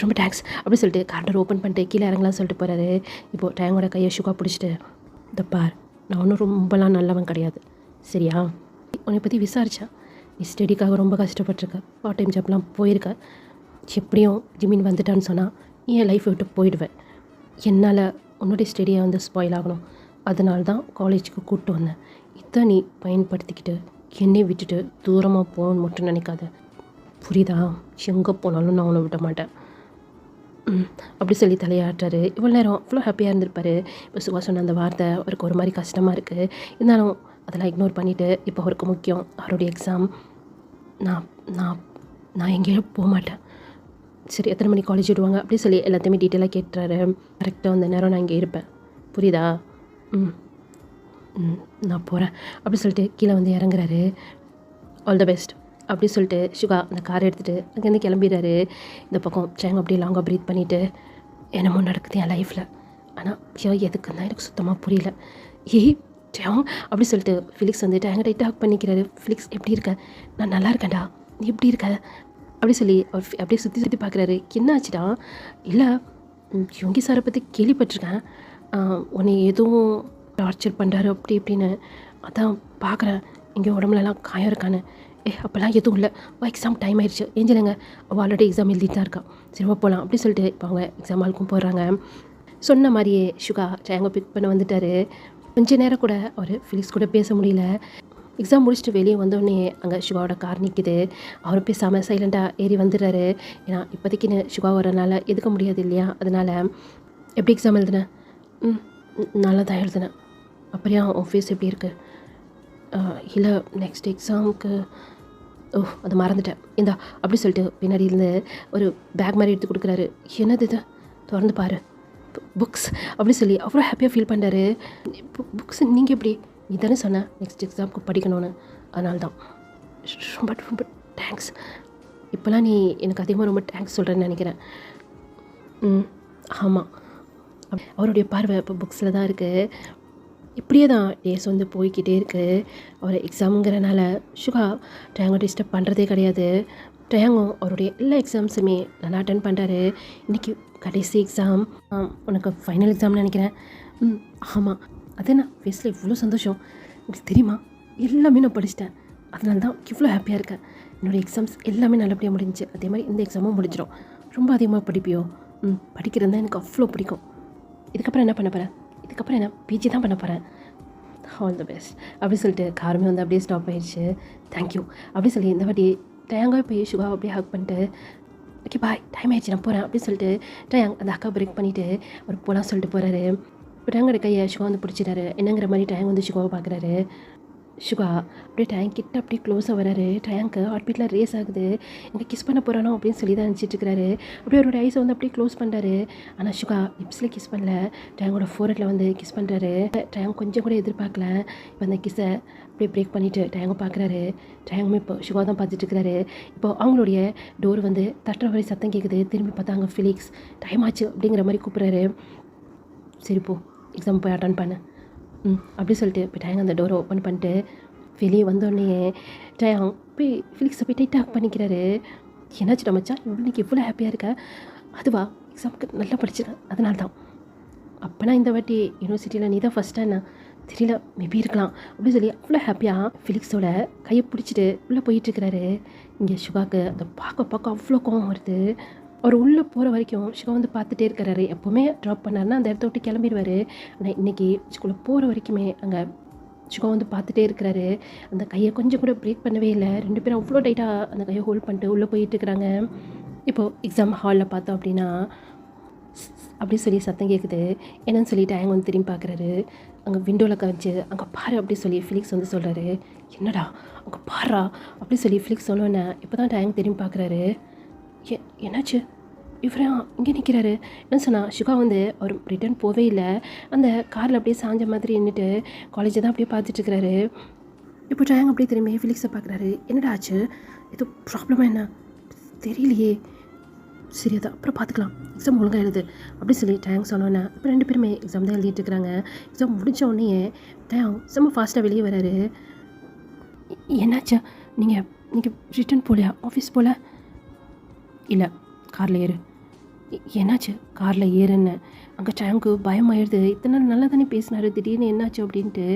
ரொம்ப தேங்க்ஸ் அப்படி சொல்லிட்டு கார் டோர் ஓப்பன் பண்ணிட்டு கீழே இறங்கலாம்னு சொல்லிட்டு போகிறாரு. இப்போது டயாங்கோட கையை சுகா பிடிச்சிட்டு, இந்த பார், நான் ஒன்றும் ரொம்பலாம் நல்லவன் கிடையாது சரியா? உன்னை பற்றி விசாரித்தா நீ ஸ்டடிக்காக ரொம்ப கஷ்டப்பட்டுருக்க, பார்ட் டைம் ஜாப்லாம் போயிருக்க. எப்படியும் ஜிமின் வந்துட்டான்னு சொன்னால் நீ என் லைஃப்பை விட்டு போயிடுவேன். என்னால் உன்னுடைய ஸ்டடியை வந்து ஸ்பாயில் ஆகணும், அதனால தான் காலேஜுக்கு கூப்பிட்டு வந்தேன். இதை நீ பயன்படுத்திக்கிட்டு என்னை விட்டுட்டு தூரமாக போகணுன்னு மட்டும் நினைக்காத, புரியுதா? எங்கே போனாலும் நான் உன்னை விட மாட்டேன் அப்படி சொல்லி தலையாட்டுறாரு. இவ்வளோ நேரம் அவ்வளோ ஹாப்பியாக இருந்திருப்பார். இப்போ சுகா சொன்ன அந்த வார்த்தை அவருக்கு ஒரு மாதிரி கஷ்டமாக இருக்குது. இருந்தாலும் அதெல்லாம் இக்னோர் பண்ணிவிட்டு இப்போ அவருக்கு முக்கியம் அவருடைய எக்ஸாம். நான் நான் நான் எங்கேயும் போக மாட்டேன். சரி, எத்தனை மணிக்கு காலேஜ் விடுவாங்க அப்படி சொல்லி எல்லாத்தையுமே டீட்டெயிலாக கேட்டுறாரு. கரெக்டாக அந்த நேரம் நான் இங்கே இருப்பேன், புரியுதா? நான் போகிறேன் அப்படி சொல்லிட்டு கீழே வந்து இறங்குறாரு. ஆல் த பெஸ்ட் அப்படி சொல்லிட்டு சுகா அந்த காரை எடுத்துகிட்டு அங்கேருந்து கிளம்பிடுறாரு. இந்த பக்கம் டயாங் அப்படியே லாங்காக ப்ரீத் பண்ணிவிட்டு, என்னமோ நடக்குது என் லைஃப்பில், ஆனால் எதுக்குன்னு தான் எனக்கு சுத்தமாக புரியல. டயாங் அப்படி சொல்லிட்டு ஃபிலிக்ஸ் வந்து டயாங்கை டைட்டாக பண்ணிக்கிறாரு. ஃபிலிக்ஸ் எப்படி இருக்க? நான் நல்லா இருக்கேன்டா, நீ எப்படி இருக்க அப்படி சொல்லி அவர் அப்படியே சுற்றி பார்க்குறாரு. என்ன ஆச்சுடா? இல்லை யோகி சாரை பற்றி கேள்விப்பட்டிருக்கேன், உன்னை எதுவும் டார்ச்சர் பண்ணுறாரு அப்படி இப்படின்னு அதான் பார்க்குறேன் இங்கே உடம்புலலாம் காயம் இருக்கான்னு. அப்போல்லாம் எதுவும் இல்லை, எக்ஸாம் டைம் ஆயிடுச்சு, ஏஞ்சலுங்க அவள் ஆல்ரெடி எக்ஸாம் எழுதிட்டு தான் இருக்கான், சரி போகலாம் அப்படி சொல்லிட்டு இப்போ அவங்க எக்ஸாம் ஹாலுக்கும் போடுறாங்க. சொன்ன மாதிரியே சுகா ட்ரையாங்கோ பிக் பண்ண வந்துட்டார். கொஞ்ச நேரம் கூட அவர் ஃபிலிக்ஸ் கூட பேச முடியல. எக்ஸாம் முடிச்சுட்டு வெளியே வந்தோடனே அங்கே சுகாவோட கார் நிற்கிது. அவர் பேசாமல் சைலண்ட்டாக ஏறி வந்துடுறாரு. ஏன்னா இப்போதைக்குன்னு சுகா வரனால எதுக்க முடியாது இல்லையா, அதனால் எப்படி எக்ஸாம் எழுதுனேன்? நல்லா தான் எழுதுனேன். அப்புறம் உன் ஃபேஸ் எப்படி இருக்குது? இல்லை நெக்ஸ்ட் எக்ஸாமுக்கு அதை மறந்துட்டேன், இந்தா அப்படி சொல்லிட்டு பின்னாடியிலேருந்து ஒரு பேக் மாதிரி எடுத்து கொடுக்குறாரு. என்னது இது, திறந்து பாரு, புக்ஸ் அப்படி சொல்லி அவ்வளோ ஹாப்பியாக ஃபீல் பண்ணுறாரு. புக்ஸ் நீங்கள் எப்படி? நீ தானே சொன்ன நெக்ஸ்ட் எக்ஸாமுக்கு படிக்கணும்னு, அதனால தான். ரொம்ப ரொம்ப தேங்க்ஸ். இப்போலாம் நீ எனக்கு அதிகமாக ரொம்ப தேங்க்ஸ் சொல்கிறேன்னு நினைக்கிறேன். ஆமாம். அவருடைய பார்வை இப்போ புக்ஸில் தான் இருக்குது. இப்படியே தான் டேஸ் வந்து போய்கிட்டே இருக்குது. அவர் எக்ஸாமுங்கிறனால சுகா ட்ரையாங்கோ டிஸ்டர்ப் பண்ணுறதே கிடையாது. ட்ரையாங்கோ அவருடைய எல்லா எக்ஸாம்ஸுமே நல்லா அட்டன் பண்ணுறாரு. இன்றைக்கி கடைசி எக்ஸாம், உனக்கு ஃபைனல் எக்ஸாம்னு நினைக்கிறேன். ஆமாம். அது நான் ஃபேஸில் இவ்வளோ சந்தோஷம் உங்களுக்கு தெரியுமா? எல்லாமே நான் படிச்சிட்டேன், அதனால தான் இவ்வளோ ஹாப்பியாக இருக்கேன். என்னோடய எக்ஸாம்ஸ் எல்லாமே நல்லபடியாக முடிஞ்சிச்சு. அதே மாதிரி இந்த எக்ஸாமும் முடிஞ்சிடும். ரொம்ப அதிகமாக படிப்பியோ? படிக்கிறது தான் எனக்கு அவ்வளோ பிடிக்கும். இதுக்கப்புறம் என்ன பண்ண போகிறேன்? இதுக்கப்புறம் என்ன பிஜி தான் பண்ண போகிறேன். ஆல் தி பெஸ்ட் அப்படி சொல்லிட்டு காருமே வந்து அப்படியே ஸ்டாப் ஆகிடுச்சு. தேங்க்யூ அப்படி சொல்லி இந்த வாட்டி டயாங்கா போய் சுகா அப்படியே ஹக் பண்ணிட்டு, ஓகே பாய், டைம் ஆகிடுச்சு நான் போகிறேன் அப்படின்னு சொல்லிட்டு டயாங் அந்த அக்கா பிரேக் பண்ணிவிட்டு அவர் போகலாம் சொல்லிட்டு போகிறாரு. டயாங்கோட கையை சுகா வந்து பிடிச்சிட்டாரு. என்னங்கிற மாதிரி டயாங் வந்து சுகாவை பார்க்குறாரு. சுகா அப்படியே டயாங் கிட்ட அப்படியே க்ளோஸாக வராரு. டயாங்க்கு ஹார்ட் பீட்டில் ரேஸ் ஆகுது. எங்கே கிஸ் பண்ண போகிறானோ அப்படின்னு சொல்லி தான் நினச்சிட்டு இருக்கிறாரு. அப்படியே அவரோட ஐஸை வந்து அப்படியே க்ளோஸ் பண்ணுறாரு. ஆனால் சுகா லிப்ஸில் கிஸ் பண்ணல, டயாங்கோட ஃபோர்ஹெட்டில் வந்து கிஸ் பண்ணுறாரு. டயாங் கொஞ்சம் கூட எதிர்பார்க்கல. இப்போ அந்த கிஸ்ஸை அப்படியே பிரேக் பண்ணிவிட்டு டயாங்கை பார்க்குறாரு. டயாங்குமே இப்போ சுகா தான் பார்த்துட்டு இருக்கிறாரு. இப்போ அவங்களுடைய டோர் வந்து தட்டுற மாதிரி சத்தம் கேட்குது. திரும்பி பார்த்தா அங்கே ஃபிலிக்ஸ் டைம் ஆச்சு அப்படிங்கிற மாதிரி கூப்பிட்றாரு. சரி போ, எக்ஸாம் போய் அட்டன் பண்ணு அப்படி சொல்லிட்டு இப்போ டயாங் அந்த டோரை ஓப்பன் பண்ணிட்டு வெளியே வந்தோடனே டயாங் போய் ஃபிலிக்ஸை போய் டைட்டாக ஹக் பண்ணிக்கிறாரு. என்னாச்சு மச்சான், இன்றைக்கி எவ்வளோ ஹாப்பியாக இருக்க? அதுவா, எக்ஸாமுக்கு நல்லா படிச்சிருக்கேன் அதனால தான். அப்போனா இந்த வாட்டி யூனிவர்சிட்டியில் நீ தான் ஃபஸ்ட்டாக என்ன தெரியல, மேபி இருக்கலாம் அப்படின்னு சொல்லி அவ்வளோ ஹாப்பியாக ஃபிலிக்ஸோட கையை பிடிச்சிட்டு உள்ளே போயிட்டுருக்கிறாரு. இங்கே சுகாவுக்கு அதை பார்க்க அவ்வளோ கோவம் வருது. அவர் உள்ளே போகிற வரைக்கும் சுகா வந்து பார்த்துட்டே இருக்கிறாரு. எப்போவுமே ட்ராப் பண்ணாருன்னா அந்த இடத்த விட்டு கிளம்பிடுவார். ஆனால் இன்றைக்கி ஸ்கூலில் போகிற வரைக்குமே அங்கே சுகா வந்து பார்த்துட்டே இருக்கிறாரு. அந்த கையை கொஞ்சம் கூட பிரேக் பண்ணவே இல்லை. ரெண்டு பேரும் அவ்வளோ டைட்டாக அந்த கையை ஹோல்ட் பண்ணிட்டு உள்ளே போயிட்டு இருக்கிறாங்க. இப்போது எக்ஸாம் ஹாலில் பார்த்தோம் அப்படின்னா அப்படி சொல்லி சத்தம் கேட்குது. என்னன்னு சொல்லிட்டு டயாங் வந்து திரும்பி பார்க்குறாரு. அங்கே விண்டோவில் கவிச்சு அங்கே பாரு அப்படி சொல்லி ஃபிலிக்ஸ் வந்து சொல்கிறாரு. என்னடா அங்கே பாரா அப்படி சொல்லி ஃபிலிக்ஸ் சொன்னோன்னே இப்போ தான் டயாங் திரும்பி பார்க்குறாரு. என்னாச்சு, இவரா இங்கே நிற்கிறாரு? என்ன சொன்னால் சுகா வந்து அவர் ரிட்டர்ன் போவே இல்லை. அந்த காரில் அப்படியே சாஞ்ச மாதிரி நின்றுட்டு காலேஜை தான் அப்படியே பார்த்துட்ருக்கிறாரு. இப்போ டயாங் அப்படியே திரும்பி ஃபிலிக்ஸை பார்க்குறாரு. என்னடா ஆச்சு, ஏதோ ப்ராப்ளமாக என்ன தெரியலையே, சரி அதான் அப்புறம் பார்த்துக்கலாம், எக்ஸாம் ஒழுங்காக எழுது அப்படி சொல்லி டயாங் சொன்னோன்னே இப்போ ரெண்டு பேருமே எக்ஸாம் தான் எழுதிட்டு இருக்கிறாங்க. எக்ஸாம் முடிஞ்ச உடனே டயாங் செம்ம ஃபாஸ்ட்டாக வெளியே வராரு. என்னாச்சு, நீங்கள் ரிட்டர்ன் போகலையா, ஆஃபீஸ் போகல? இல்லை, காரில் ஏறு. என்னாச்சு, காரில் ஏறுன்னு அங்கே டயாங்க்கு பயமாயிடுது. இத்தனை நாள் நல்லா தானே பேசினாரு, திடீர்னு என்னாச்சு அப்படின்ட்டு.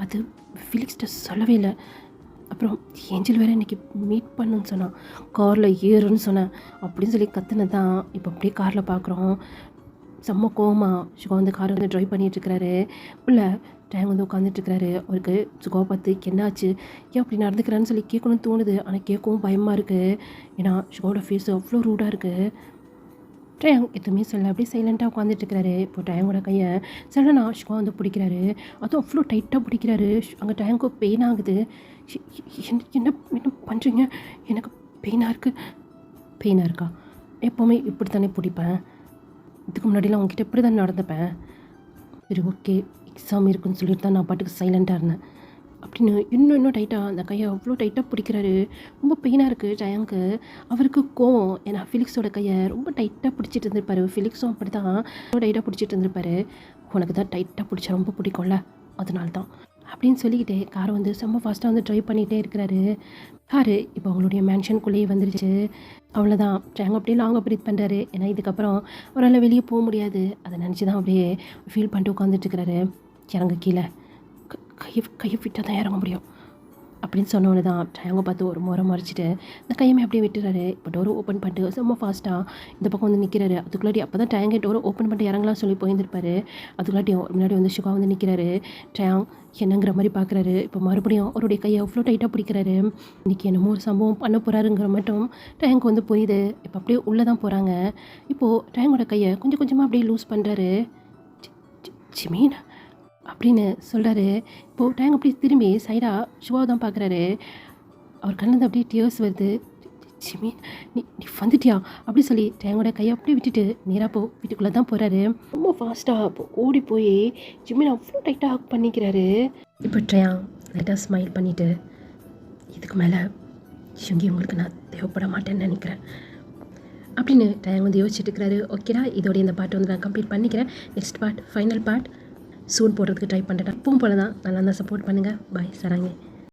அது ஃபிலிக்ஸ்கிட்ட சொல்லவே இல்லை. அப்புறம் ஏஞ்சல் வேறு இன்றைக்கி மீட் பண்ணுன்னு சொன்னான், காரில் ஏறுன்னு சொன்னேன் அப்படின்னு சொல்லி கற்றுனது தான் இப்போ அப்படியே காரில் பார்க்குறோம். செம்ம கோவமா சுகா வந்து காரை வந்து ட்ரைவ் பண்ணிகிட்ருக்கிறாரு. உள்ள டயாங் வந்து உட்காந்துட்ருக்கிறாரு. அவருக்கு சுகாவை பார்த்து என்னாச்சு, ஏன் அப்படி நடந்துக்கிறான்னு சொல்லி கேட்கணும்னு தோணுது. ஆனால் கேட்கவும் பயமாக இருக்குது. ஏன்னா சுகாவோட ஃபேஸ் அவ்வளோ ரூடாக இருக்குது. டயாங் எதுவுமே சொல்ல அப்படியே சைலண்ட்டாக உட்காந்துட்ருக்கிறாரு. இப்போ டயாங்கோட கையை சடனா சுகா வந்து பிடிக்கிறாரு. அதுவும் அவ்வளோ டைட்டாக பிடிக்கிறாரு. அங்கே டயாங்க்கு பெயின் ஆகுது. என்ன என்ன பண்ணுறீங்க, எனக்கு பெயினாக இருக்குது. பெயினாக இருக்கா? எப்போவுமே இப்படி தானே பிடிப்பேன், இதுக்கு முன்னாடிலாம் உங்ககிட்ட இப்படி தான் நடந்துப்பேன். சரி ஓகே, எக்ஸாம் இருக்குன்னு சொல்லிட்டு தான் நான் பாட்டுக்கு சைலண்ட்டாக இருந்தேன் அப்படின்னு இன்னும் டைட்டாக அந்த கையை அவ்வளோ டைட்டாக பிடிக்கிறாரு. ரொம்ப பெயினாக இருக்குது டயாங்க்கு. அவருக்கு கோவம், ஏன்னா ஃபிலிக்ஸோட கையை ரொம்ப டைட்டாக பிடிச்சிட்டு இருந்திருப்பாரு. ஃபிலிக்ஸும் அப்படி தான் ரொம்ப டைட்டாக பிடிச்சிட்டு இருந்திருப்பாரு. உனக்கு தான் டைட்டாக பிடிச்சா ரொம்ப பிடிக்கும்ல, அதனால தான் அப்படின்னு சொல்லிக்கிட்டு காரை வந்து செம்ம ஃபாஸ்ட்டாக வந்து ட்ரைவ் பண்ணிகிட்டே இருக்கிறாரு. காரு இப்போ அவங்களுடைய மேன்ஷனுக்குள்ளேயே வந்துருச்சு. அவ்வளோதான். ட்ராங் அப்படியே லாங்காக ப்ரீத் பண்ணுறாரு. ஏன்னா இதுக்கப்புறம் அவரால் வெளியே போக முடியாது. அதை நினச்சி தான் அப்படியே ஃபீல் பண்ணிட்டு உட்காந்துட்டுருக்கிறாரு. இறங்க கீழே கையை விட்டால் தான் இறங்க முடியும் அப்படின்னு சொன்னோன்னு தான் ட்ரையாங்கை பார்த்து ஒரு முறை மறைச்சிட்டு இந்த கையுமே அப்படியே விட்டுறாரு. இப்போ டோரை ஓப்பன் பண்ணிட்டு செம்ம ஃபாஸ்ட்டாக இந்த பக்கம் வந்து நிற்கிறாரு. அதுக்குள்ளாடி அப்போ தான் ட்ரையாங்கே டோரை ஓப்பன் பண்ணிட்டு இறங்கலாம் சொல்லி போயிருந்திருப்பாரு. அதுக்குள்ளாட்டியும் முன்னாடி வந்து சிவா வந்து நிற்கிறாரு. ட்ரையாங் என்னங்கிற மாதிரி பார்க்குறாரு. இப்போ மறுபடியும் அவருடைய கையை அவ்வளோ டைட்டாக பிடிக்கிறாரு. இன்றைக்கி என்னமோ ஒரு சம்பவம் பண்ண போகிறாருங்கிற மட்டும் ட்ரையாங்க்கு வந்து புரியுது. இப்போ அப்படியே உள்ளே தான் போகிறாங்க. இப்போது ட்ரையாங்கோட கையை கொஞ்சம் கொஞ்சமாக அப்படியே லூஸ் பண்ணுறாரு. ஜிமீன் அப்படின்னு சொல்கிறாரு. இப்போது டேங் அப்படி திரும்பி சைடாக ஷுவாவை தான் பார்க்குறாரு. அவர் கண்ணில் அப்படியே டியர்ஸ் வருது. ஜிமீன் நீ நீ வந்துட்டியா அப்படி சொல்லி டேங்கோட கையை அப்படியே விட்டுட்டு நேராக வீட்டுக்குள்ளே தான் போகிறாரு. ரொம்ப ஃபாஸ்ட்டாக இப்போ ஓடி போய் ஜிமீன் அவ்வளோ டைட்டாக ஹக் பண்ணிக்கிறாரு. இப்போ ட்ரையாங் லைட்டாக ஸ்மைல் பண்ணிவிட்டு இதுக்கு மேலே ஷுங்கி உங்களுக்கு நான் தேவைப்பட மாட்டேன்னு நினைக்கிறேன் அப்படின்னு ட்ரையாங் வந்து யோசிச்சுட்டு இருக்கிறாரு. ஓகேடா, இதோடைய இந்த பாட்டை வந்து நான் கம்ப்ளீட் பண்ணிக்கிறேன். நெக்ஸ்ட் பார்ட் ஃபைனல் பார்ட் சூன் போடுறதுக்கு ட்ரை பண்ணுறேன். எப்பவும் போல தான் நல்லா இருந்தால் சப்போர்ட் பண்ணுங்கள். பாய் சராங்கே.